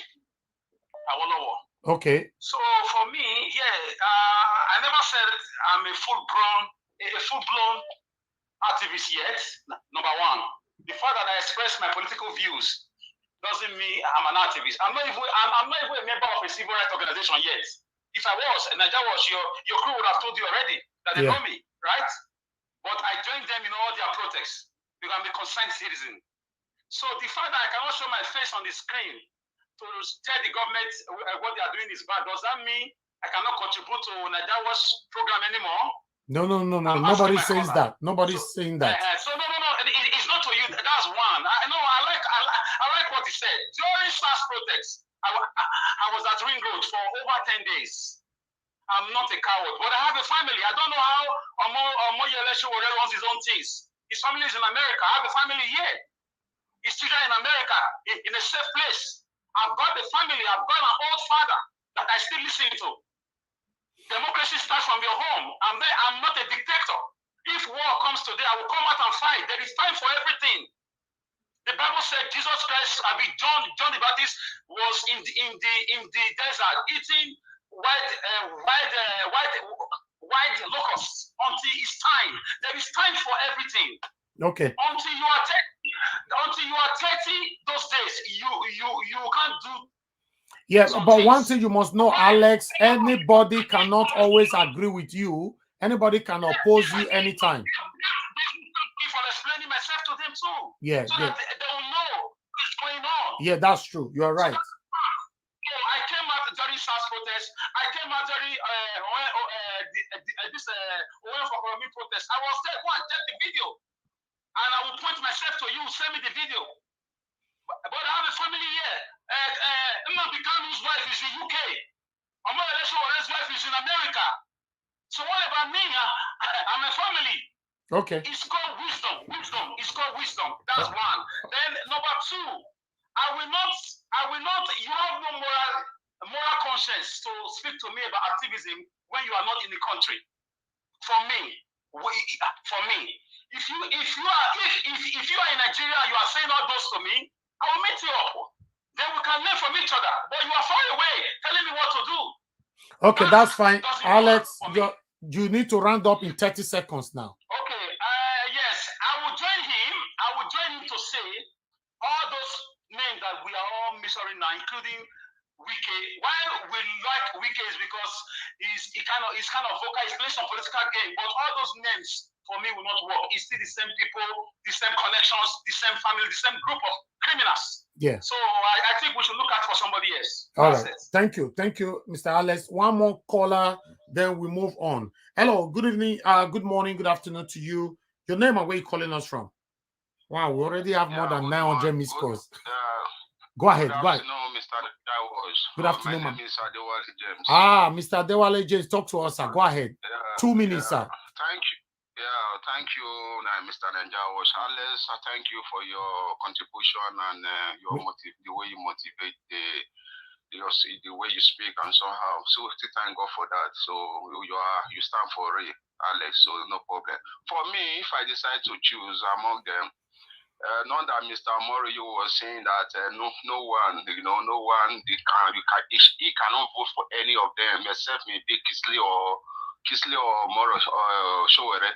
Awolowo. Okay. So for me, I never said I'm a full-blown activist yet. Number one, the fact that I express my political views doesn't mean I'm an activist. I'm not even a member of a civil rights organization yet. If I was, and that was your crew would have told you already that they know me, right? But I joined them in all their protests because I'm a concerned citizen. So the fact that I cannot show my face on the screen to tell the government what they are doing is bad, does that mean I cannot contribute to Nigeria's program anymore? No. Nobody says that. Nobody's saying that. So no. It's not to you. That's one. I like what he said. During SARS protests, I was at Ring Road for over 10 days. I'm not a coward, but I have a family. I don't know how Omoyele Sowore runs his own things. His family is in America. I have a family here. His children in America, in a safe place. I've got a family. I've got an old father that I still listen to. Democracy starts from your home. I'm not a dictator. If war comes today, I will come out and fight. There is time for everything. The Bible said Jesus Christ, John the Baptist was in the desert eating white locusts until it's time. There is time for everything. Okay. Until you are 30, those days you can't do. Yeah, but one thing you must know, Alex, anybody cannot always agree with you. Anybody can oppose you anytime. If I'm explaining myself to them too. Yeah, so that they will know what's going on. Yeah, that's true. You are right. So I came out during SARS protest. I came out during this for economy protest. I was there. Go and check the video, and I will point myself to you. Send me the video. But I have a family here. Nnamdi Kanu's wife is in UK. Omoyele Sowore's wife is in America. So what about me? I'm a family. Okay. It's called wisdom. It's called wisdom. That's one. Then number two, I will not. You have no moral conscience to speak to me about activism when you are not in the country. For me, if you are in Nigeria and you are saying all those to me, I will meet you up. Then we can learn from each other. But you are far away telling me what to do. Okay, that's fine. Alex, you need to round up in 30 seconds now. Okay, yes. I will join him to say all those names that we are all mentioning now, including Wike. Why we like Wike is because he's kind of vocal, he's playing some political game, but all those names for me will not work. It's still the same people, the same connections, the same family, the same group of criminals. Yeah. So I think we should look out for somebody else. All right. Thank you, Mr. Alex. One more caller, then we move on. Hello, good evening, good morning, good afternoon to you. Your name and where you calling us from? Wow, we already have more than 900 missed calls. Go ahead. Good afternoon, Mr. Dawes. Good afternoon, my name is Adewale James. Mr. Adewale James, talk to us, sir. Go ahead. 2 minutes, sir. Thank you. Yeah, thank you, Mr. Nenjawas. Alex, I thank you for your contribution and the way you motivate the way you speak and somehow. So we thank God for that. So you stand for it, Alex. So no problem. For me, if I decide to choose among them, not that Mr. Morio was saying that no one, no one he cannot vote for any of them except maybe Kisley or Moro or Showere.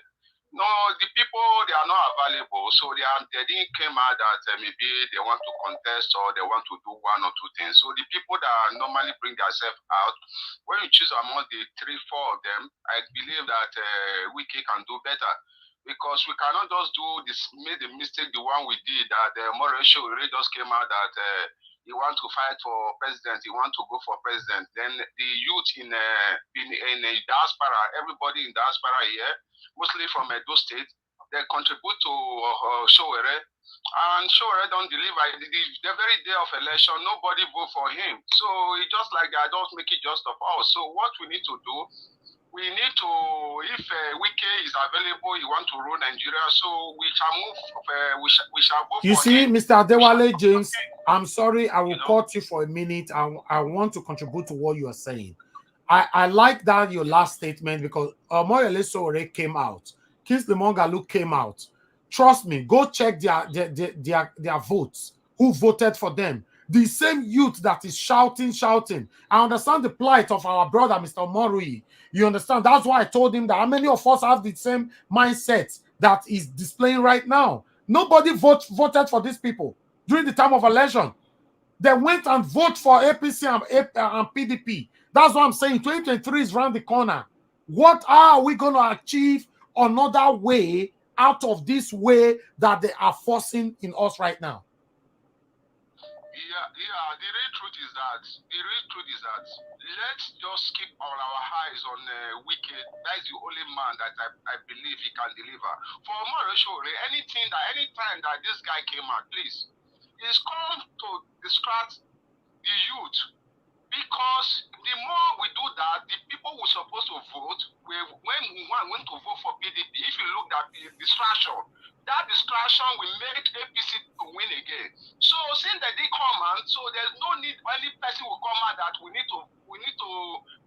No, the people, they are not available, so they didn't come out that maybe they want to contest or they want to do one or two things. So the people that normally bring themselves out, when you choose among the 3-4 of them, I believe that Wike can do better. Because we cannot just do this, made the mistake, the one we did, that Mauricio really just came out that he want to fight for president, he want to go for president. Then the youth in a diaspora, everybody in diaspora here, mostly from Edo State, they contribute to Showere, and Showere don't deliver. The very day of election, nobody vote for him. So it's just like I don't make it just of us. So what we need to do, we need to, if Wike is available, you want to rule Nigeria, so we shall move, we shall vote you for see, him. Mr. Adewale James, I'm sorry, I will cut you for a minute. I want to contribute to what you are saying. I like that your last statement because Moyele Sowore came out. Kingsley Mongalu came out. Trust me, go check their votes. Who voted for them? The same youth that is shouting. I understand the plight of our brother, Mr. Morui. You understand? That's why I told him that how many of us have the same mindset that is displaying right now. Nobody voted for these people during the time of election. They went and voted for APC and PDP. That's what I'm saying. 2023 is around the corner. What are we going to achieve another way out of this way that they are forcing in us right now? Yeah, the real truth is that let's just keep all our eyes on Wike. That's the only man that I believe he can deliver. For Mauricio, anytime that this guy came out, please, he's come to distract the youth. Because the more we do that, the people who are supposed to vote, when one went to vote for PDP, if you look at the distraction, that distraction will make APC to win again. So since they did come out, so there's no need any person will come out that we need to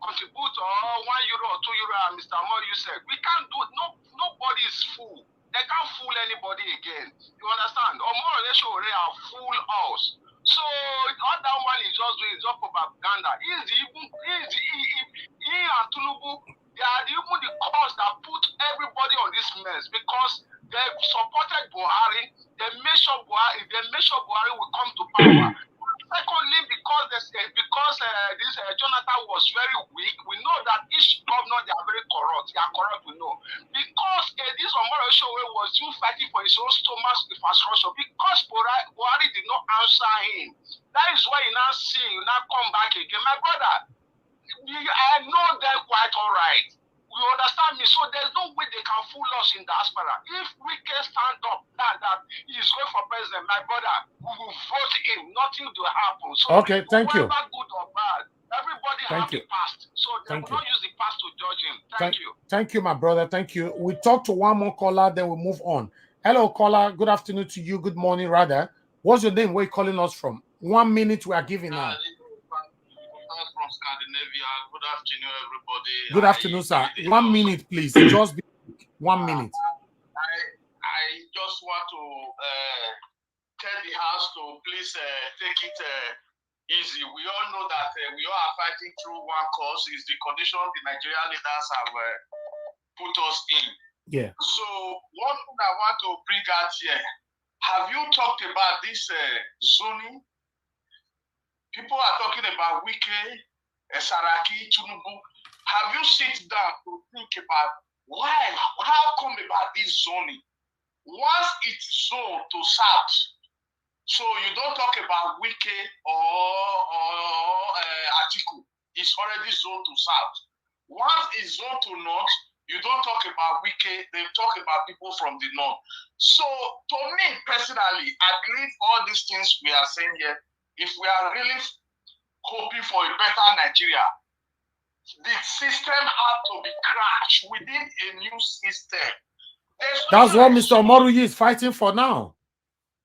contribute €1 or €2, and Mr. Mo, you said we can't do it. Nobody is fool. They can't fool anybody again. You understand? Or more or less already are fool us. So all that one is just doing is just propaganda. He and Tinubu, they are even the cause that put everybody on this mess because they supported Buhari. They made sure Buhari will come to power. Secondly, because this Jonathan was very weak, we know that each governor, they are very corrupt. They are corrupt, we know. Because this Omoro Showe was still fighting for his own stomach infrastructure because Buhari did not answer him. That is why you now come back again. My brother, I know them quite all right. You understand me? So there's no way they can fool us in diaspora. If we can stand up that he's going for president, my brother, we will vote him. Nothing will happen. So okay, thank you. Good or bad, everybody have the past. So they will not use the past to judge him. Thank you. Thank you, my brother. Thank you. We talk to one more caller, then we'll move on. Hello, caller. Good afternoon to you. Good morning, rather. What's your name? Where are you calling us from? 1 minute we are giving now. From Scandinavia. Good afternoon, everybody. Good afternoon, sir. 1 minute, please. Just be 1 minute. I just want to tell the house to please take it easy. We all know that we all are fighting through one cause. Is the condition the Nigerian leaders have put us in. Yeah. So one thing I want to bring out here Have you talked about this zoning? People are talking about Wike, Saraki, Tinubu. Have you sit down to think about why, how come about this zoning? Once it's zoned to south, so you don't talk about Wike or Atiku. It's already zoned to south. Once it's zoned to north, you don't talk about Wike, they talk about people from the north. So to me personally, I believe all these things we are saying here, if we are really hoping for a better Nigeria, the system has to be crashed within a new system. That's what Mr. Omoruyi is fighting for now.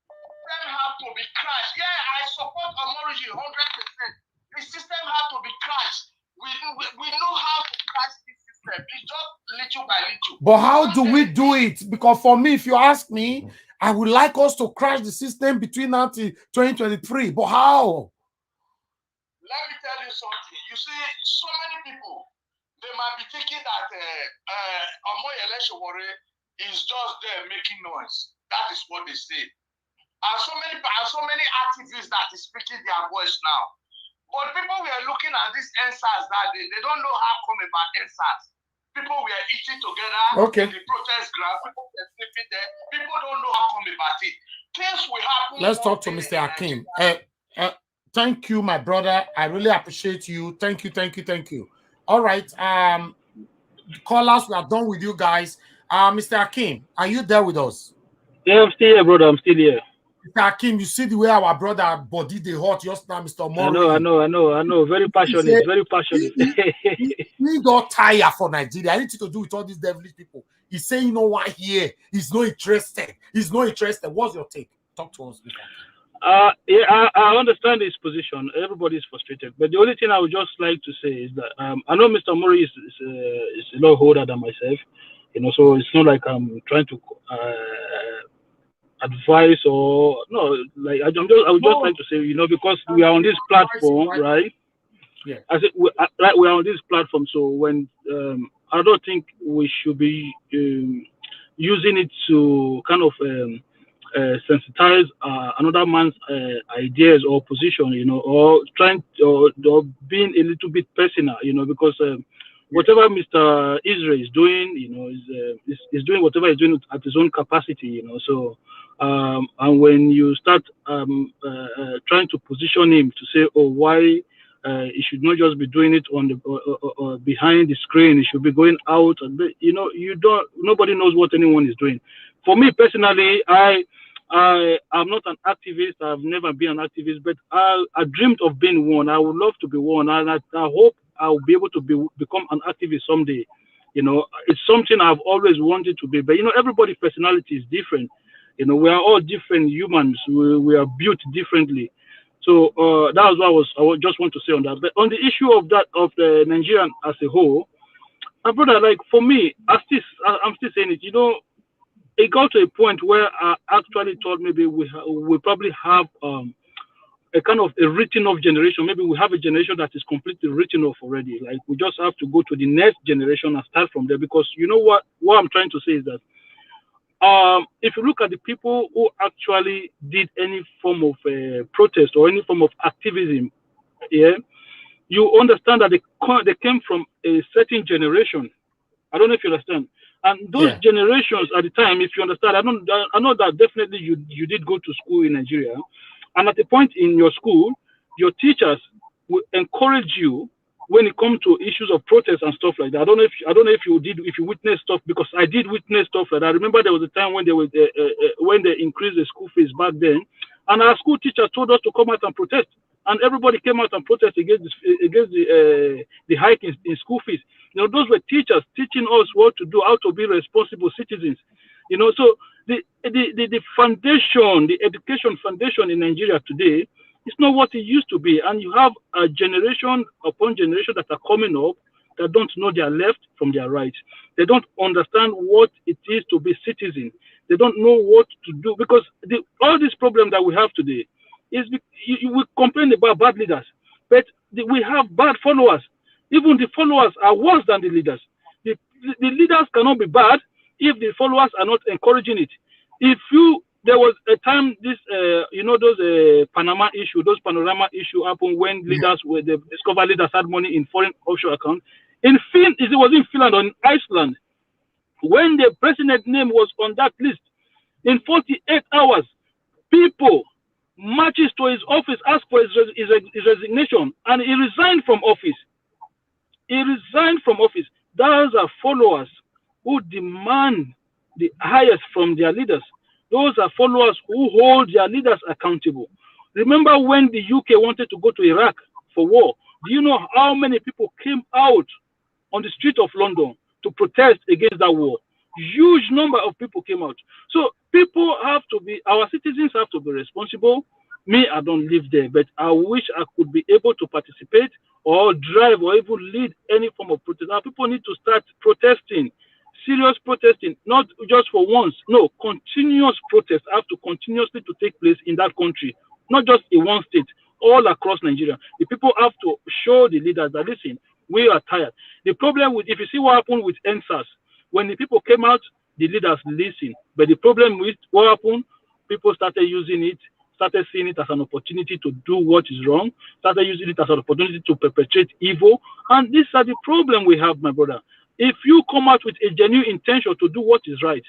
System have to be crashed. Yeah, I support Omoruyi 100%. The system has to be crashed. We know how to crash this system. It's just little by little. But how do we do it? Because for me, if you ask me, I would like us to crash the system between now to 2023. But how? Let me tell you something. You see, so many people, they might be thinking that Omoyele Sowore is just there making noise. That is what they say. And so many activists that is speaking their voice now. But people were looking at these NSAS that they don't know how come about NSAS. People were eating together in the protest ground. People were sleeping there. People don't know how come about it. Things will happen. Let's talk to Mr. Hakim. Thank you, my brother. I really appreciate you. Thank you, thank you, thank you. All right. Callers, we are done with you guys. Mr. Hakim, are you there with us? Yeah, I'm still here, brother. I'm still here. Mr. Hakim, you see the way our brother body they hot just now, Mr. Mori. I know. Very passionate, very passionate. He don't tire for Nigeria. Anything to do with all these devilish people. He's saying, you know what, here. He's not interested. He's not interested. What's your take? Talk to us, Mr. Hakim. Yeah, I understand his position. Everybody's frustrated. But the only thing I would just like to say is that I know Mr. Mori is a lot older than myself. You know, so it's not like I'm trying to advice or no, like I was just trying to say, you know, because we are on this platform, right? Yeah. I said we are on this platform, so when I don't think we should be using it to kind of sensitize another man's ideas or position, you know, or trying to, or being a little bit personal, you know, because whatever Mr. Israel is doing, you know, is doing whatever he's doing at his own capacity, you know. So, and when you start trying to position him to say, oh, why he should not just be doing it on the behind the screen, he should be going out, and you know, nobody knows what anyone is doing. For me personally, I'm not an activist. I've never been an activist, but I dreamed of being one. I would love to be one, and I hope I'll be able to become an activist someday. You know, it's something I've always wanted to be. But you know, everybody's personality is different. You know, we are all different humans. We are built differently. So that was what I just want to say on that. But on the issue of the Nigerian as a whole, my brother, like for me, I'm still saying it. You know, it got to a point where I actually thought maybe we probably have a kind of a written off generation. Maybe we have a generation that is completely written off already. Like we just have to go to the next generation and start from there. Because you know what I'm trying to say is that if you look at the people who actually did any form of protest or any form of activism, yeah, you understand that they came from a certain generation. I don't know if you understand. And those generations at the time, if you understand, I know that definitely you did go to school in Nigeria, and at a point in your school, your teachers will encourage you when it comes to issues of protest and stuff like that. I don't know if you witnessed stuff, because I did witness stuff like that. I remember there was a time when when they increased the school fees back then, and our school teachers told us to come out and protest, and everybody came out and protested against the hike in school fees. You know, those were teachers teaching us what to do, how to be responsible citizens. You know, so the foundation, the education foundation in Nigeria today, it's not what it used to be. And you have a generation upon generation that are coming up that don't know their left from their right. They don't understand what it is to be citizen. They don't know what to do, because all this problem that we have today is we complain about bad leaders, but we have bad followers. Even the followers are worse than the leaders. The leaders cannot be bad if the followers are not encouraging it. there was a time this those Panama issue, those panorama issue happened when leaders were the discovered leaders had money in foreign offshore accounts. It was in Finland or in Iceland, when the president's name was on that list, in 48 hours, people marches to his office, asked for his resignation, and he resigned from office. He resigned from office. Those are followers who demand the highest from their leaders. Those are followers who hold their leaders accountable. Remember when the UK wanted to go to Iraq for war? Do you know how many people came out on the street of London to protest against that war? Huge number of people came out. So people have to be, our citizens have to be responsible. Me, I don't live there, but I wish I could be able to participate or drive or even lead any form of protest. Now people need to start protesting, serious protesting, not just for once. No, continuous protests have to continuously to take place in that country, not just in one state, all across Nigeria. The people have to show the leaders that, listen, we are tired. The problem with, if you see what happened with NSAS, when the people came out, the leaders listened. But the problem with what happened, people started using it, started seeing it as an opportunity to do what is wrong, started using it as an opportunity to perpetrate evil. And these are the problem we have, my brother. If you come out with a genuine intention to do what is right,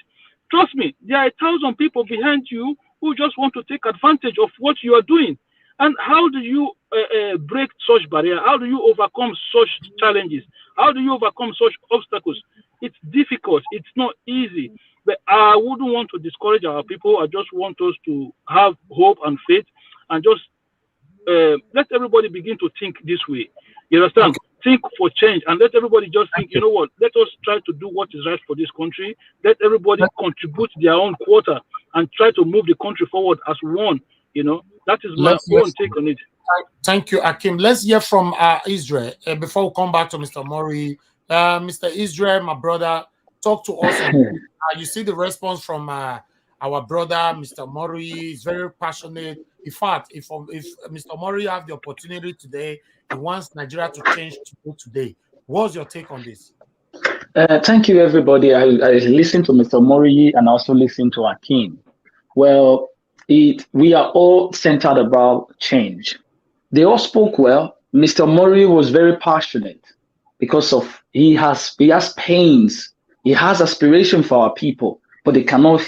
trust me, there are 1,000 people behind you who just want to take advantage of what you are doing. And how do you break such barrier? How do you overcome such challenges? How do you overcome such obstacles? It's difficult. It's not easy. But I wouldn't want to discourage our people. I just want us to have hope and faith and just let everybody begin to think this way. You understand? Okay. Think for change and let everybody just think, you know what, let us try to do what is right for this country. Let everybody contribute their own quota and try to move the country forward as one. You know, that is my own take on it. Thank you, Akim. Let's hear from Israel before we come back to Mr. Mori. Mr. Israel, my brother, talk to us. You see the response from our brother, Mr. Mori. He's very passionate. In fact, if Mr. Mori have the opportunity today, he wants Nigeria to change today. What's your take on this? Thank you, everybody. I listened to Mr. Mori and also listened to Akim. Well, we are all centered about change. They all spoke well. Mr. Mori was very passionate because of he has pains. He has aspiration for our people, but they cannot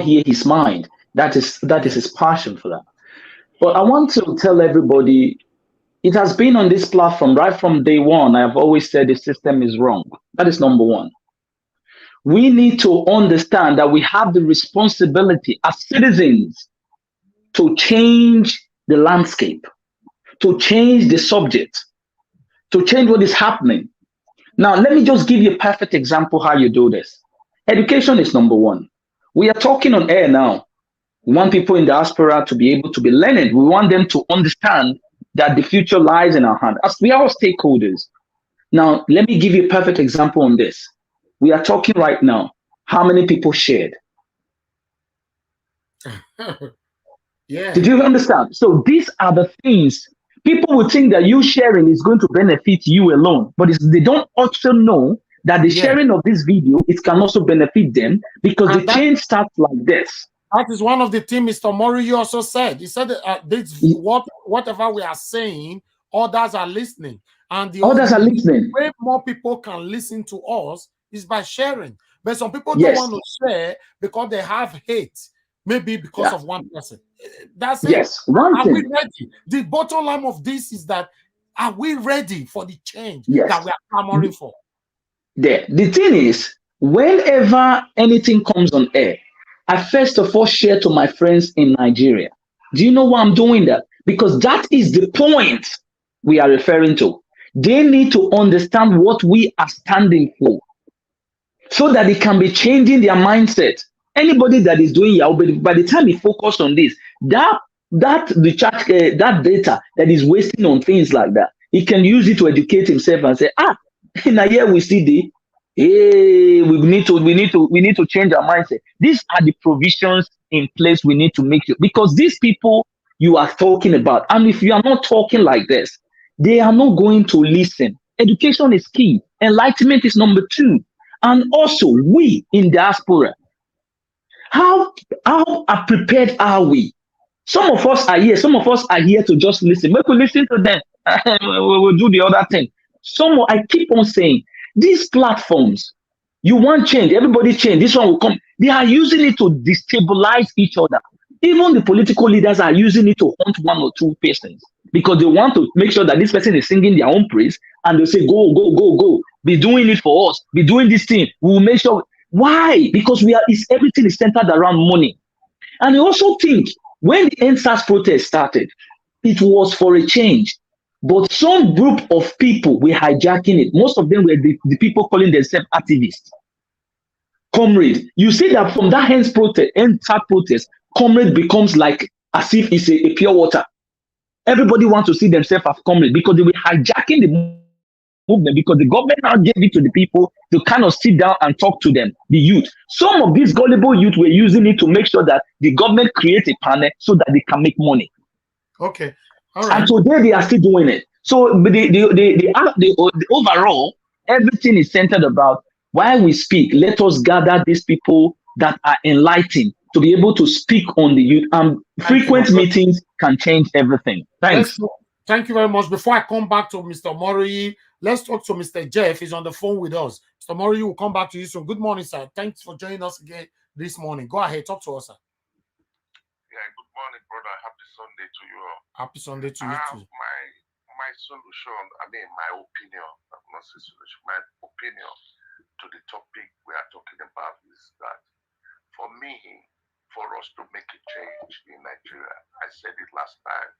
hear his mind. That is his passion for that. But I want to tell everybody, it has been on this platform right from day one. I have always said the system is wrong. That is number one. We need to understand that we have the responsibility as citizens to change the landscape, to change the subject, to change what is happening. Now, let me just give you a perfect example how you do this. Education is number one. We are talking on air now. We want people in the diaspora to be able to be learned. We want them to understand that the future lies in our hand. As we are all stakeholders. Now, let me give you a perfect example on this. We are talking right now. How many people shared? Yeah. Did you understand? So these are the things. People would think that you sharing is going to benefit you alone, but they don't also know that the sharing of this video, it can also benefit them because the change starts like this. That is one of the things Mr. Mori also said. He said whatever we are saying, others are listening. And the others are listening. way more people can listen to us is by sharing. But some people don't want to share because they have hate. Maybe because of one person. That's it. Yes, one thing. Are we ready? The bottom line of this is that, are we ready for the change that we are clamoring for? The thing is, whenever anything comes on air, I first of all share to my friends in Nigeria. Do you know why I'm doing that? Because that is the point we are referring to. They need to understand what we are standing for so that it can be changing their mindset. Anybody that is doing Yahoo, by the time he focus on this, that data that is wasting on things like that, he can use it to educate himself and say, in a year we see the, hey, we need to change our mindset. These are the provisions in place we need to make because these people you are talking about, and if you are not talking like this, they are not going to listen. Education is key. Enlightenment is number two. And also we in diaspora How prepared are we? Some of us are here. Some of us are here to just listen. We could listen to them. We'll do the other thing. I keep on saying, these platforms, you want change, everybody change. This one will come. They are using it to destabilize each other. Even the political leaders are using it to hunt one or two persons because they want to make sure that this person is singing their own praise, and they'll say, go, go, go, go. Be doing it for us. Be doing this thing. We will make sure. Why? Because everything is centered around money. And I also think when the NSAS protest started, it was for a change. But some group of people were hijacking it. Most of them were the people calling themselves activists. Comrade, you see that from that NSAS protest, comrade becomes like as if it's a pure water. Everybody wants to see themselves as comrade because they were hijacking the movement, because the government now gave it to the people to kind of sit down and talk to them, the youth. Some of these gullible youth were using it to make sure that the government create a panel so that they can make money. Okay. All right. And today they are still doing it. So the overall, everything is centered about why we speak. Let us gather these people that are enlightened to be able to speak on the youth. Frequent meetings can change everything. Thanks. Thank you very much. Before I come back to Mr. Mori, let's talk to Mr. Jeff. He's on the phone with us. Mr. Mori, we'll come back to you soon. Good morning, sir. Thanks for joining us again this morning. Go ahead, talk to us, sir. Yeah, good morning, brother. Happy Sunday to you all. Happy Sunday to you too. My solution, my opinion, not solution, my opinion to the topic we are talking about is that for me, for us to make a change in Nigeria, I said it last time,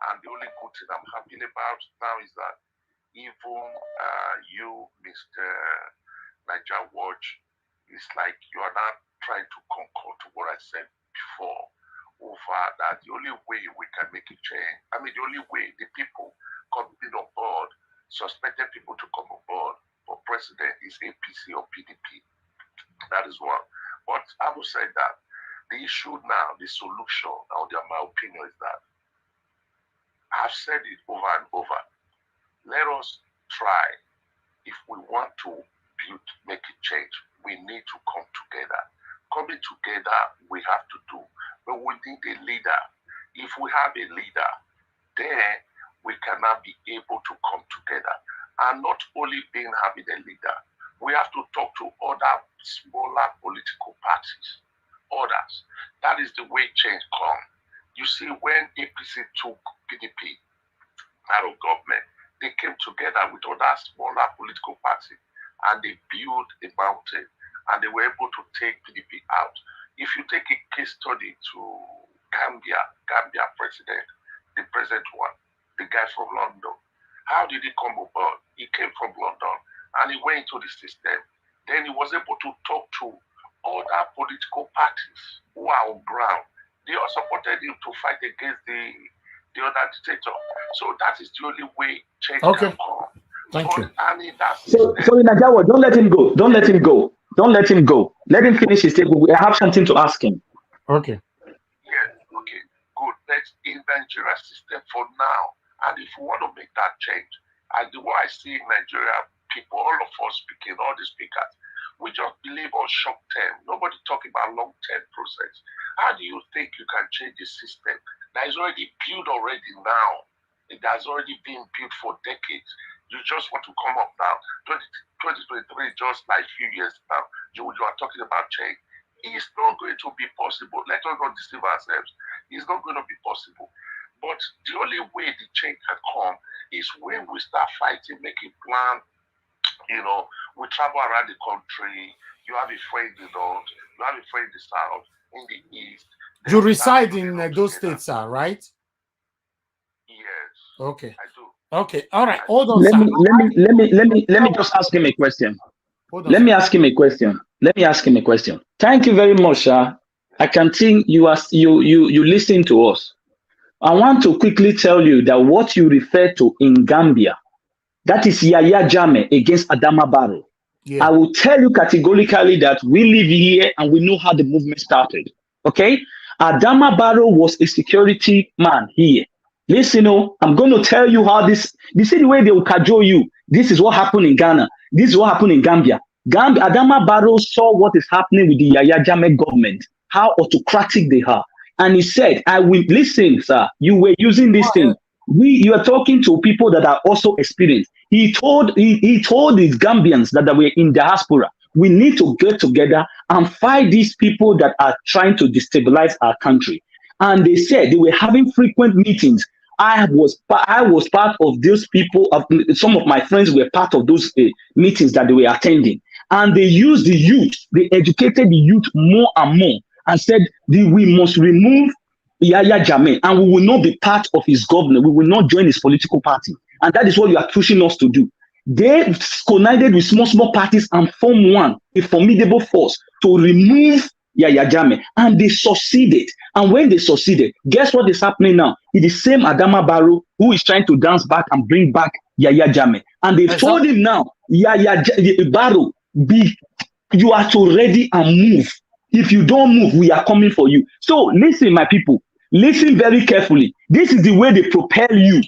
and the only good thing I'm happy about now is that even you, Mr. Niger Watch, it's like you are not trying to concur to what I said before over that the only way we can make a change, the only way the people coming on board, suspected people to come on board for president is APC or PDP. That is one. But I will say that the issue now, the solution, my opinion is that I've said it over and over. Let us try, if we want to make a change, we need to come together. Coming together, we have to do, but we need a leader. If we have a leader, then we cannot be able to come together. And not only having a leader, we have to talk to other smaller political parties, others. That is the way change comes. You see, when APC took PDP out of government, they came together with other smaller political parties and they built a mountain and they were able to take PDP out. If you take a case study to Gambia president, the present one, the guy from London, how did he come aboard? He came from London and he went into the system. Then he was able to talk to other political parties who are on ground. They all supported him to fight against the other dictator. So that is the only way change can come. Thank you. Sorry, Nagawa, don't let him go. Don't let him go. Don't let him go. Let him finish his statement. I have something to ask him. Okay. Yeah, okay, good. Let's in Nigeria system for now. And if we want to make that change, and the way I see in Nigeria people, all of us speaking, all the speakers, we just believe on short term. Nobody talking about long term process. How do you think you can change the system that is already built already now? It has already been built for decades. You just want to come up now. 2023, just like a few years now, you are talking about change. It's not going to be possible. Let us not deceive ourselves. It's not going to be possible. But the only way the change can come is when we start fighting, making plans. You know, we travel around the country. You have a friend in the north, you have a friend in the south, in the east. You reside in those states, sir, right? Yes. Okay. I do. Okay. All right. Hold on, Let sir. me just ask him a question. Let me ask him a question. Thank you very much, sir. I can think you listen to us. I want to quickly tell you that what you refer to in Gambia, that is Yaya Jammeh against Adama Barrow. Yeah. I will tell you categorically that we live here and we know how the movement started. Okay? Adama Barrow was a security man here. Listen, I'm going to tell you how this is the way they will cajole you. This is what happened in Ghana. This is what happened in Gambia. Adama Barrow saw what is happening with the Yaya Jammeh government. how autocratic they are. And he said, I will listen, sir. You were using this thing. You are talking to people that are also experienced. He told his Gambians that were in diaspora, we need to get together and fight these people that are trying to destabilize our country. And they said they were having frequent meetings. I was part of those people. Some of my friends were part of those meetings that they were attending, and they used the youth. They educated the youth more and more, and said we must remove Yahya Jammeh, and we will not be part of his government. We will not join his political party, and that is what you are pushing us to do. They connived with small parties and formed a formidable force to remove Yahya Jammeh, and they succeeded. And when they succeeded, guess what is happening now? It is the same Adama Barrow who is trying to dance back and bring back Yahya Jammeh. And they've told him now, Yahya Barrow, you are to ready and move. If you don't move, we are coming for you. So listen, my people, listen very carefully. This is the way they propel you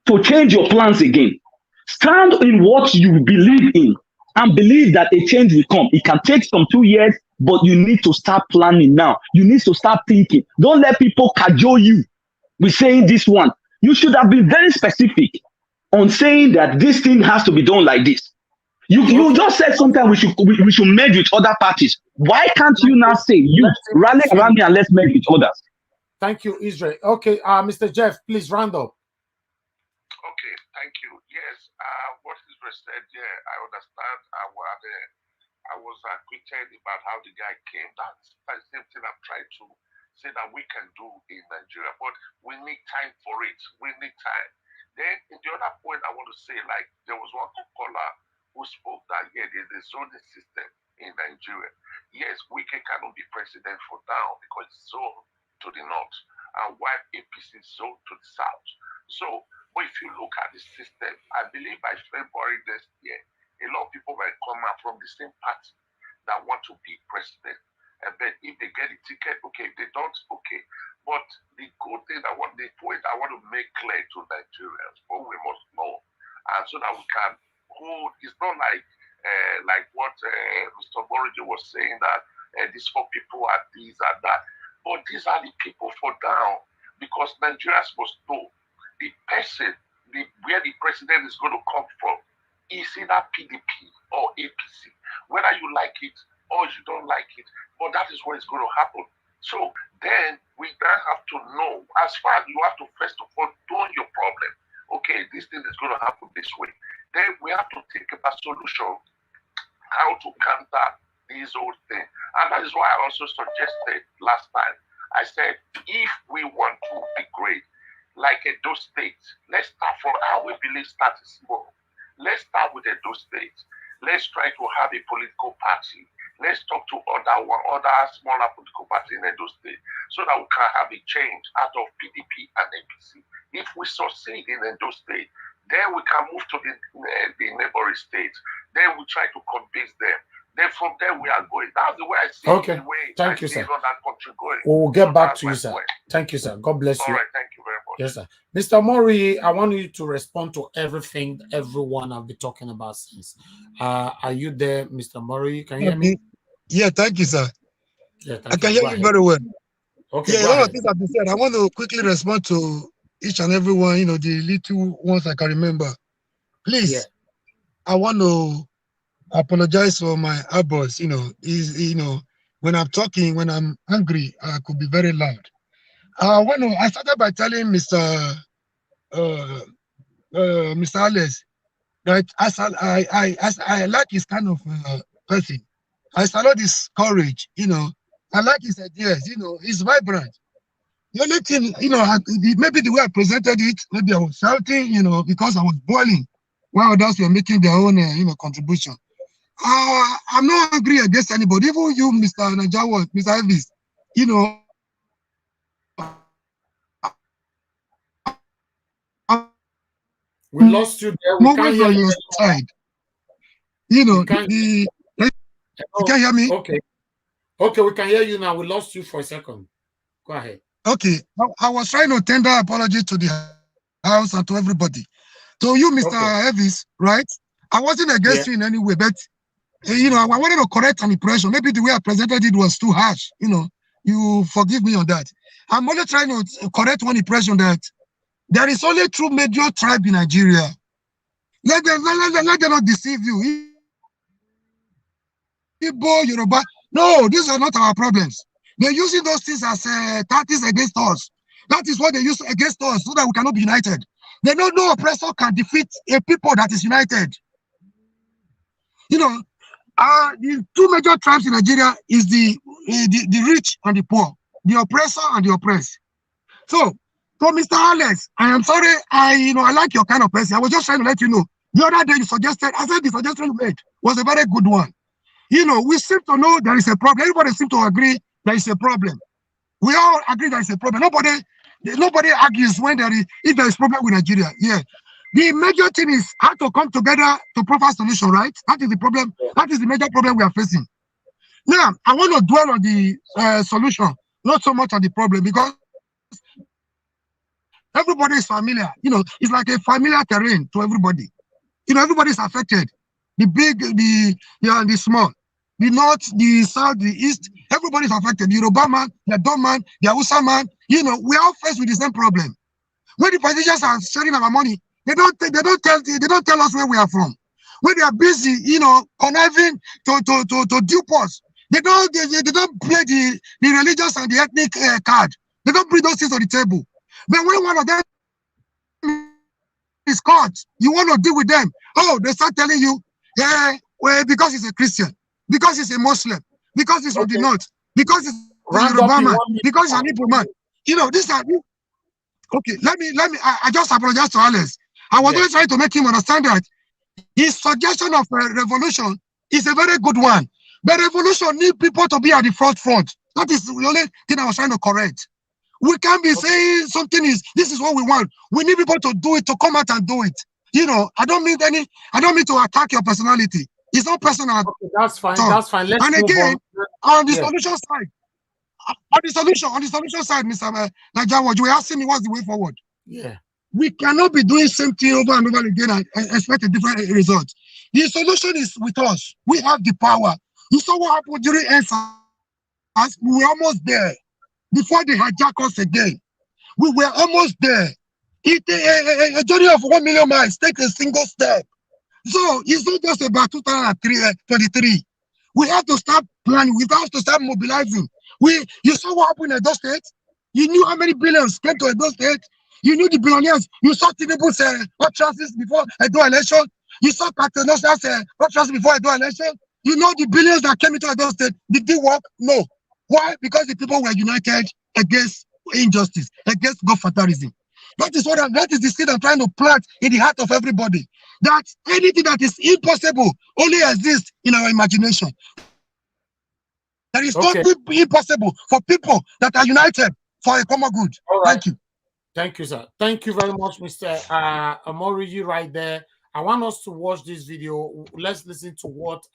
to change your plans again. Stand in what you believe in and believe that a change will come. It can take some 2 years, but you need to start planning now. You need to start thinking. Don't let people cajole you with saying this one. You should have been very specific on saying that this thing has to be done like this. You just said sometimes we should merge with other parties. Why can't you now say you rally around me and let's merge with others? Thank you, Israel. Okay, Mr. Jeff, please round up. Okay, thank you. Yes, what Israel said, yeah, I understand. I was acquitted about how the guy came. That's the same thing I'm trying to say that we can do in Nigeria, but we need time for it. We need time. Then, in the other point, I want to say, like, there was one caller who spoke that, yeah, there's a zoning system in Nigeria. Yes, Wike cannot be president for now because it's zoned to the north, and while APC is zoned to the south. So, but if you look at the system, I believe by February this year, a lot of people will come out from the same party that want to be president. And then if they get a ticket, okay. If they don't, okay. But the good thing, the point I want to make clear to Nigerians, what we must know, and so that we can hold, it's not like what Mr. Borige was saying, that these 4 people are these and that. But these are the people for down, because Nigerians must know the person, where the president is going to come from, is either PDP or APC, whether you like it or you don't like it, but that is what is going to happen. So then we then have to know, as far as you have to first of all know your problem. Okay, this thing is going to happen this way. Then we have to think about solution, how to counter this whole thing. And that is why I also suggested last time, I said, if we want to be great, like Edo State, let's start from how we believe status quo. Let's start with Edo State. Let's try to have a political party. Let's talk to other smaller political parties in Edo State so that we can have a change out of PDP and APC. If we succeed in Edo State, then we can move to the neighboring states. Then we try to convince them. Then from there we are going. That's the way I see okay. the way Thank I you, see sir. that country going. We'll get back to you, sir. Thank you, sir. God bless you. All right, thank you very much. Yes, sir. Mr. Mori, I want you to respond to everything everyone I've been talking about since. Are you there, Mr. Mori? Can you hear me? Yeah, thank you, sir. Yeah, I can hear you very well. Okay, yeah, a lot of things have been said. I want to quickly respond to each and every one, the little ones I can remember. Please, I want to apologize for my outbursts. When I'm talking, when I'm angry, I could be very loud. I started by telling Mr. Alex that I like his kind of person. I salute his courage. I like his ideas. He's vibrant. The only thing, maybe the way I presented it, maybe I was shouting, because I was boiling while others were making their own, contribution. I'm not angry against anybody, even you, Mr. Najawa, Mr. Elvis, we lost you there. We can't hear you. Side. You can't hear me? Okay. Okay, we can hear you now. We lost you for a second. Go ahead. Okay. I was trying to tender apology to the house and to everybody. To you, Mr. Elvis, right? I wasn't against you in any way, but I wanted to correct an impression. Maybe the way I presented it was too harsh, You forgive me on that. I'm only trying to correct one impression that there is only two major tribes in Nigeria. Let them not deceive you. Igbo, Yoruba. No, these are not our problems. They're using those things as tactics against us. That is what they use against us so that we cannot be united. They know no oppressor can defeat a people that is united. You know, the two major tribes in Nigeria is the rich and the poor, the oppressor and the oppressed. So, Mr. Alex, I am sorry, I like your kind of person. I was just trying to let you know. The other day you suggested, I said the suggestion you made was a very good one. We seem to know there is a problem. Everybody seems to agree there is a problem. We all agree there is a problem. Nobody argues when if there is problem with Nigeria. Yeah. The major thing is how to come together to proper solution, right? That is the problem. That is the major problem we are facing. Now, I want to dwell on the solution, not so much on the problem, because everybody is familiar. It's like a familiar terrain to everybody. Everybody is affected. The big, the small, the north, the south, the east. Everybody is affected. The Yoruba man, the Dom man, the Hausa man. We all faced with the same problem. When the politicians are sharing our money, they don't tell us where we are from. When they are busy, conniving to dupe us, they don't play the religious and the ethnic card. They don't bring those things on the table. But when one of them is caught, you want to deal with them. Oh, they start telling you, well, because he's a Christian, because he's a Muslim, because he's from the north, because he's a Yoruba man, because he's an Igbo man. These are okay. Let me. I just apologize to Alex. I was only trying to make him understand that his suggestion of a revolution is a very good one. But revolution needs people to be at the front. That is the only thing I was trying to correct. We can't be saying this is what we want. We need people to do it, to come out and do it. I don't mean to attack your personality. It's not personal. Okay, that's fine. That's fine. Let's and move again, on the solution side. On the solution side, Mr. Najawa, you were asking me what's the way forward. Yeah. We cannot be doing same thing over and over again and expect a different result. The solution is with us. We have the power. You saw what happened during ENSAS. We were almost there. Before they hijack us again, we were almost there. A journey of 1 million miles, take a single step. So it's not just about 2023. We have to start planning. We have to start mobilizing. You saw what happened in Edo State. You knew how many billions came to Edo State. You knew the billionaires. You saw Tinubu's utterances before Edo election. You saw Paternoster's utterances before Edo election. You know the billions that came into Edo State. Did they work? No. Why? Because the people were united against injustice, against godfatherism. That is the seed I'm trying to plant in the heart of everybody. That anything that is impossible only exists in our imagination. There is nothing impossible for people that are united for a common good. Thank you. Thank you, sir. Thank you very much, Mr. Amoriji, right there. I want us to watch this video. Let's listen to what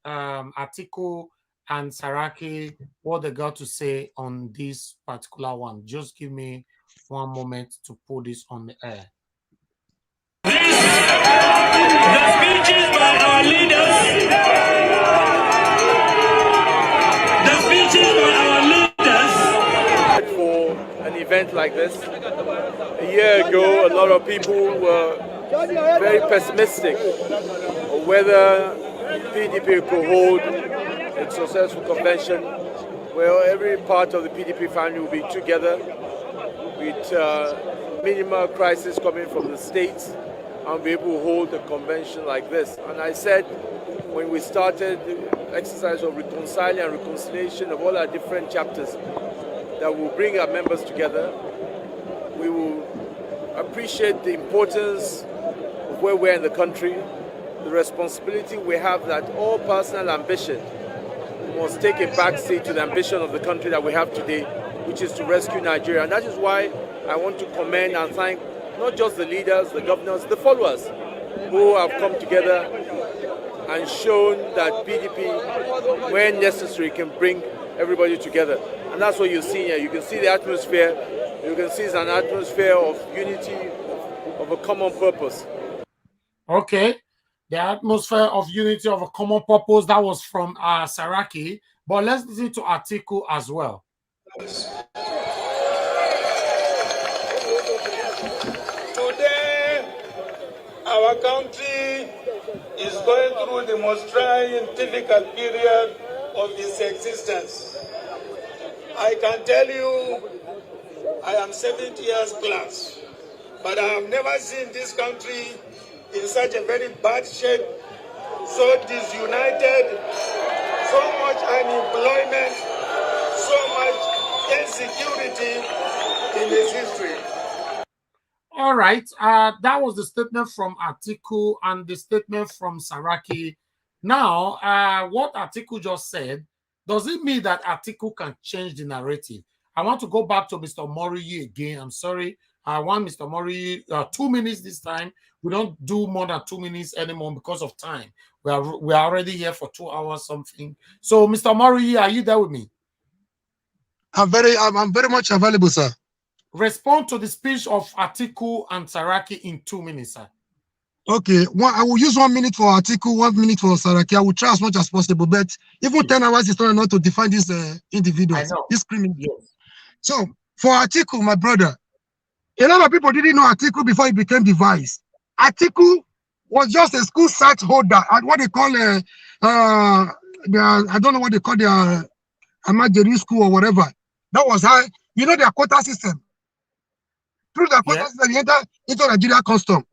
Atiku and Saraki, what they got to say on this particular one. Just give me one moment to put this on the air. The speeches by our leaders. The speeches by our leaders. For an event like this, a year ago, a lot of people were very pessimistic on whether PDP could hold a successful convention where every part of the PDP family will be together with minimal crisis coming from the states and be able to hold a convention like this. And I said when we started the exercise of reconciling and reconciliation of all our different chapters that will bring our members together, we will appreciate the importance of where we're in the country, the responsibility we have that all personal ambition must take a back seat to the ambition of the country that we have today, which is to rescue Nigeria. And that is why I want to commend and thank not just the leaders, the governors, the followers who have come together and shown that PDP, when necessary, can bring everybody together. And that's what you're seeing here. You can see the atmosphere. You can see it's an atmosphere of unity, of a common purpose. Okay. The atmosphere of unity of a common purpose. That was from Saraki. But let's listen to Atiku as well. Today, our country is going through the most trying, difficult period of its existence. I can tell you, I am 70 years plus, but I have never seen this country in such a very bad shape, so disunited, so much unemployment, so much insecurity in its history. All right. That was the statement from Atiku and the statement from Saraki. Now, what Atiku just said, does it mean that Atiku can change the narrative? I want to go back to Mr. Moriyi again. I'm sorry. I want Mr. Moriyi 2 minutes this time. We don't do more than 2 minutes anymore because of time. We are already here for 2 hours something. So, Mr. Moriyi, are you there with me? I'm very much available, sir. Respond to the speech of Atiku and Saraki in 2 minutes, sir. Okay, I will use 1 minute for Atiku, 1 minute for Saraki. I will try as much as possible, but even 10 hours is not enough to define these individuals, these criminals. Yes. So, for Atiku, my brother, a lot of people didn't know Atiku before he became the vice. Atiku was just a school site holder at what they call I don't know what they call their Amajeri school or whatever. That was how, you know, their quota system. Through the quota system, he entered into Nigeria custom.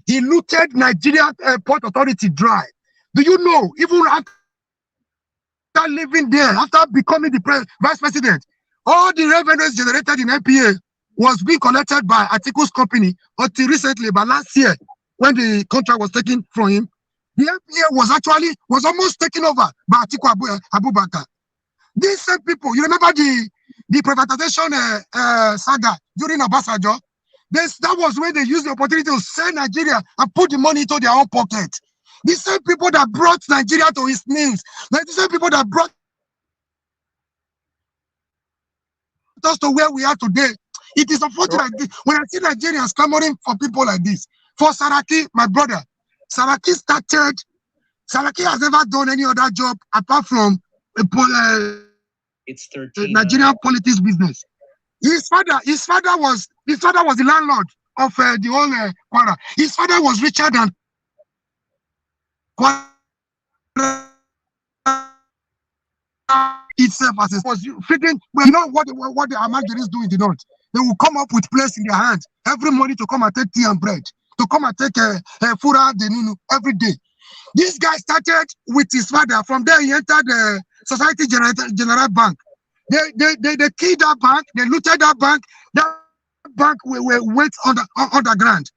He looted Nigeria Port Authority dry. Do you know, even after living there, after becoming the vice president, all the revenues generated in NPA was being collected by Atiku's company until recently, but last year, when the contract was taken from him, the NPA was almost taken over by Atiku Abubakar. These same people, you remember the privatization saga during Obasanjo? That was when they used the opportunity to sell Nigeria and put the money into their own pocket. The same people that brought Nigeria to its knees, the same people that brought us to where we are today. It is unfortunate when I see Nigerians clamoring for people like this. For Saraki, my brother, Saraki has never done any other job apart from Nigerian politics business. His father was the landlord of the whole Kwara. His father was richer than Kwara itself as it was freaking. We know what the Amajeris do in the north. They will come up with place in their hands every morning to come and take tea and bread, to come and take fura denunu every day. This guy started with his father. From there, he entered the Society General Bank. They killed that bank. They looted that bank. That bank went underground.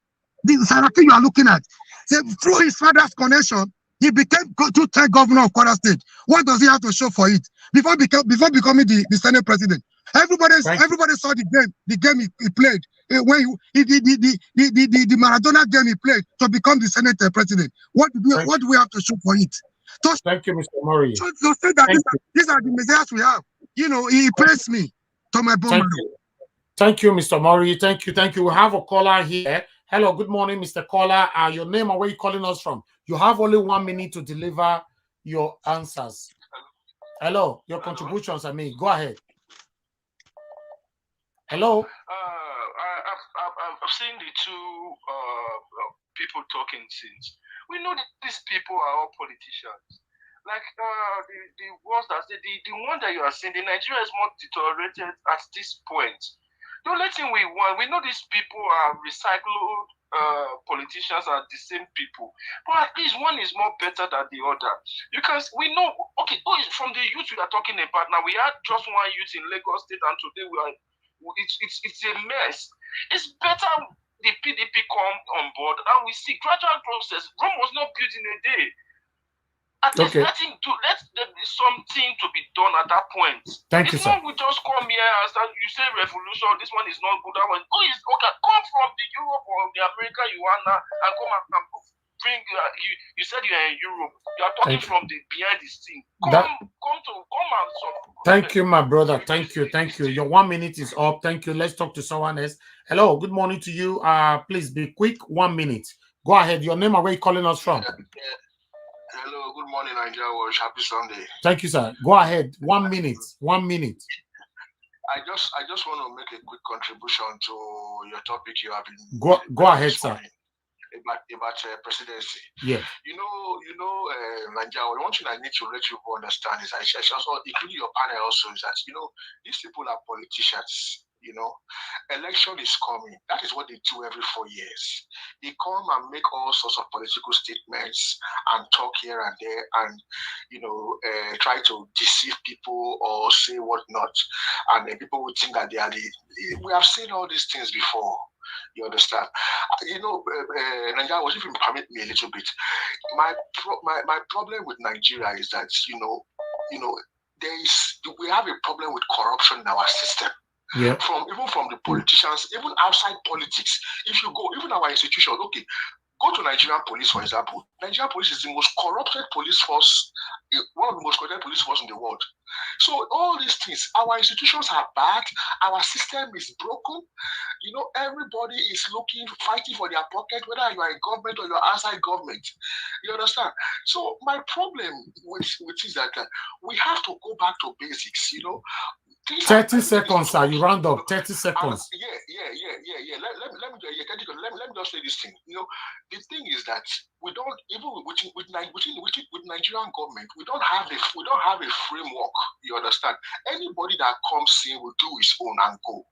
The Saraki you are looking at. So through his father's connection, he became two-time governor of Kwara State. What does he have to show for it? Before becoming the Senate president, everybody saw the game he played when the Maradona game he played to become the Senate president. What do we have to show for it? Thank you, Mr. Murray. To say that these are the messages we have. You know, he praised me to my bone. Thank you, Mr. Murray. Thank you. We have a caller here. Hello, good morning, Mr. Caller. Your name and where you calling us from? You have only 1 minute to deliver your answers. Hello, your contributions. Go ahead. Hello. I've seen the two people talking since. We know that these people are all politicians. Like the ones that the one that you are saying, the Nigeria is more deteriorated at this point. The only thing we want, we know these people are recycled politicians, are the same people, but at least one is more better than the other. Because we know, okay, from the youth we are talking about now, we had just one youth in Lagos State, and today it's a mess. It's better the PDP come on board and we see gradual process. Rome was not built in a day. At least let there be something to be done at that point. Thank you, sir. If one will just come here and start, you say revolution, this one is not good, that one. Oh, it's okay. Come from the Europe or the America you are now and come and bring. You said you are in Europe. You are talking from the behind the scene. Come and solve. Thank you, my brother. Thank you. Your 1 minute is up. Thank you. Let's talk to someone else. Hello. Good morning to you. Please be quick. 1 minute. Go ahead. Your name and where you calling us from? Hello, good morning, Nigeria Watch. Happy Sunday. Thank you, sir. Go ahead. 1 minute. 1 minute. I just want to make a quick contribution to your topic you have been go ahead, sir. About presidency. Yeah. Nigeria, one thing I need to let you understand is also, including your panel also, is that these people are politicians. Election is coming. That is what they do every 4 years. They come and make all sorts of political statements and talk here and there, and try to deceive people or say what not, and then people would think that they are we have seen all these things before. You understand? Nigeria, if you permit me a little bit, my problem with Nigeria is that we have a problem with corruption in our system. Yeah. Even from the politicians, even outside politics. If you go, even our institutions, okay, go to Nigerian police, for example. Nigerian police is the most corrupted police force, one of the most corrupted police force in the world. So all these things, our institutions are bad, our system is broken. Everybody is fighting for their pocket, whether you are in government or you're outside government. You understand? So my problem with is that we have to go back to basics, 30 seconds, sir. You round up. 30 seconds. Yeah. Let me just say this thing. The thing is that we don't, even with Nigerian government, we don't have a framework. You understand? Anybody that comes in will do his own and go.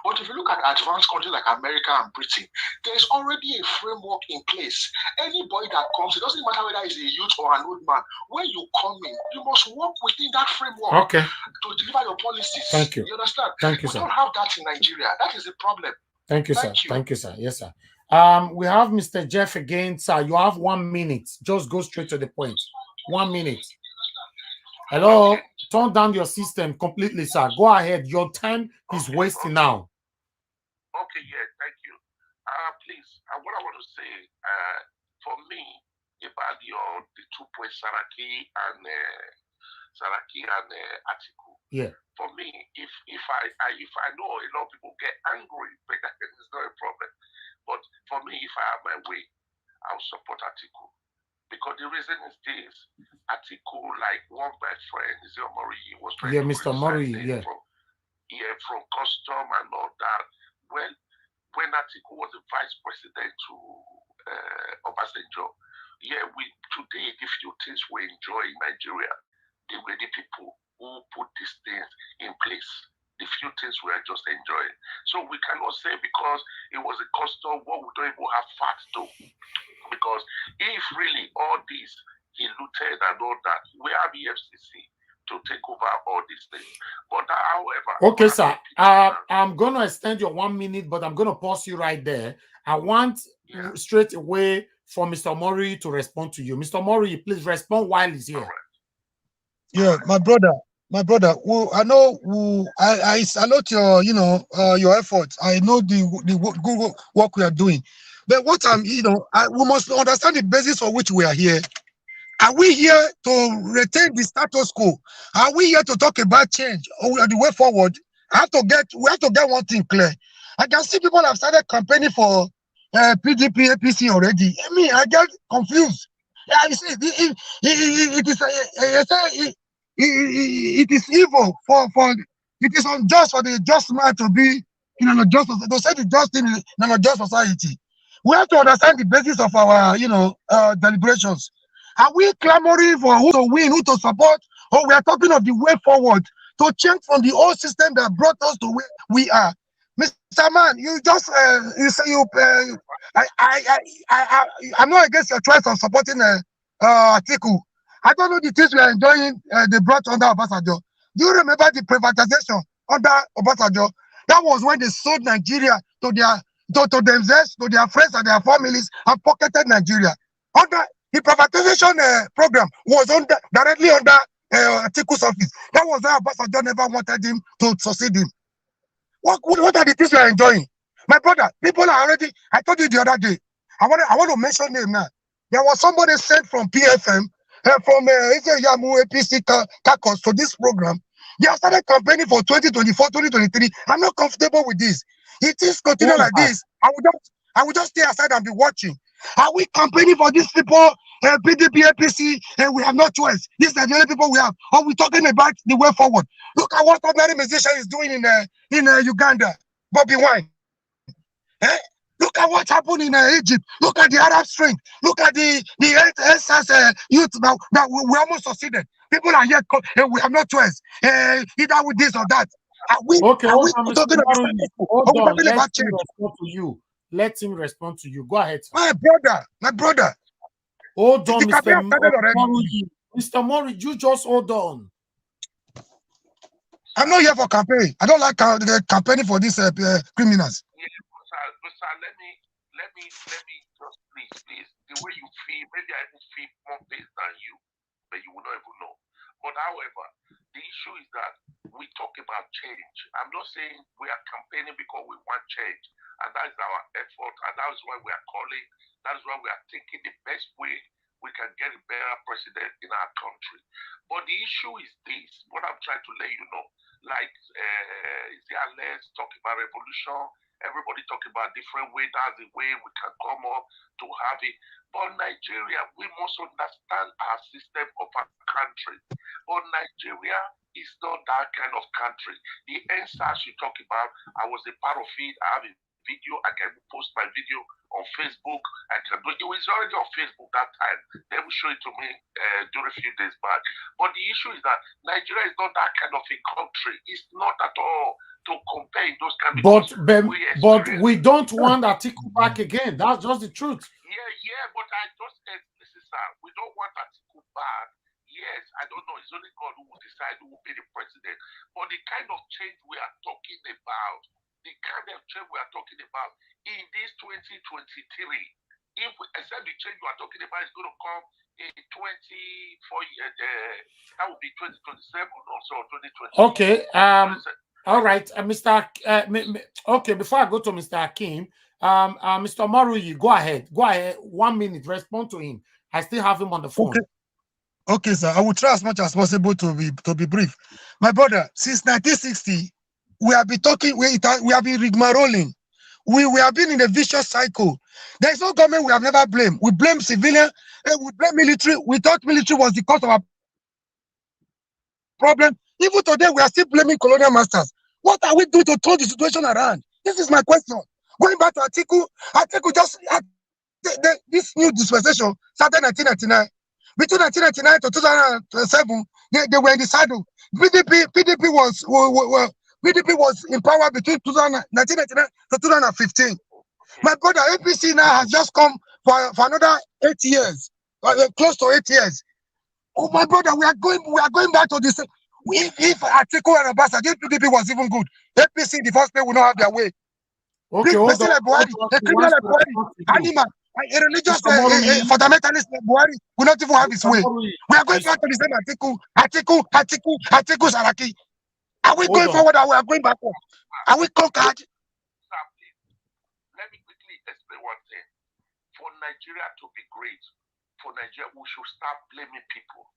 But if you look at advanced countries like America and Britain, there's already a framework in place. Anybody that comes, it doesn't matter whether it's a youth or an old man. When you come in, you must work within that framework to deliver your policies. Thank you. You understand? Thank you, sir. We don't have that in Nigeria. That is the problem. Thank you, sir. Thank you, sir. Yes, sir. We have Mr. Jeff again, sir. You have 1 minute. Just go straight to the point. 1 minute. Hello. Turn down your system completely, sir. Go ahead. Your time is wasting now. Okay, yeah, thank you. Please, what I want to say, for me, about the 2 points, Saraki and Atiku. Yeah. For me, if I know a lot of people get angry, but it's not a problem. But for me, if I have my way, I'll support Atiku. Because the reason is this: Atiku, like one of my friends, Mori, was trying to Mr. Mori, from custom and all that. Well, when Atiku was the vice president to Obasanjo, today the few things we enjoy in Nigeria, they were the people who put these things in place. The few things we are just enjoying. So we cannot say because it was a custom, what we don't even have facts to. Because if really all this, he looted and all that, we have the FCC to take over all these things. But however... Okay, sir. I'm going to extend your 1 minute, but I'm going to pause you right there. I want straight away for Mr. Mori to respond to you. Mr. Mori, please respond while he's here. Yeah, my brother, I know I salute your your efforts. I know the good work we are doing. But what we must understand the basis for which we are here. Are we here to retain the status quo? Are we here to talk about change or the way forward? We have to get one thing clear. I can see people have started campaigning for PDP, APC already. I mean, I get confused. Yeah, you see, it is evil for it is unjust for the just man to be in an unjust society. To say the just thing in an unjust society. We have to understand the basis of our deliberations. Are we clamoring for who to win, who to support, or we are talking of the way forward to change from the old system that brought us to where we are? Mr. Man, you just I'm not against your choice of supporting Atiku. I don't know the things we are enjoying they brought under Obasanjo. Do you remember the privatization under Obasanjo? That was when they sold Nigeria to themselves, to their friends and their families, and pocketed Nigeria. Under the privatization program was directly under Atiku's office. That was why Obasanjo never wanted him to succeed him. What are the things we are enjoying? My brother, people are already, I told you the other day, I want to mention name now. There was somebody sent from PFM, from Yamu APC Kakos to this program. They have started campaigning for 2024, 2023. I'm not comfortable with this. It is continuing like this. I will just stay aside and be watching. Are we campaigning for these people, PDP, APC, and we have no choice? These are the only people we have. Are we talking about the way forward? Look at what ordinary musician is doing in Uganda, Bobby Wine. Look at what happened in Egypt. Look at the Arab Spring. Look at the youth that we almost succeeded. People are yet, we have no choice. Either with this or that. Are we talking about hold on. Let him respond to you. Let him respond to you. Go ahead, sir. My brother. Hold on, Mr. Mori. Mr. Mori, you just hold on. I'm not here for campaign. I don't like campaigning for these criminals. Sir, let me just please. The way you feel, maybe I will feel more pain than you, but you will not even know. But however, the issue is that we talk about change. I'm not saying we are campaigning because we want change, and that is our effort, and that is why we are calling. That is why we are thinking the best way we can get a better president in our country. But the issue is this: what I'm trying to let you know, like let's talk about revolution. Everybody talking about different way. That's the way we can come up to have it. But Nigeria, we must understand our system of our country. But Nigeria is not that kind of country. The NSAS you talk about, I was a part of it. I have a video. I can post my video on Facebook. I can do it. It was already on Facebook that time. They will show it to me during a few days back. But the issue is that Nigeria is not that kind of a country. It's not at all to compare those kind of but we don't want Atiku back again. That's just the truth. Yeah, but I just said, listen, sir, we don't want Atiku back. Yes, I don't know. It's only God who will decide who will be the president. But the kind of change we are talking about, in this 2023, except the change we are talking about is going to come in 24 years, that will be 2027 or so, 2020. Okay. All right, Mr. Okay, before I go to Mr. Akim, Mr. Maruyi, go ahead. 1 minute. Respond to him. I still have him on the phone. Okay, sir. I will try as much as possible to be brief. My brother, since 1960, we have been talking. We have been rigmaroling. We have been in a vicious cycle. There is no government we have never blamed. We blame civilian. We blame military. We thought military was the cause of our problem. Even today, we are still blaming colonial masters. What are we doing to turn the situation around? This is my question. Going back to Atiku just this new dispensation started in 1999. Between 1999 to 2007, they were in the saddle. PDP was in power between 1999 to 2015. My brother, APC now has just come for another 8 years, close to 8 years. Oh my brother, we are going back to this. If Atiku and Obasa, this PDP was even good, APC in the first place will not have their way. Okay, hold on. A criminal like Buhari, animal, a religious fundamentalist like Buhari will not even have his way. We are going back to the same Atiku Saraki. Are we going forward or we are going backward? Are we conquered? Let me quickly explain one thing. For Nigeria to be great, for Nigeria, we should start blaming people.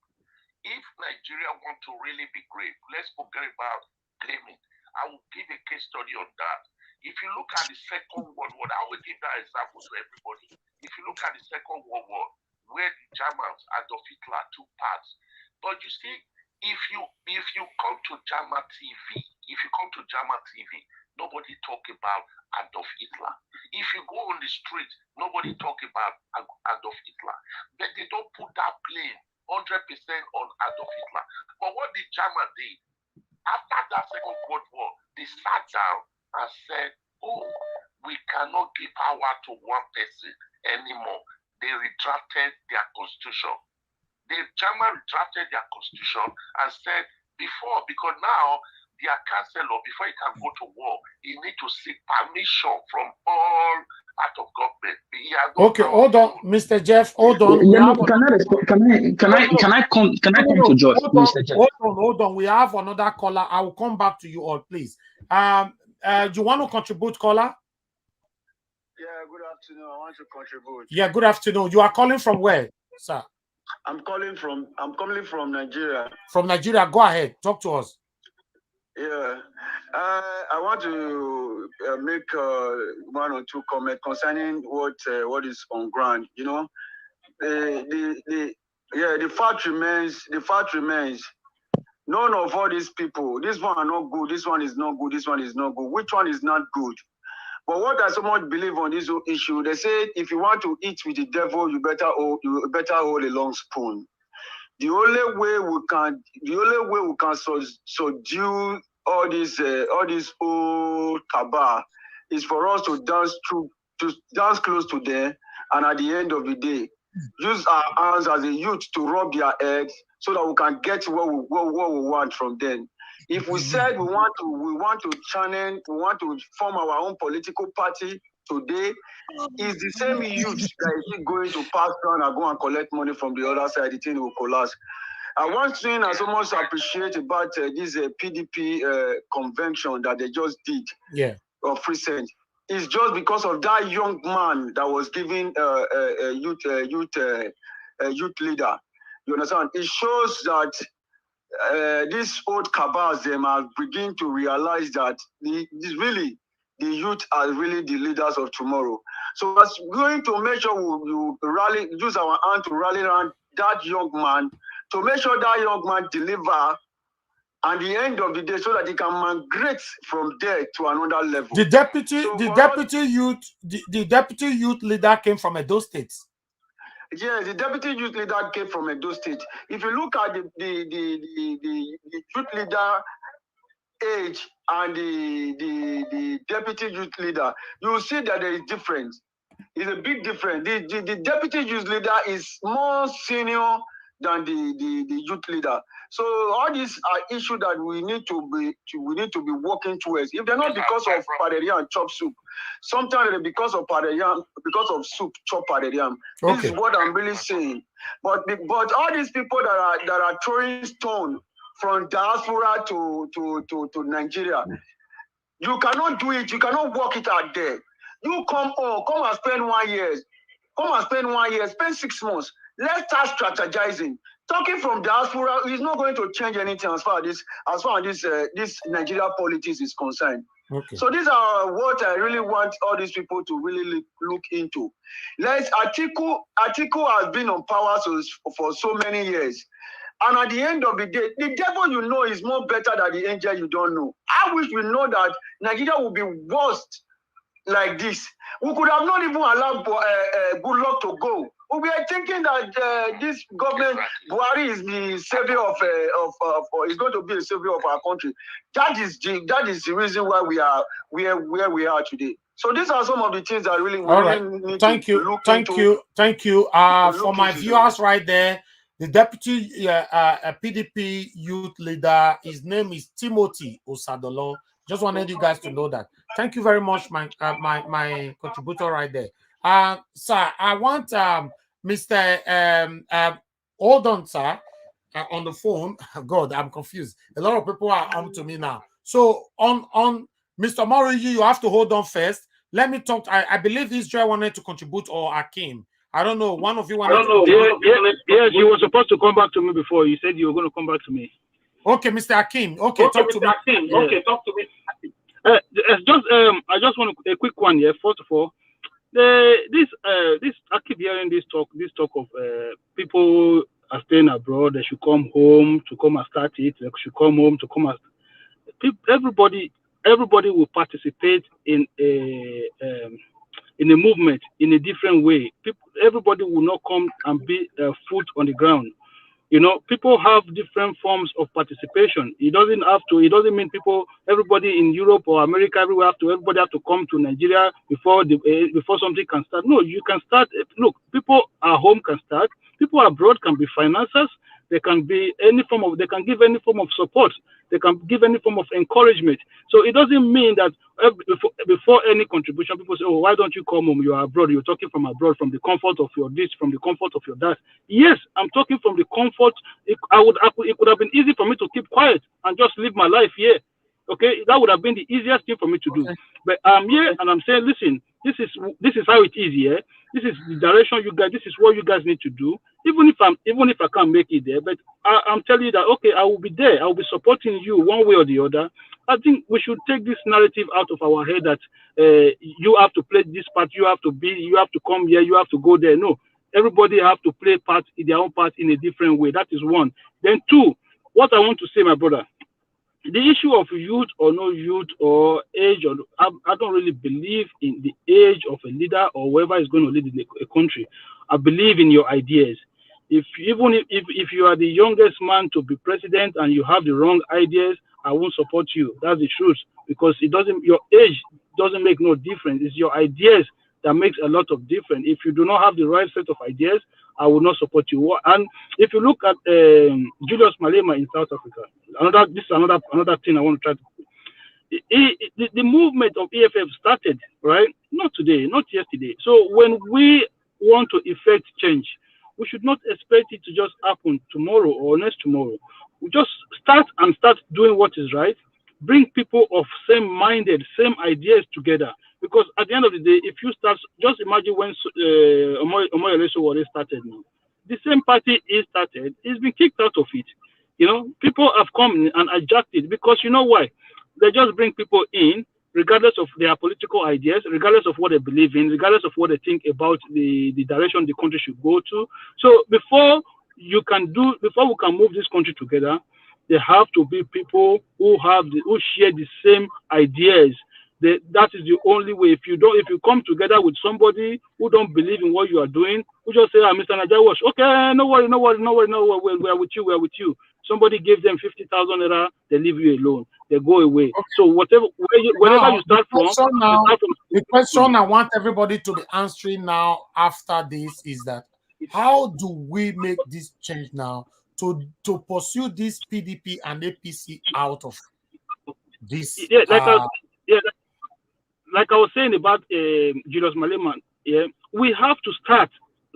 If Nigeria want to really be great, let's forget about blaming. I will give a case study on that. If you look at the Second World War, I will give that example to everybody. If you look at the Second World War, where the Germans, Adolf Hitler, took part. But you see, if you come to German TV, nobody talk about Adolf Hitler. If you go on the street, nobody talk about Adolf Hitler. But they don't put that blame 100% on Adolf Hitler. But what the Germans did, after that Second World War, they sat down and said, oh, we cannot give power to one person anymore. They redrafted their constitution. The Germans redrafted their constitution and said, because now their chancellor, before he can go to war, he need to seek permission from all part of government. Okay, hold on, Mr. Jeff. Hold on. Can I come to George, Mr. Jeff? Hold on. We have another caller. I will come back to you all, please. Do you want to contribute, caller? Yeah, good afternoon. I want to contribute. Yeah, good afternoon. You are calling from where, sir? I'm calling from Nigeria. From Nigeria. Go ahead. Talk to us. Yeah. I want to make one or two comments concerning what is on ground. You know, the fact remains. The fact remains. None of all these people. This one are not good. This one is not good. This one is not good. Which one is not good? But what I so much believe on this issue, they say if you want to eat with the devil, you better hold a long spoon. The only way we can subdue all this old cabal is for us to dance close to them, and at the end of the day, use our hands as a youth to rub their heads so that we can get what we want from them. If we said we want to form our own political party today, it's the same youth that is going to pass down and go and collect money from the other side. The thing will collapse. One thing I so much appreciate about this PDP convention that they just did of recent is just because of that young man that was giving a youth leader. You understand? It shows that these old cabals them are beginning to realize that the youth are really the leaders of tomorrow. So that's going to make sure we use our hand to rally around that young man to make sure that young man deliver at the end of the day so that he can migrate from there to another level. The deputy youth leader came from Edo State. Yes, the deputy youth leader came from Edo State. If you look at the youth leader age and the deputy youth leader, you will see that there is difference. It's a big difference. The deputy youth leader is more senior than the youth leader. So all these are issues that we need to be working towards. If they're not because of pareria and chop soup, sometimes they're because of pareria, because of soup, chop pareria. This is what I'm really saying. But all these people that are throwing stone from diaspora to Nigeria, you cannot do it. You cannot work it out there. You come and spend 1 year. Come and spend 1 year. Spend 6 months. Let's start strategizing. Talking from diaspora is not going to change anything as far as this Nigeria politics is concerned. Okay. So these are what I really want all these people to really look into. Atiku has been on power for so many years. And at the end of the day, the devil you know is more better than the angel you don't know. I wish we know that Nigeria will be worst like this. We could have not even allowed good luck to go. We are thinking that this government, Buhari, is the savior is going to be a savior of our country. That is the reason why we are where we are today. So these are some of the things that really need Thank you. For my viewers right there, the deputy PDP youth leader, his name is Timothy Osadolon. Just wanted you guys to know that. Thank you very much, my contributor right there. Sir, I want Mr. Hold on, sir, on the phone. God, I'm confused. A lot of people are on to me now. So on Mr. Moriji, you have to hold on first. Let me talk. I believe Israel wanted to contribute, or Akim. I don't know. One of you wanted to contribute. Yes, you were supposed to come back to me before. You said you were going to come back to me. Okay, Mr. Akim. Okay, talk to me. Okay, talk to me. I just want a quick one here. First of all, I keep hearing this talk of people are staying abroad. They should come home to come and start it. They should come home to come and. Everybody will participate in a movement in a different way. Everybody will not come and be foot on the ground. You know, people have different forms of participation. It doesn't mean everybody in Europe or America, everybody have to come to Nigeria before something can start. No, you can start. Look, people at home can start. People abroad can be financiers. They can be they can give any form of support. They can give any form of encouragement. So it doesn't mean that before any contribution, people say, oh, why don't you come home? You are abroad. You're talking from abroad, from the comfort of your this, from the comfort of your that. Yes, I'm talking from the comfort. It could have been easy for me to keep quiet and just live my life here. Okay, that would have been the easiest thing for me to do. But I'm here and I'm saying, listen, this is how it is here. This is the direction you guys. This is what you guys need to do. Even if I can't make it there, but I'm telling you that okay, I will be there. I will be supporting you one way or the other. I think we should take this narrative out of our head that you have to play this part, you have to come here, you have to go there. No, everybody have to play their own part in a different way. That is one. Then two, what I want to say, my brother, the issue of youth or no youth or age, or I don't really believe in the age of a leader or whoever is going to lead a country. I believe in your ideas. If you are the youngest man to be president and you have the wrong ideas, I won't support you. That's the truth, because your age doesn't make no difference. It's your ideas that makes a lot of difference. If you do not have the right set of ideas, I will not support you. And if you look at Julius Malema in South Africa, this is another thing I want to try to. The movement of EFF started, right? Not today, not yesterday. So when we want to effect change, we should not expect it to just happen tomorrow or next tomorrow. We just start doing what is right. Bring people of same-minded, same ideas together. Because at the end of the day, if you start, just imagine when Omoyele Sowore started now. The same party he started, he's been kicked out of it. You know, people have come and adjusted it because you know why? They just bring people in, regardless of their political ideas, regardless of what they believe in, regardless of what they think about the direction the country should go to. So before we can move this country together, there have to be people who share the same ideas. That is the only way. If you come together with somebody who don't believe in what you are doing, who just say, Mr. Najawash, okay, no worry, we are with you. Somebody gave them 50,000 naira, they leave you alone. They go away. Okay. So wherever you start from, the question I want everybody to be answering now after this is that how do we make this change now to pursue this PDP and APC out of this? Like I was saying about Julius Malema, we have to start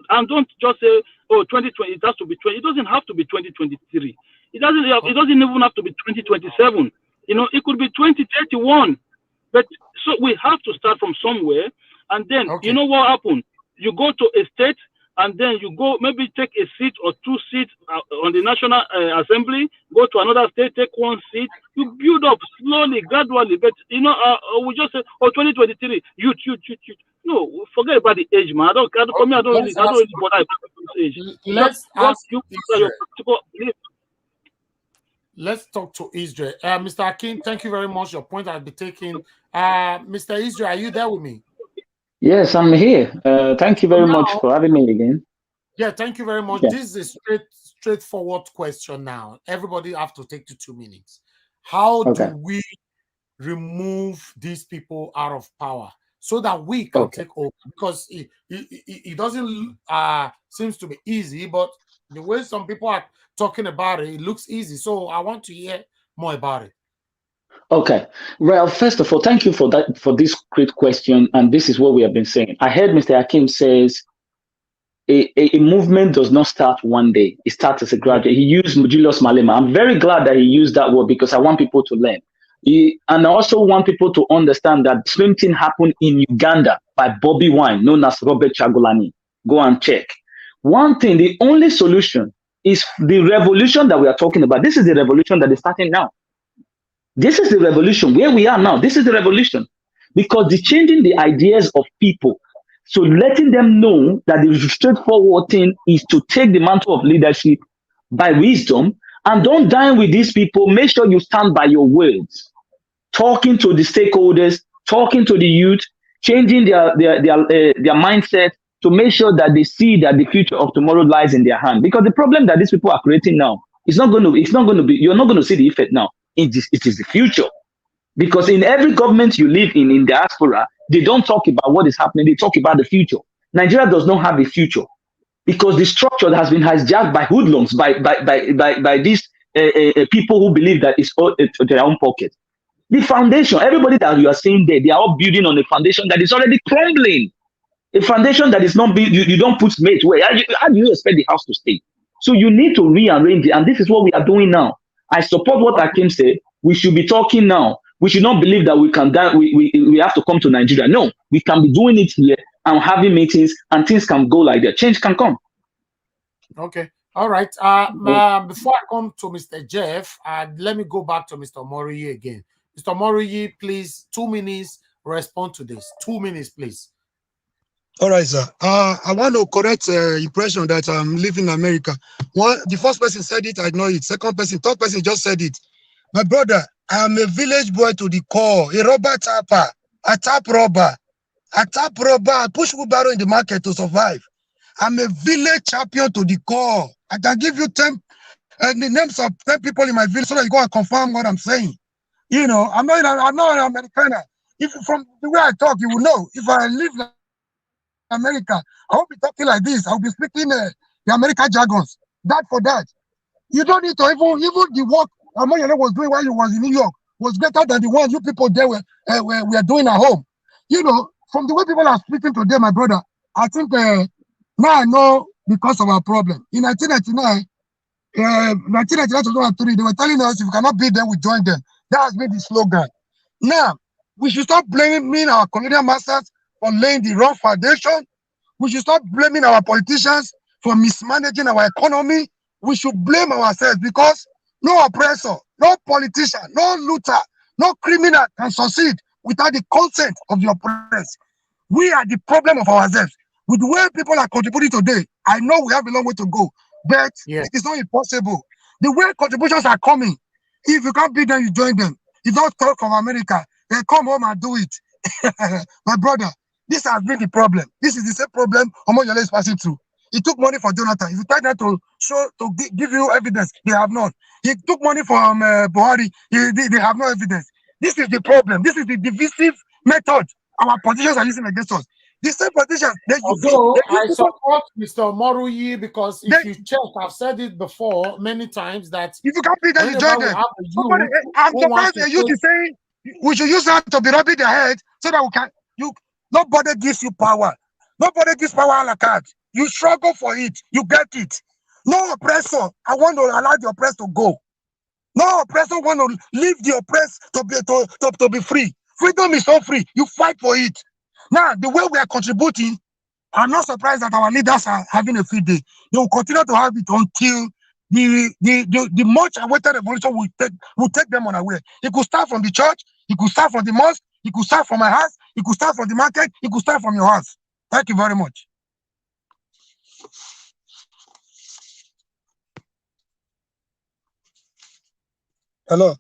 and don't just say, oh, 2020, it has to be 20. It doesn't have to be 2023. It doesn't even have to be 2027. You know, it could be 2031. But so we have to start from somewhere. And then, you know what happened? You go to a state and then you go maybe take a seat or two seats on the National Assembly, go to another state, take one seat. You build up slowly, gradually. But, you know, we just say, oh, 2023, youth. No, forget about the age, man. I don't really bother about this age. Let's talk to Israel. Mr. Akin, thank you very much. Your point I'll be taking. Mr. Israel, are you there with me? Yes, I'm here. Thank you very much for having me again. Yeah, thank you very much. Yeah. This is a straightforward question now. Everybody have to take 2 minutes. How do we remove these people out of power so that we can take over? Because it doesn't seems to be easy, but the way some people are talking about it looks easy. So I want to hear more about it. Okay. Well, first of all, thank you for this great question. And this is what we have been saying. I heard Mr. Akim says a movement does not start one day. It starts as a graduate. He used Julius Malema. I'm very glad that he used that word because I want people to learn. And I also want people to understand that the same thing happened in Uganda by Bobby Wine, known as Robert Chagulani. Go and check. One thing, the only solution is the revolution that we are talking about. This is the revolution that is starting now. This is the revolution where we are now. This is the revolution because the changing the ideas of people. So letting them know that the straightforward thing is to take the mantle of leadership by wisdom and don't dine with these people. Make sure you stand by your words. Talking to the stakeholders, talking to the youth, changing their mindset to make sure that they see that the future of tomorrow lies in their hand. Because the problem that these people are creating now, you're not going to see the effect now. It is the future. Because in every government you live in diaspora, they don't talk about what is happening. They talk about the future. Nigeria does not have a future because the structure has been hijacked by hoodlums, by these people who believe that it's all to their own pocket. The foundation, everybody that you are seeing there, they are all building on a foundation that is already crumbling. A foundation that is not built, you don't put mate. How do you expect the house to stay? So you need to rearrange it. And this is what we are doing now. I support what Akim said. We should be talking now. We should not believe that we can die. We have to come to Nigeria. No, we can be doing it here and having meetings, and things can go like that. Change can come. Okay. All right. Before I come to Mr. Jeff, let me go back to Mr. Moriyi again. Mr. Moriyi, please, 2 minutes, respond to this. 2 minutes, please. All right, sir. I want to correct impression that I'm living in America. The first person said it, I know it. Second person, third person just said it. My brother, I am a village boy to the core, a robber tapper, a tap robber. I push wheelbarrow in the market to survive. I'm a village champion to the core. I can give you 10 the names of 10 people in my village so that you go and confirm what I'm saying. You know, I'm not an Americana. If from the way I talk, you will know. If I live in America, I won't be talking like this. I'll be speaking the American jargons. That for that. You don't need to even the work Amoyele was doing while he was in New York was better than the one you people there were doing at home. You know, from the way people are speaking today, my brother, I think now I know because of our problem. In 1999, 1999 to 2003, they were telling us if we cannot beat them, we join them. That has been the slogan. Now, we should stop blaming our colonial masters for laying the wrong foundation. We should stop blaming our politicians for mismanaging our economy. We should blame ourselves because no oppressor, no politician, no looter, no criminal can succeed without the consent of the oppressed. We are the problem of ourselves. With the way people are contributing today, I know we have a long way to go, but it is not impossible. The way contributions are coming, if you can't beat them, you join them. If not talk from America, then come home and do it. My brother, this has been the problem. This is the same problem Omoyole is passing through. He took money for Jonathan. If you try them to give you evidence, they have none. He took money from Buhari. They have no evidence. This is the problem. This is the divisive method our politicians are using against us. The same politicians. Although I support Mr. Moriyi because if you check, I've said it before many times that if you can't beat them, you join them. I'm surprised the youth is saying we should use that to be rubbing their head so that we can. Nobody gives you power. Nobody gives power a la carte. You struggle for it. You get it. No oppressor. I want to allow the oppressed to go. No oppressor want to leave the oppressed to be free. Freedom is so free. You fight for it. Now, the way we are contributing, I'm not surprised that our leaders are having a free day. They will continue to have it until the much awaited revolution will take them unaware. It could start from the church, it could start from the mosque, it could start from my house, it could start from the market, it could start from your house. Thank you very much. Hello.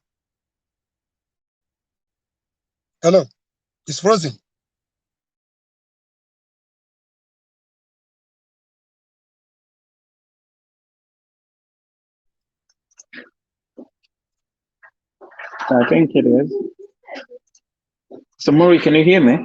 Hello. It's frozen. I think it is. So, Maury, can you hear me?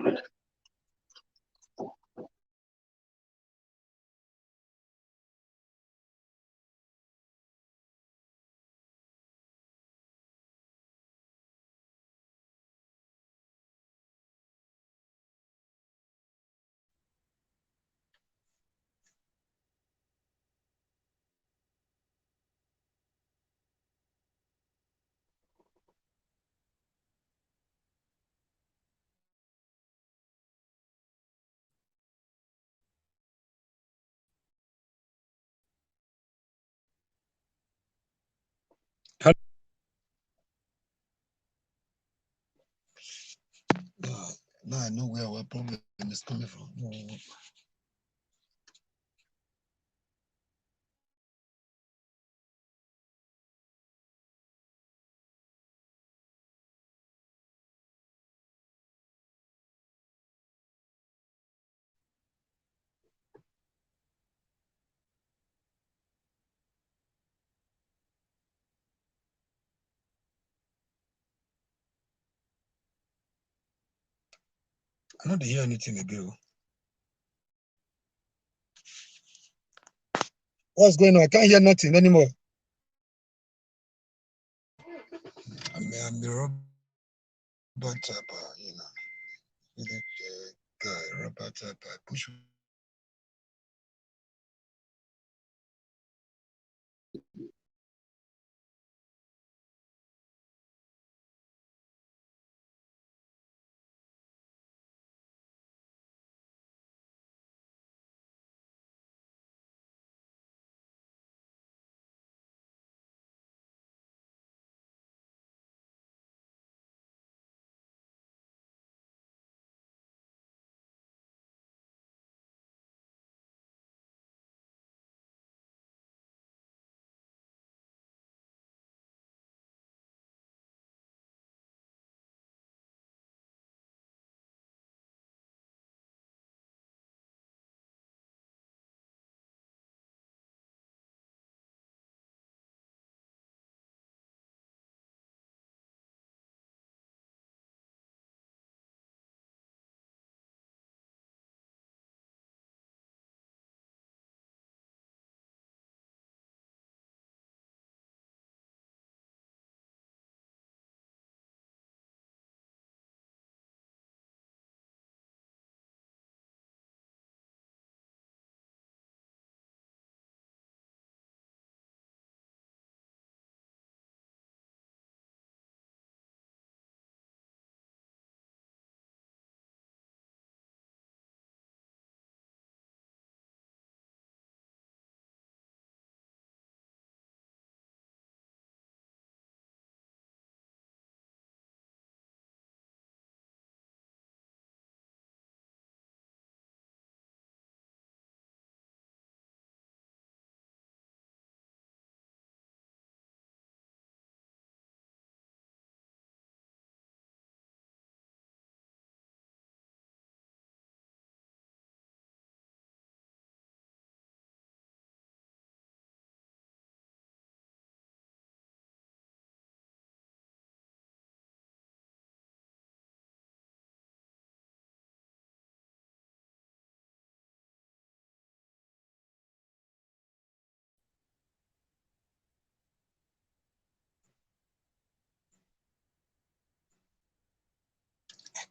Now I know where our problem is coming from. I don't hear anything again. What's going on? I can't hear nothing anymore. I'm the robot tapper, you know. Guy, robot tapper, push.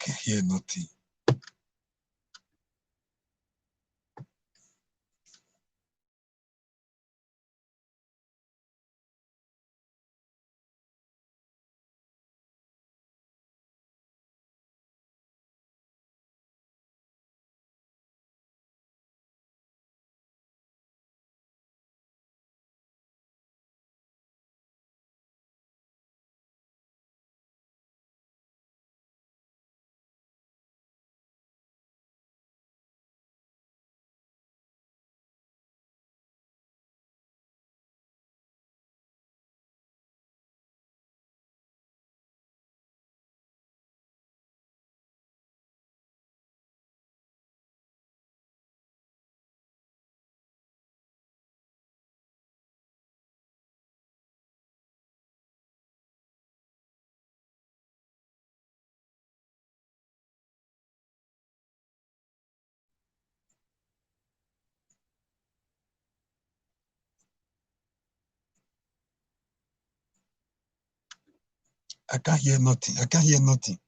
can hear nothing. I can't hear nothing. I can't hear nothing.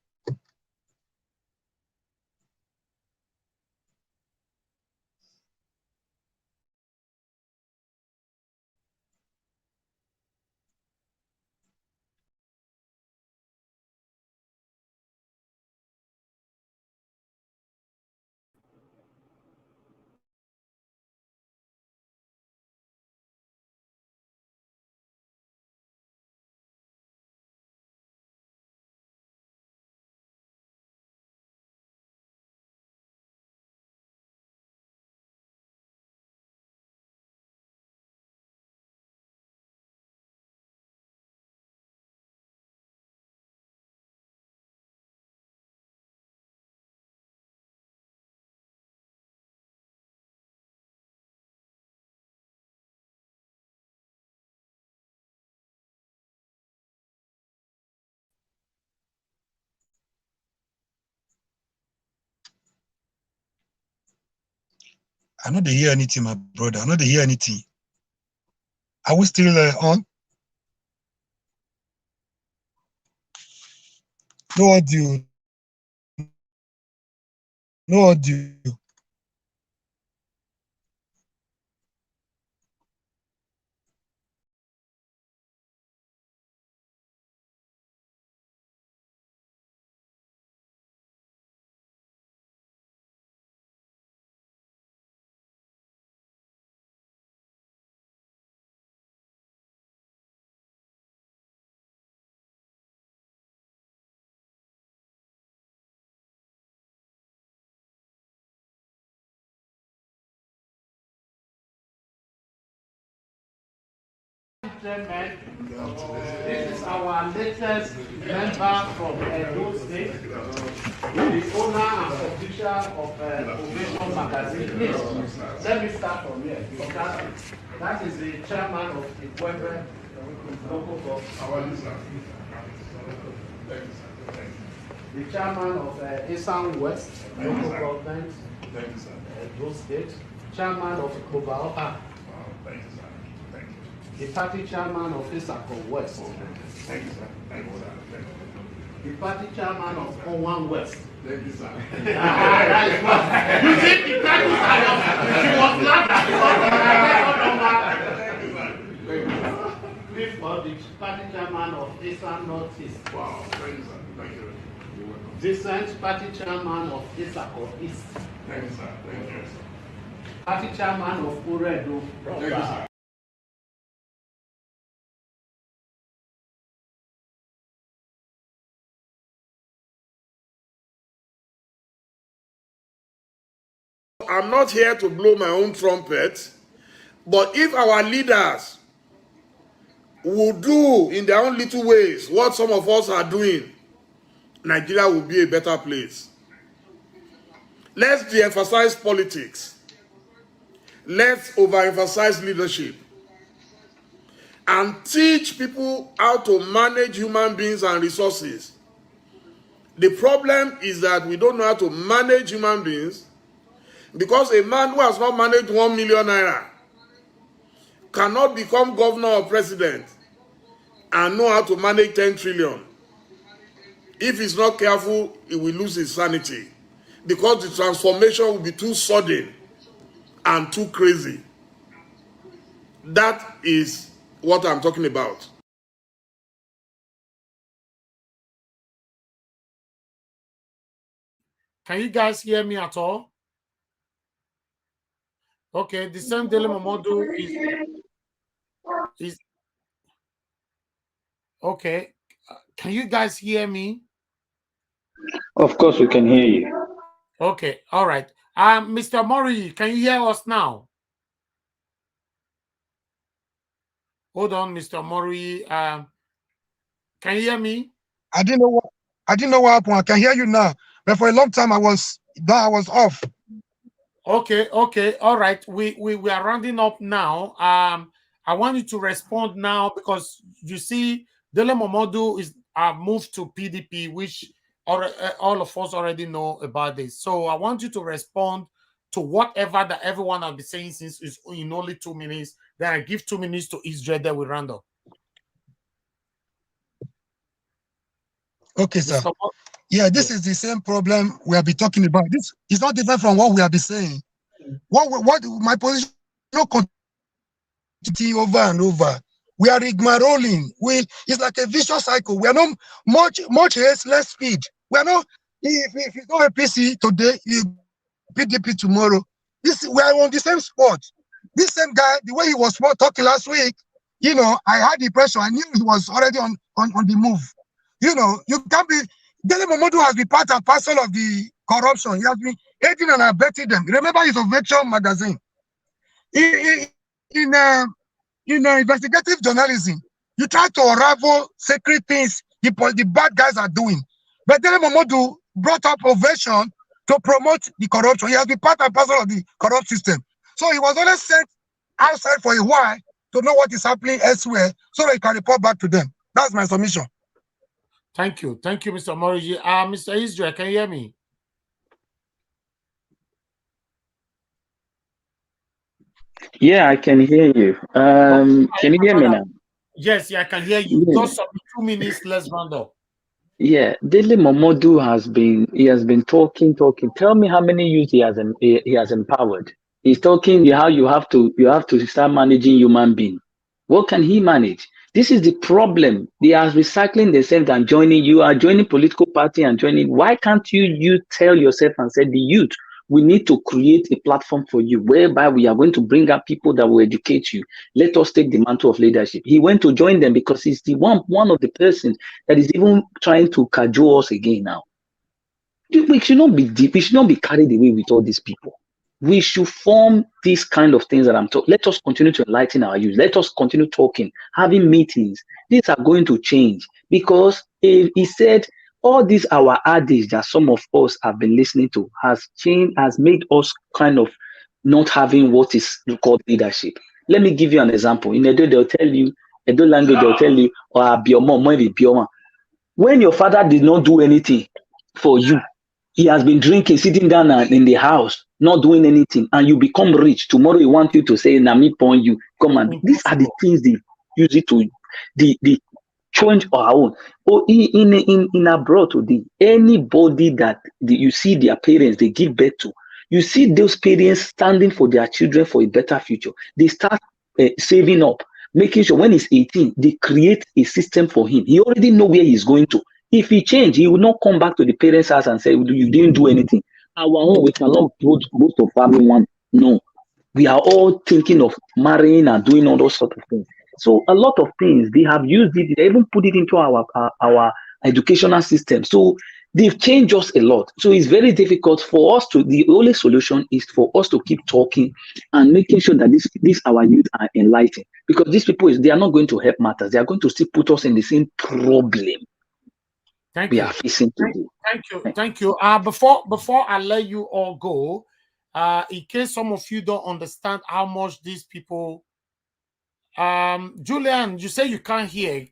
I know they hear anything, my brother. I know they hear anything. Are we still on? No audio. No audio. This is our latest member from Edo State, the owner and publisher of Ovation Magazine. Please, let me start from here, because that is the chairman of the Webe local government. The chairman of Eastern West local government, Edo State, chairman of Kobaoka. The party chairman of Isako West. Thank you, sir. Thank you, sir. Thank you. The party chairman of Owan West. Thank you, sir. You see, the party she was glad Please for the party chairman of Eastern Northeast. Wow, thank you, sir. Thank you. Decent party chairman of Isako East. Thank you, sir. Thank you, sir. Party chairman of Uredo. Thank you, sir. I'm not here to blow my own trumpet, but if our leaders will do in their own little ways what some of us are doing, Nigeria will be a better place. Let's de-emphasize politics. Let's overemphasize leadership. And teach people how to manage human beings and resources. The problem is that we don't know how to manage human beings, because a man who has not managed 1 million naira cannot become governor or president and know how to manage 10 trillion. If he's not careful, he will lose his sanity because the transformation will be too sudden and too crazy. That is what I'm talking about. Can you guys hear me at all? Okay, the same Dele Momodu is okay. Can you guys hear me? Of course, we can hear you. Okay, all right. Mr. Mori, can you hear us now? Hold on, Mr. Mori. Can you hear me? I didn't know what happened. I can hear you now, but for a long time I was off. Okay, all right. We are rounding up now. I want you to respond now because you see, Dele Momodu is moved to PDP, which all of us already know about this. So I want you to respond to whatever that everyone has been saying since it's in only 2 minutes. Then I give 2 minutes to Israel. Then we round up. Okay, sir. Yeah, this is the same problem we have been talking about. This is not different from what we have been saying. What my position over and over. We are rigmaroling. It's like a vicious cycle. We are not much haste, less speed. We are not. If you go APC today, you PDP tomorrow. We are on the same spot. This same guy, the way he was talking last week, I had the impression. I knew he was already on the move. You can't be. Dele Momodu has been part and parcel of the corruption. He has been aiding and abetting them. Remember his Ovation magazine. In investigative journalism, you try to unravel secret things the bad guys are doing. But Dele Momodu brought up Ovation to promote the corruption. He has been part and parcel of the corrupt system. So he was only sent outside for a while to know what is happening elsewhere so that he can report back to them. That's my submission. Thank you, Mr. Moriji. Mr. Israel, can you hear me? Yeah, I can hear you. Can you hear me now? Yes, I can hear you. Yeah. Just 2 minutes, let's round up. Yeah, Dele Momodu has been talking. Tell me how many youth he has empowered. He's talking how you have to start managing human being. What can he manage? This is the problem. They are recycling themselves and joining. You are joining political party and joining. Why can't you tell yourself and say the youth, we need to create a platform for you whereby we are going to bring up people that will educate you. Let us take the mantle of leadership. He went to join them because he's the one of the persons that is even trying to cajole us again now. We should not be deep. We should not be carried away with all these people. We should form these kind of things that I'm talking. Let us continue to enlighten our youth. Let us continue talking, having meetings. These are going to change because he said all these our adage that some of us have been listening to has made us kind of not having what is called leadership. Let me give you an example. In Edo, they'll tell you, Edo language, they'll tell you, when your father did not do anything for you, he has been drinking, sitting down in the house, not doing anything, and you become rich. Tomorrow he wants you to say, Nami pon you. Come on. These are the things they use it to the change our own. Or in abroad today, anybody that you see their parents, they give birth to, you see those parents standing for their children for a better future. They start saving up, making sure when he's 18, they create a system for him. He already know where he's going to. If he change, he will not come back to the parents' house and say, you didn't do anything. Our own, we cannot put both of family one. No. We are all thinking of marrying and doing all those sort of things. So a lot of things, they have used it, they even put it into our educational system. So they've changed us a lot. So it's very difficult for us the only solution is for us to keep talking and making sure that these our youth are enlightened. Because these people, they are not going to help matters. They are going to still put us in the same problem we are facing today. Thank you. Before I let you all go, in case some of you don't understand how much these people, Julian, you say you can't hear.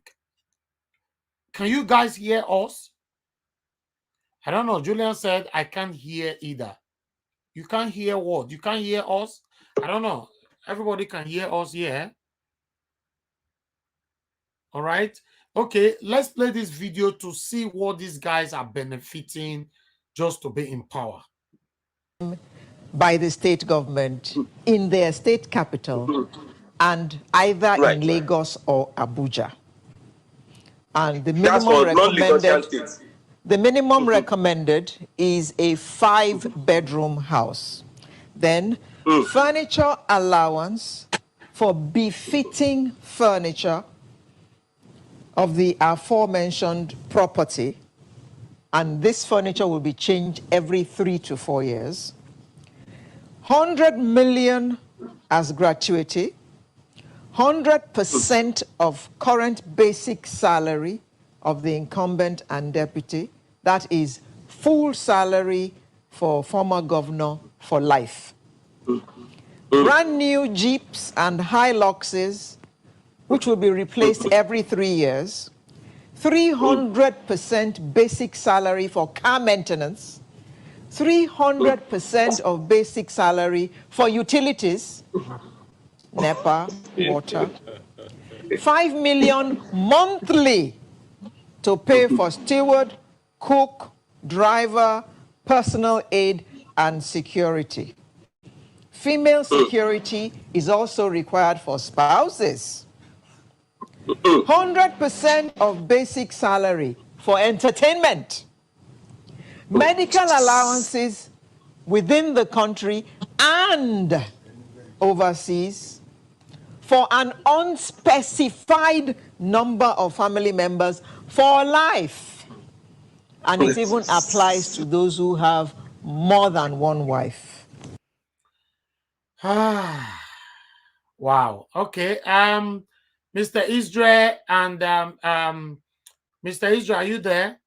Can you guys hear us? I don't know. Julian said I can't hear either. You can't hear what? You can't hear us? I don't know. Everybody can hear us here. All right. Okay, let's play this video to see what these guys are benefiting just to be in power. By the state government in their state capital and either in Lagos or Abuja. And the minimum recommended, is a 5-bedroom house. Then furniture allowance for befitting furniture of the aforementioned property, and this furniture will be changed every 3 to 4 years. 100 million as gratuity, 100% of current basic salary of the incumbent and deputy. That is full salary for former governor for life. Brand new Jeeps and Hiluxes, which will be replaced every 3 years. 300% basic salary for car maintenance. 300% of basic salary for utilities, NEPA, water. 5 million monthly to pay for steward, cook, driver, personal aid, and security. Female security is also required for spouses. 100% of basic salary for entertainment. Medical allowances within the country and overseas for an unspecified number of family members for life. And it even applies to those who have more than one wife. Wow. Okay. Mr. Israel and Mr. Israel, are you there?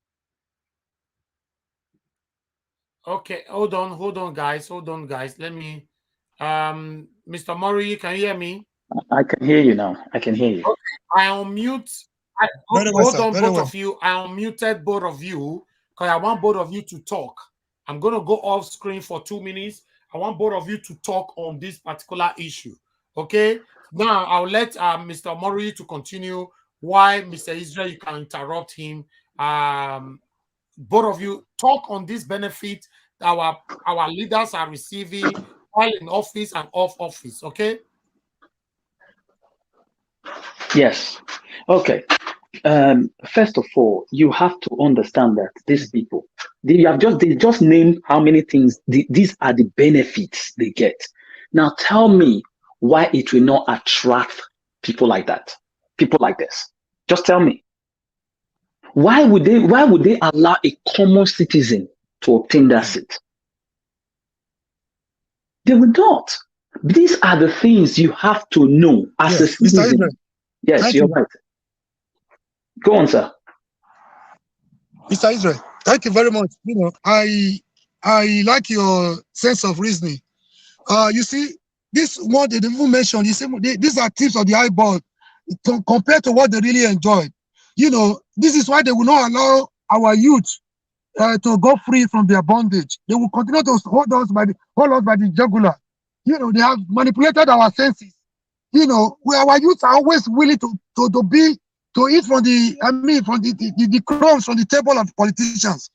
Okay, hold on, guys. Let me Mr. Murray, can you hear me? I can hear you now. I can hear you. Okay, I unmute. Hold on, both of you. I unmuted both of you because I want both of you to talk. I'm going to go off screen for 2 minutes. I want both of you to talk on this particular issue. Okay? Now, I'll let Mr. Murray to continue. Why, Mr. Israel, you can interrupt him. Both of you talk on this benefit that our leaders are receiving while in office and off office. Okay? Yes. Okay. First of all, you have to understand that these people, they just named how many things. These are the benefits they get. Now tell me why it will not attract people like that, people like this. Just tell me. Why would they allow a common citizen to obtain that seat? They will not. These are the things you have to know as a citizen. Yes, you're right. Go on, sir. Mr. Israel, thank you very much. You know, I like your sense of reasoning. You see, this what they even mentioned. You see, these are tips of the eyeball compared to what they really enjoyed. You know, this is why they will not allow our youth to go free from their bondage. They will continue to hold us by the jugular. You know, they have manipulated our senses. You know, our youth are always willing to eat from the crumbs from the table of politicians.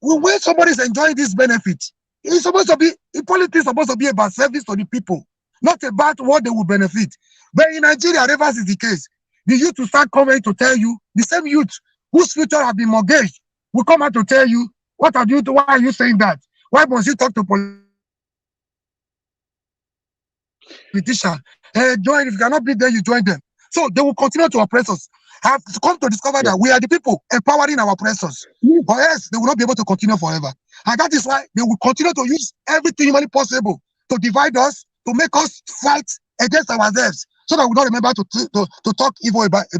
When somebody is enjoying this benefit, it's supposed to be, politics is supposed to be about service to the people, not about what they will benefit. But in Nigeria, reverse is the case. The youth will start coming to tell you, the same youth whose future have been mortgaged will come out to tell you, why are you saying that? Why must you talk to politicians? Join, if you cannot be there, you join them. So they will continue to oppress us. Have come to discover that we are the people empowering our oppressors. Or else they will not be able to continue forever. And that is why they will continue to use everything humanly possible to divide us, to make us fight against ourselves, so that we don't remember to talk evil about to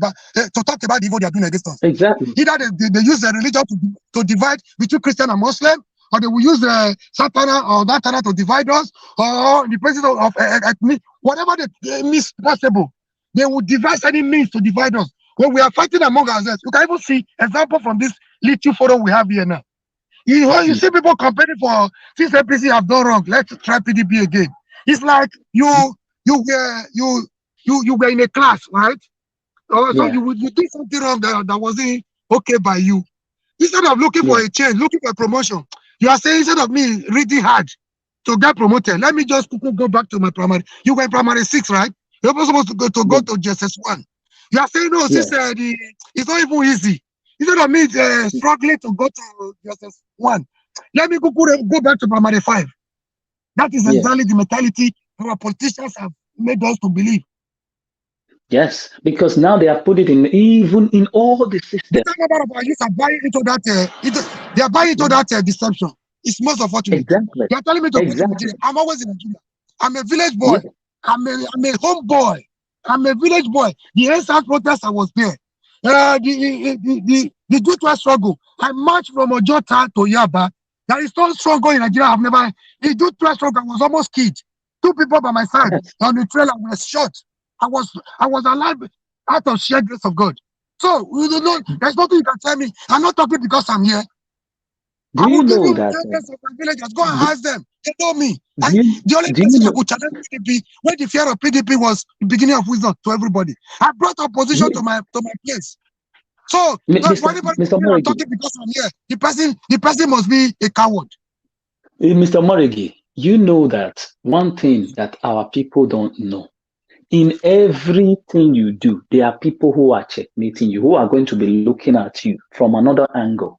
talk about the evil they are doing against us. Exactly. Either they use their religion to divide between Christian and Muslim, or they will use the Satana or Natana to divide us, or the president of whatever the means possible. They will devise any means to divide us. When we are fighting among ourselves, you can even see example from this little photo we have here now. You see people complaining for since APC have done wrong, let's try PDP again. It's like you were in a class, right? So you did something wrong that wasn't okay by you. Instead of looking for a change, looking for a promotion, you are saying instead of me reading hard to get promoted, let me just go back to my primary. You were in primary 6, right? You're supposed to go to JSS1. You are saying no, since it's not even easy. Instead of me struggling to go to JSS1, let me go back to primary 5. That is exactly the mentality our politicians have made us to believe. Yes, because now they have put it in even in all the systems. Our youth are buying into that. They are buying into that deception. It's most unfortunate. Exactly. They are telling me to go to Nigeria. I'm always in Nigeria. I'm a village boy. Yeah. I'm a home boy. I'm a village boy. The NSAS protest, I was there. The Dutra struggle. I marched from Ojota to Yaba. There is no struggle in Nigeria. I've never. The Dutra struggle, I was almost killed. 2 people by my side on the trailer were shot. I was alive out of sheer grace of God. So there's nothing you can tell me. I'm not talking because I'm here. Do you know that? Of my villagers, go and ask them. They know me. The only person I could challenge PDP when the fear of PDP was the beginning of wisdom to everybody. I brought opposition to my place. So I'm talking because I'm here. The person must be a coward. Mr. Morigi, you know that one thing that our people don't know. In everything you do, there are people who are checkmating you, who are going to be looking at you from another angle.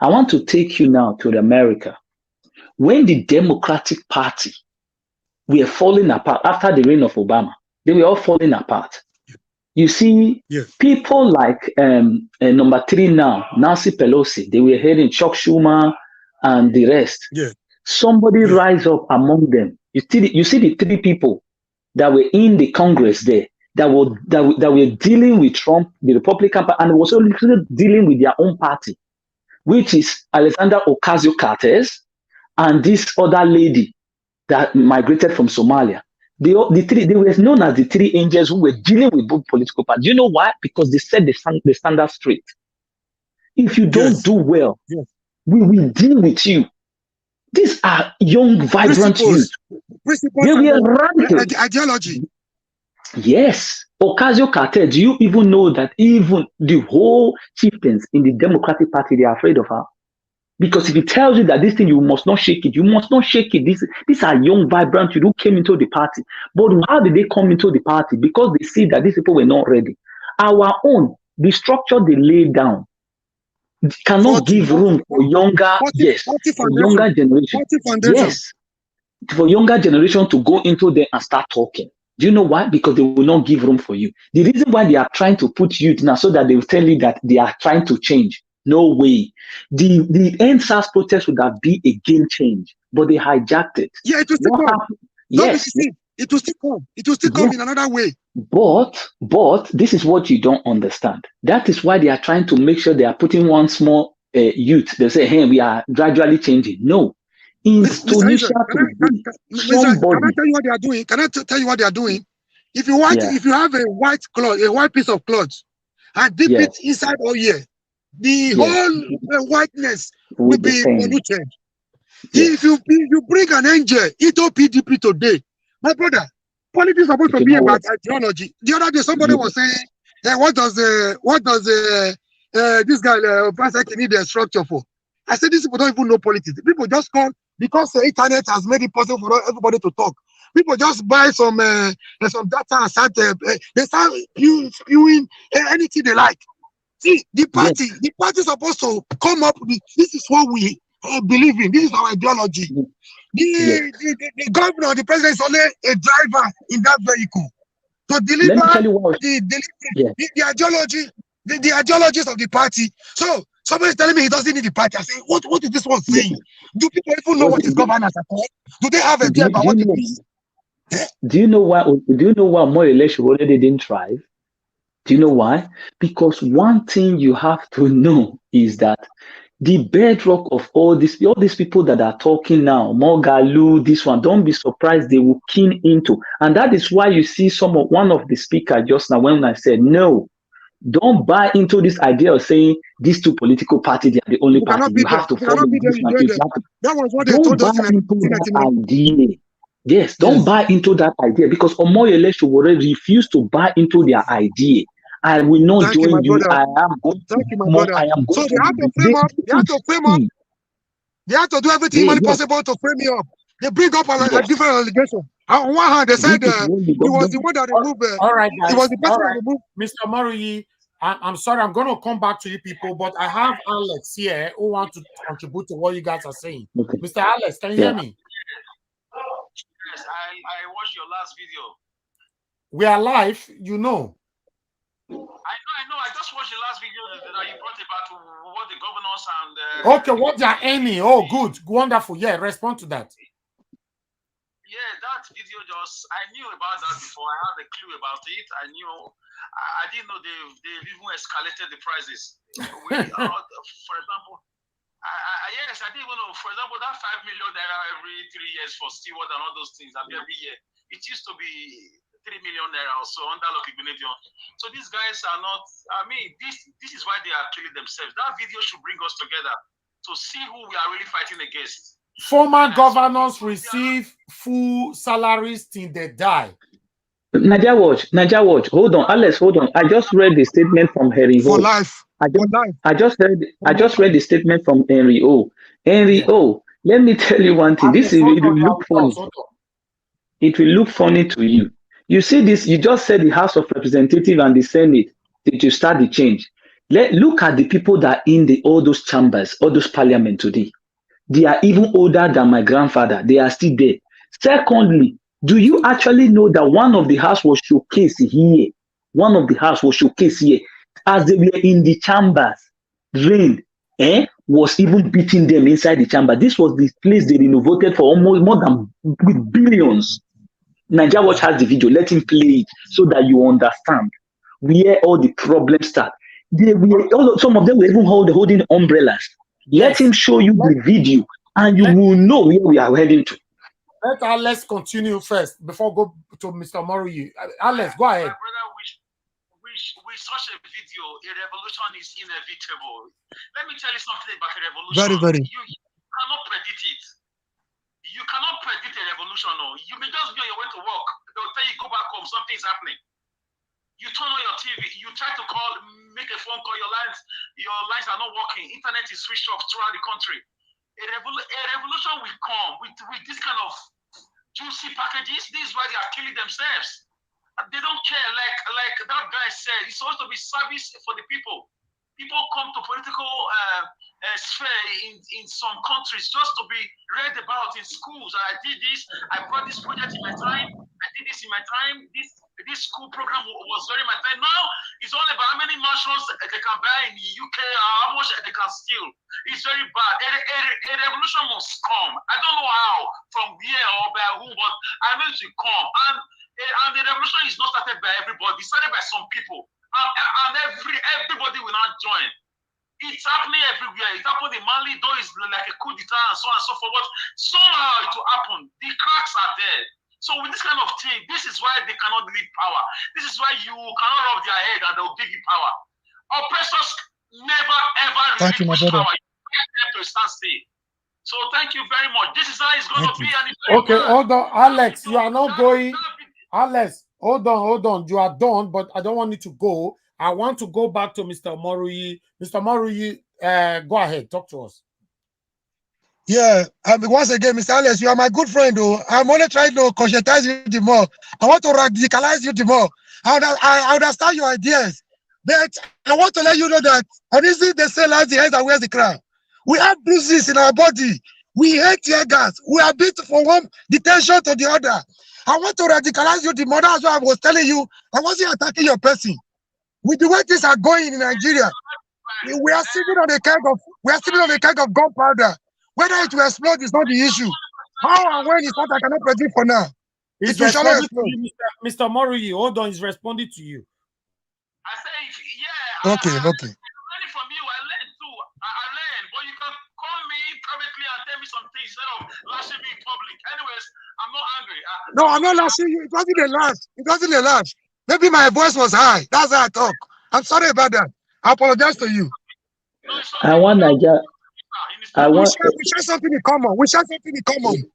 I want to take you now to America. When the Democratic Party were falling apart after the reign of Obama, they were all falling apart. You see, people like number 3 now, Nancy Pelosi, they were heading Chuck Schumer and the rest. Somebody rise up among them. You see the 3 people that were in the Congress there, that were dealing with Trump, the Republican Party, and was also dealing with their own party, which is Alexandra Ocasio-Cortez and this other lady that migrated from Somalia. They were known as the 3 angels who were dealing with both political parties. Do you know why? Because they set the standard straight. If you don't do well, we will deal with you. These are young, vibrant youth. They were ranting. Ideology. Yes. Ocasio-Cortez, do you even know that even the whole chieftains in the Democratic Party, they are afraid of her? Because if it tells you that this thing, you must not shake it. You must not shake it. These are young, vibrant youth who came into the party. But how did they come into the party? Because they see that these people were not ready. Our own, the structure they laid down, cannot give room for younger, for younger generation. Yes, for younger generation to go into there and start talking. Do you know why? Because they will not give room for you. The reason why they are trying to put youth now so that they will tell you that they are trying to change. No way. The NSAS protest would have been a game change, but they hijacked it. Yeah, it will still come. Yes. It will still come. It will still come in another way. But this is what you don't understand. That is why they are trying to make sure they are putting one small youth. They say, hey, we are gradually changing. No. In Tunisia, can I tell you what they are doing? Can I tell you what they are doing? If you have a white cloth, a white piece of cloth, and dip it inside all year, the whole whiteness will be polluted. If you bring an angel into PDP today, my brother, politics is supposed to be about ideology. The other day, somebody was saying, what does this guy need a structure for? I said, these people don't even know politics. People just come because the internet has made it possible for everybody to talk. People just buy some data and start they start spewing anything they like. See, the party is supposed to come up with this is what we believe in. This is our ideology. The governor, the president is only a driver in that vehicle to deliver the ideology, the ideologies of the party. So somebody is telling me he doesn't need the party. I say, what is this one saying? Do people even know what is governance at all? Do they have a idea about what it means? Do you know why more election already didn't thrive? Do you know why? Because one thing you have to know is that the bedrock of all these people that are talking now, Mogalu, this one, don't be surprised they will keen into. And that is why you see one of the speakers just now when I said, no, don't buy into this idea of saying these 2 political parties they are the only party. You have to follow this one. That was what they told us in 1999. Idea. Yes, don't buy into that idea because Omoyele should already refuse to buy into their idea. I will not Thank you, join my you. brother. I am going to Thank you, do my more. brother. I am So going they have to to frame up. They have to frame up. see. They have to do everything humanly possible to frame me up. They bring up a Yes. different allegation. On one hand, they said This is when the he was government. the one that removed. All right, He guys. was the person All that right, removed. Mr. Maruyi, I'm sorry, I'm going to come back to you people, but I have Alex here who wants to contribute to what you guys are saying. Okay. Mr. Alex, can you hear me? Yes, I watched your last video. We are live, you know. I know. I just watched the last video that you brought about what the governors and. Okay, what they are earning. Oh, good, wonderful. Yeah, respond to that. Yeah, that video I knew about that before. I had a clue about it. I didn't know they've even escalated the prices. For example, yes, I didn't even know. For example, that 5 million naira every 3 years for steward and all those things every year. It used to be 3 million naira or so under Lucky Benedion. So these guys are not. I mean, this is why they are killing themselves. That video should bring us together to see who we are really fighting against. Former governors receive full salaries till they die. Naija Watch. Hold on, Alex. Hold on. I just read the statement from Henry For O. life. I just read the statement from Henry O. Henry O. Let me tell you one thing. Alex, It will look funny. It will look funny to you. You see this. You just said the House of Representatives and the Senate to start the change. Look at the people that are in all those chambers, all those parliament today. They are even older than my grandfather. They are still there. Secondly, do you actually know that one of the house was showcased here? One of the house was showcased here. As they were in the chambers, rain was even beating them inside the chamber. This was the place they renovated for almost more than with billions. Naija Watch has the video. Let him play it so that you understand where all the problems start. Some of them were even holding umbrellas. Yes. Let him show you the video and you will know where we are heading to. Let Alex continue first before go to Mr. Maruyi. Alex, go ahead. My brother, with such a video, a revolution is inevitable. Let me tell you something about a revolution. Very. You cannot predict it. You cannot predict a revolution. No. You may just be on your way to work. They'll tell you go back home, something's happening. You turn on your TV, you try to call, make a phone call, your lines are not working, internet is switched off throughout the country. A revolution will come with this kind of juicy packages. This is why they are killing themselves. They don't care, like that guy said, it's supposed to be service for the people. People come to political sphere in some countries just to be read about in schools. I did this, I brought this project in my time, I did this in my time, this school program was very my time. Now it's all about how many mansions they can buy in the UK or how much they can steal. It's very bad. A revolution must come. I don't know how, from where or by who, but I know it will come. And the revolution is not started by everybody. It's started by some people. And everybody will not join. It's happening everywhere. It happened in Mali, though it's like a coup d'etat and so on and so forth. But somehow it will happen. The cracks are there. So with this kind of thing, this is why they cannot lead power. This is why you cannot rub their head and they'll give you power. Oppressors never ever relinquish power. You get them to stand still. So thank you very much. This is how it's going to be. Okay, hold on, Alex. You are not going. Alex, hold on. You are done, but I don't want you to go. I want to go back to Mr. Maruyi. Mr. Maruyi, go ahead. Talk to us. Yeah, once again, Mr. Alex, you are my good friend, though. I'm only trying to conscientize you the more. I want to radicalize you the more. I understand your ideas, but I want to let you know that, and this is the same as the head that wears the crown. We have bruises in our body. We hate tear gas. We are beat from one detention to the other. I want to radicalize you the more. That's why I was telling you, I wasn't attacking your person. With the way things are going in Nigeria, we are sitting on a keg of gunpowder. Whether it will explode is not the issue. How and when is what I cannot predict for now. It will surely explode. Mr. Maruyi, hold on, he's responding to you. I say, yeah. Okay. I learn from you. I learn too. I learn, but you can call me privately and tell me some things instead of lashing me in public. Anyways, I'm not angry. No, I'm not lashing you. It wasn't a lash. Maybe my voice was high. That's how I talk. I'm sorry about that. I apologize to you. I want Naija. We share something in common. We have something in common.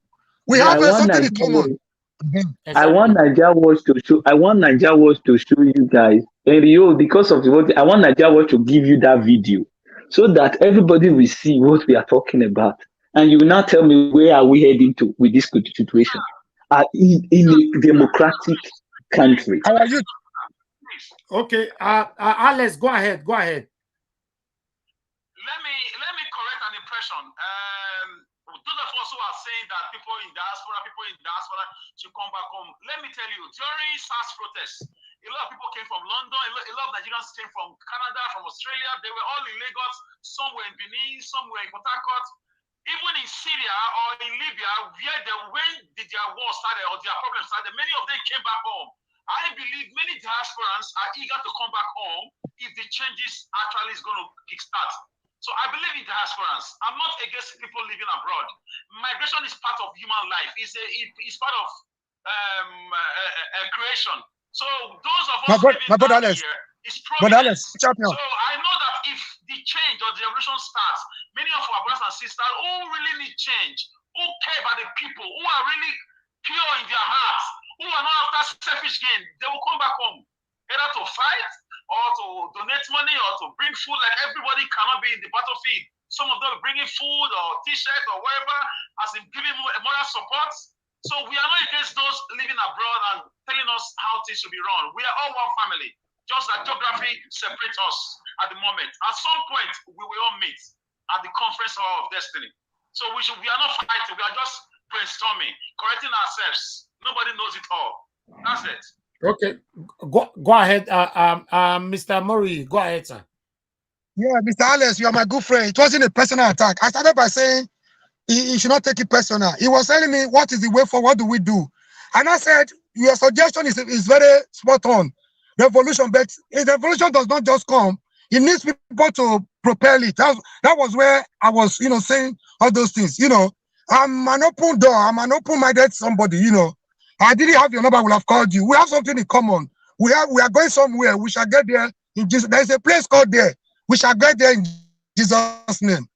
I want Nigeria Watch to show. I want Nigeria Watch to show you guys, and you, because of the what, I want Nigeria Watch to give you that video so that everybody will see what we are talking about, and you will now tell me where are we heading to with this situation in a democratic country. Our youth. Okay, Alex, go ahead. Go ahead. Let me correct an impression. Those of us who are saying that people in diaspora should come back home. Let me tell you, during SARS protests, a lot of people came from London, a lot of Nigerians came from Canada, from Australia. They were all in Lagos, some were in Benin, some were in Port Harcourt. Even in Syria or in Libya, when their war started or their problems started, many of them came back home. I believe many diasporans are eager to come back home if the changes actually is going to kickstart. So I believe in diasporans. I'm not against people living abroad. Migration is part of human life. It's part of creation. So those of us living out here is prominent. So I know that if the change or the revolution starts, many of our brothers and sisters who really need change, who care about the people, who are really pure in their hearts, who are not after selfish gain, they will come back home, either to fight or to donate money or to bring food. Like everybody cannot be in the battlefield. Some of them are bringing food or t-shirt or whatever, as in giving moral support. So we are not against those living abroad and telling us how things should be run. We are all one family. Just that geography separates us at the moment. At some point, we will all meet at the conference hall of destiny. So we are not fighting. We are just brainstorming, correcting ourselves. Nobody knows it all. That's it. Okay, go ahead, Mr. Murray. Go ahead, sir. Yeah, Mr. Alex, you are my good friend. It wasn't a personal attack. I started by saying he should not take it personal. He was telling me what is the way forward, what do we do? And I said, your suggestion is very spot on. Revolution, but a revolution does not just come. It needs people to propel it. That was where I was, saying all those things. I'm an open door. I'm an open-minded somebody, I didn't have your number, I would have called you. We have something in common. We are going somewhere. We shall get there in Jesus. There is a place called there. We shall get there in Jesus' name.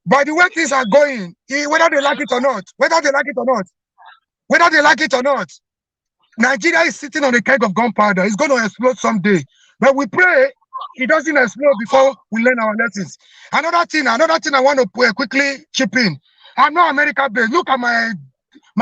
By the way things are going, whether they like it or not, Nigeria is sitting on a keg of gunpowder. It's going to explode someday. But we pray it doesn't explode before we learn our lessons. Another thing I want to quickly chip in. I'm not America-based. Look at my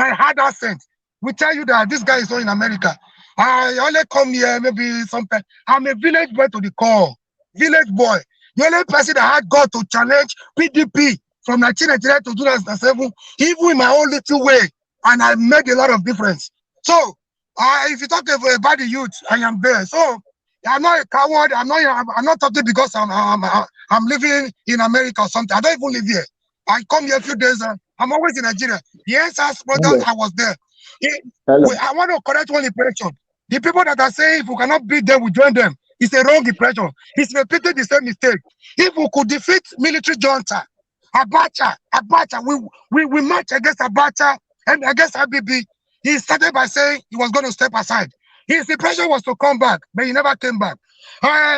hard accent. We tell you that this guy is not in America. I only come here maybe sometimes. I'm a village boy to the core. Village boy. The only person that had God to challenge PDP from 1999 to 2007, even in my own little way, and I made a lot of difference. So, if you talk about the youth, I am there. So, I'm not a coward. I'm not talking because I'm living in America or something. I don't even live here. I come here a few days. I'm always in Nigeria. Yes, as brother, I was there. I want to correct one impression. The people that are saying if we cannot beat them, we join them. It's a wrong impression. It's repeating the same mistake. If we could defeat military junta, Abacha, we march against Abacha and against Abibi. He started by saying he was going to step aside. His impression was to come back, but he never came back.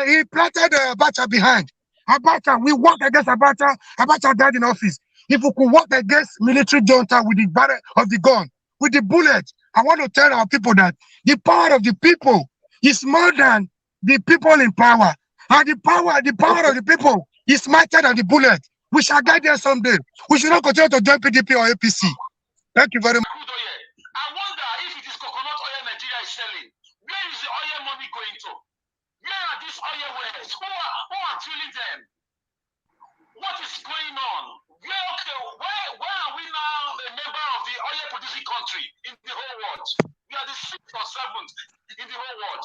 He planted Abacha behind. Abacha, we worked against Abacha. Abacha died in office. If we could work against military junta with the barrel of the gun, with the bullet, I want to tell our people that the power of the people is more than the people in power. And the power of the people is mightier than the bullet. We shall get there someday. We should not continue to join PDP or APC. Thank you very much. I wonder if it is coconut oil Nigeria is selling. Where is the oil money going to? Where are these oil wells? Who are drilling them? What is going on? Why are we now a member of the oil producing country in the whole world? We are the 6th or 7th in the whole world.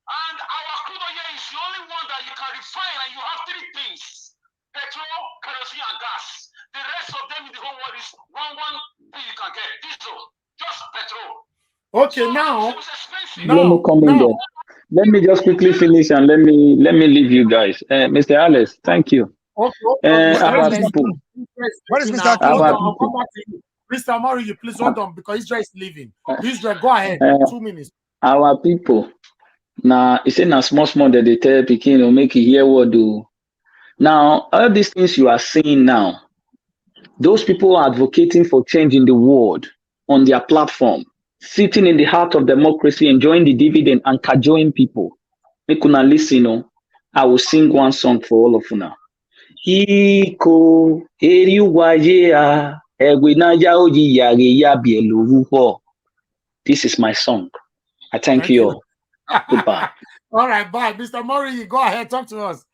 And our crude oil is the only one that you can refine, and you have 3 things: petrol, kerosene, and gas. The rest of them in the whole world is one thing you can get: diesel, just petrol. Okay, so now let me come in there. Let me just quickly finish and let me leave you guys. Mr. Alice, thank you. Our people. What is Mr. Mr. Murray, you please hold on because Israel is leaving. Israel, go ahead. 2 minutes. Our people. Now, it's in a small that they tell Pekin or make you hear what do. Now, all these things you are seeing now, those people are advocating for change in the world on their platform. sitting in the heart of democracy, enjoying the dividend and cajoling people. Make una listen, I will sing one song for all of una. Iko eriwaye egwinaya oji yare ya bieluwo. This is my song. I thank you all. Goodbye. All right, bye. Mr. Mori, go ahead, talk to us.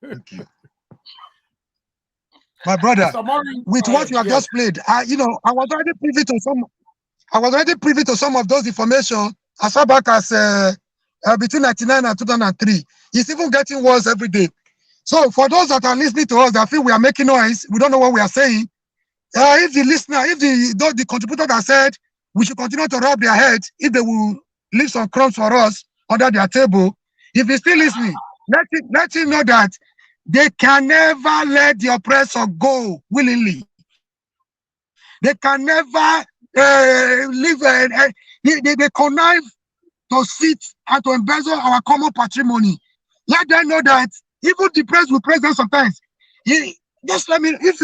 Thank you. My brother, with what you have just played, I was already privy to some of those information as far back as between 1999 and 2003. It's even getting worse every day. So for those that are listening to us, that feel we are making noise, we don't know what we are saying. If the listener, if the contributor that said we should continue to rub their heads, if they will leave some crumbs for us under their table, if he's still listening, let him know that they can never let the oppressor go willingly. They can never leave. They connive to sit and to embezzle our common patrimony. Let them know that even the press will praise them sometimes. Just let me, if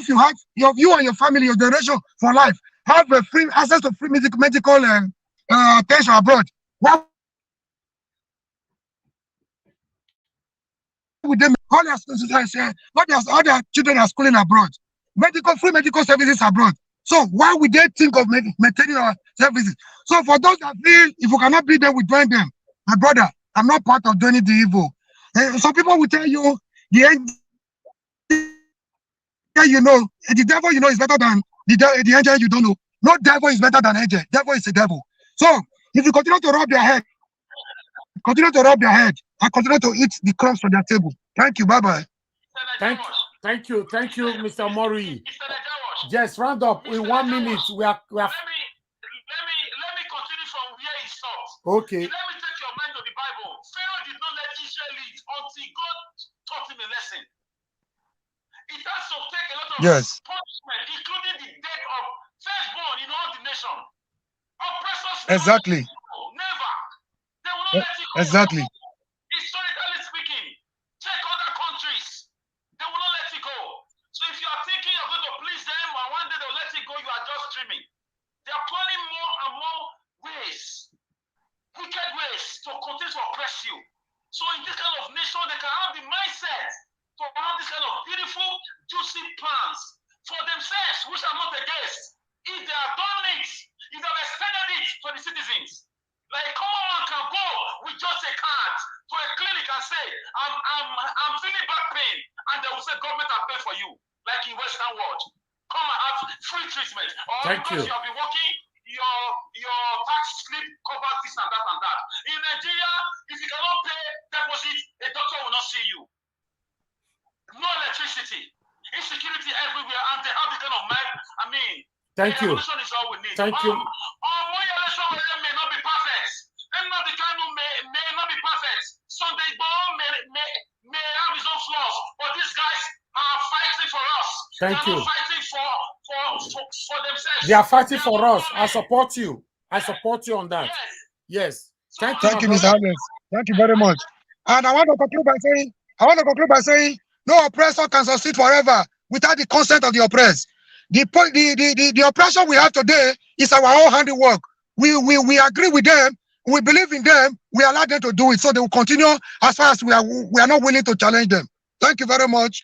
you have you and your family, your generation for life, have a free access to free medical attention abroad. Why would them all their children are schooling abroad? Free medical services abroad. So why would they think of maintaining our services? So for those that feel if we cannot beat them, we join them. My brother, I'm not part of doing the evil. Some people will tell you the angel the devil is better than the angel you don't know. No devil is better than angel. Devil is a devil. So if you continue to rub their head, and continue to eat the crumbs from their table. Thank you. Bye-bye. Thank you, Mr. Mori. Just round up in 1 minute. We are. Let me continue from where he stopped. Okay. Let me take your mind to the Bible. Pharaoh did not let Israel lead until God taught him a lesson. It has to take a lot of punishment, including the death of firstborn in all the nation. Oppressors exactly. Never. They will not let you go. Exactly. Historically speaking, check other countries. They will not let you go. So if you are thinking you're going to please them and one day they'll let you go, you are just dreaming. They are planning more and more ways, wicked ways to continue to oppress you. So in this kind of nation, they can have the mindset to have this kind of beautiful, juicy plans for themselves, which are not against. If they have done it, if they have extended it to the citizens, like a common man can go with just a card to a clinic and say, I'm feeling back pain, and they will say government will pay for you, like in Western world. Come and have free treatment. Or because you have been working, your tax slip covers this and that and that. In Nigeria, if you cannot pay deposit, a doctor will not see you. No electricity, insecurity everywhere, and they have the kind of man. I mean, thank you. Is all we need. Thank you. My election may not be perfect. Nnamdi Kanu may not be perfect. Sunday Igboho may have his own flaws, but these guys are fighting for us. Thank you. Not fighting for themselves. They are fighting for us. I support you. I support you on that. Yes. Thank you, Mr. Alex. Thank you very much. And I want to conclude by saying, no oppressor can succeed forever without the consent of the oppressed. The oppression we have today is our own handiwork. We agree with them. We believe in them. We allow them to do it, so they will continue as far as we are not willing to challenge them. Thank you very much.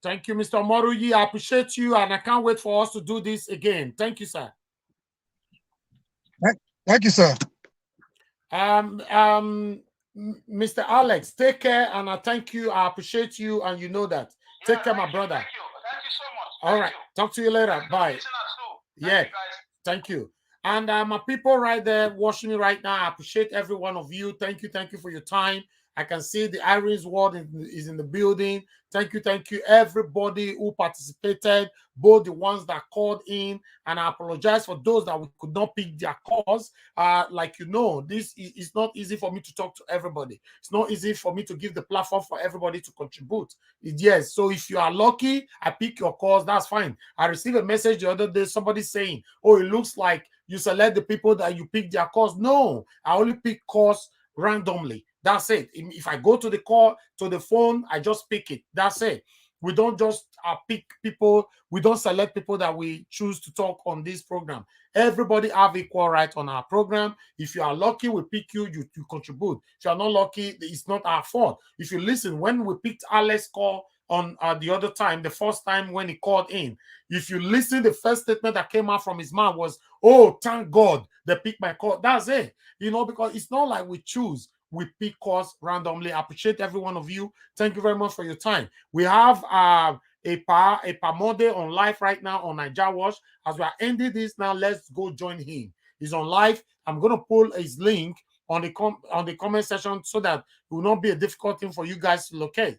Thank you, Mr. Moruyi. I appreciate you, and I can't wait for us to do this again. Thank you, sir. Thank you, sir. Mr. Alex, take care, and I thank you. I appreciate you, and you know that. Take care, my brother. Thank you so much. All right. Talk to you later. Bye. Thank you. And my people right there watching me right now, I appreciate every one of you. Thank you for your time. I can see the Irons Ward is in the building. Thank you, everybody who participated, both the ones that called in, and I apologize for those that we could not pick their calls. Like this is not easy for me to talk to everybody. It's not easy for me to give the platform for everybody to contribute. Yes, so if you are lucky, I pick your calls, that's fine. I received a message the other day, somebody saying, oh, it looks like you select the people that you pick their calls. No, I only pick calls randomly. That's it. If I go to the phone, I just pick it. That's it. We don't just pick people. We don't select people that we choose to talk on this program. Everybody have equal right on our program. If you are lucky, we pick you, you contribute. If you are not lucky, it's not our fault. If you listen, when we picked Alex call on the other time, the first time when he called in, if you listen, the first statement that came out from his mouth was, "Oh, thank God they picked my call." That's it. You know, because it's not like we choose. We pick calls randomly. I appreciate every one of you. Thank you very much for your time. We have a Pamode on live right now on Niger Watch. As we are ending this now, let's go join him. He's on live. I'm going to pull his link on the comment section so that it will not be a difficult thing for you guys to locate.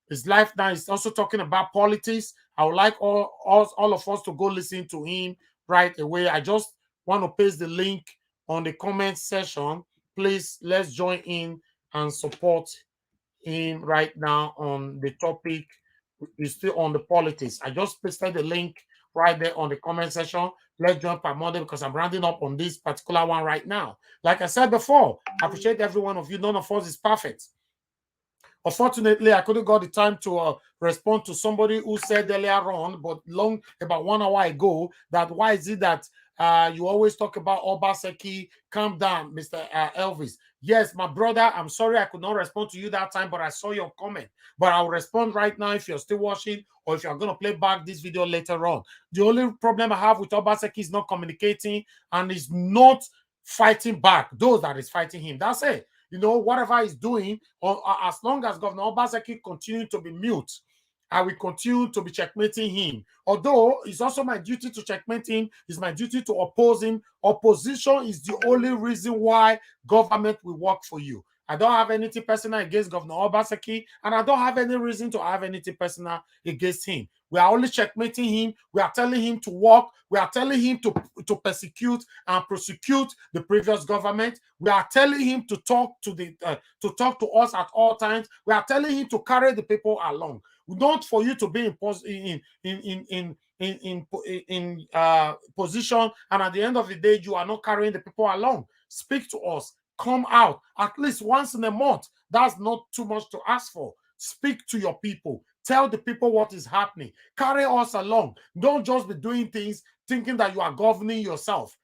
His life now is also talking about politics. I would like all of us to go listen to him right away. I just want to paste the link on the comment section. Please, let's join in and support him right now on the topic. Is still on the politics. I just pasted the link right there on the comment section. Let's join Pamode because I'm rounding up on this particular one right now. Like I said before, I appreciate every one of you. None of us is perfect. Unfortunately, I couldn't got the time to respond to somebody who said earlier on, but about 1 hour ago, that why is it that you always talk about Obaseki? Calm down, Mr. Elvis. Yes, my brother, I'm sorry I could not respond to you that time, but I saw your comment. But I'll respond right now if you're still watching or if you're going to play back this video later on. The only problem I have with Obaseki is not communicating and is not fighting back those that is fighting him. That's it. You know, whatever he's doing, or as long as Governor Obaseki continues to be mute, I will continue to be checkmating him. Although it's also my duty to checkmate him, it's my duty to oppose him. Opposition is the only reason why government will work for you. I don't have anything personal against Governor Obaseki, and I don't have any reason to have anything personal against him. We are only checkmating him. We are telling him to work. We are telling him to persecute and prosecute the previous government. We are telling him to talk to us at all times. We are telling him to carry the people along. Not for you to be in position, and at the end of the day, you are not carrying the people along. Speak to us. Come out at least once in a month. That's not too much to ask for. Speak to your people. Tell the people what is happening. Carry us along. Don't just be doing things thinking that you are governing yourself.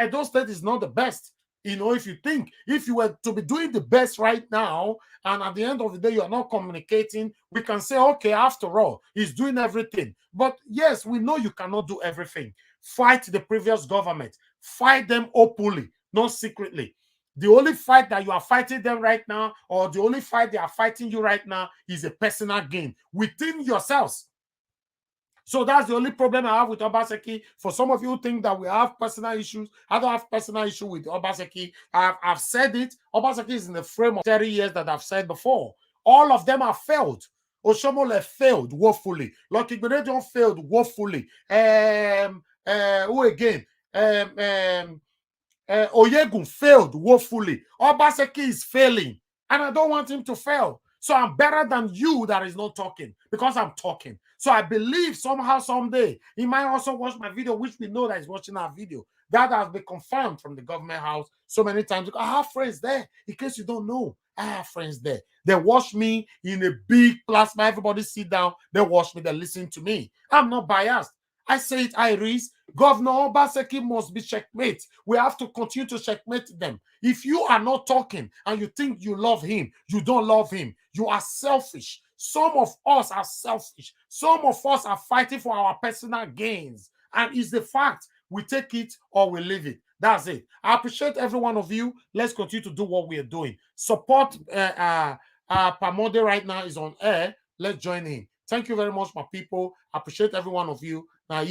Edo State is not the best. You know, if you were to be doing the best right now, and at the end of the day, you are not communicating, we can say, okay, after all, he's doing everything. But yes, we know you cannot do everything. Fight the previous government. Fight them openly, not secretly. The only fight that you are fighting them right now, or the only fight they are fighting you right now, is a personal gain within yourselves. So that's the only problem I have with Obaseki. For some of you who think that we have personal issues, I don't have personal issue with Obaseki. I've said it. Obaseki is in the frame of 30 years that I've said before. All of them have failed. Oshomole failed woefully. Lucky Benedion failed woefully. Who again? Oyegun failed woefully. Obaseki is failing, and I don't want him to fail. So I'm better than you that is not talking because I'm talking. So I believe somehow, someday, he might also watch my video, which we know that he's watching our video. That has been confirmed from the government house so many times. I have friends there. In case you don't know, I have friends there. They watch me in a big plasma. Everybody sit down. They watch me. They listen to me. I'm not biased. I say it, Iris. Governor Obaseki must be checkmate. We have to continue to checkmate them. If you are not talking and you think you love him, you don't love him. You are selfish. Some of us are selfish. Some of us are fighting for our personal gains. And it's the fact. We take it or we leave it. That's it. I appreciate every one of you. Let's continue to do what we are doing. Support Pamode right now is on air. Let's join in. Thank you very much, my people. I appreciate every one of you. Now,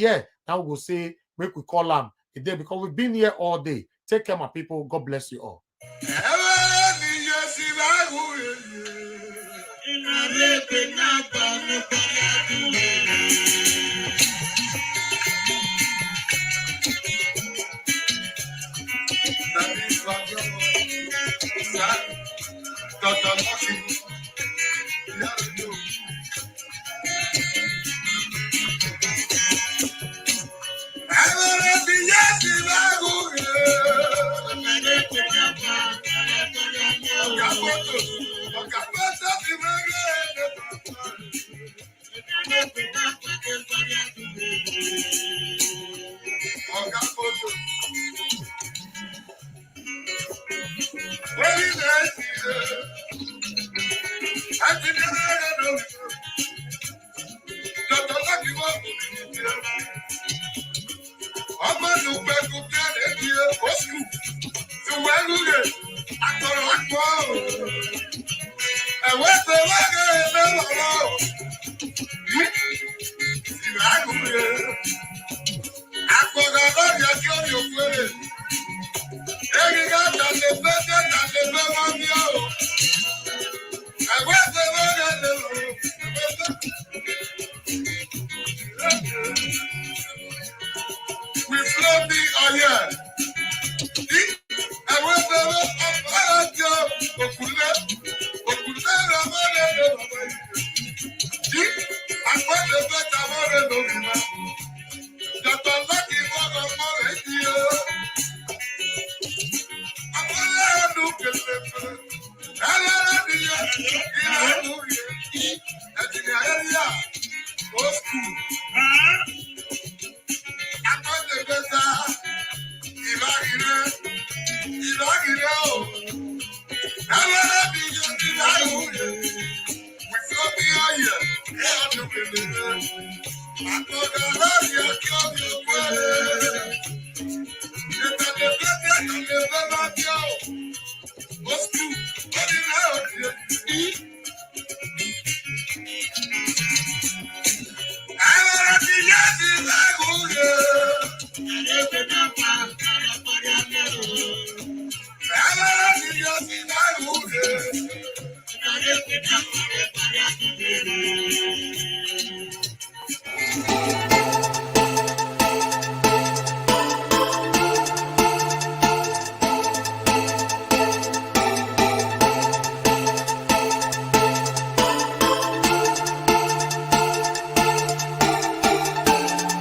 now we'll say, make we call them a day because we've been here all day. Take care, my people. God bless you all.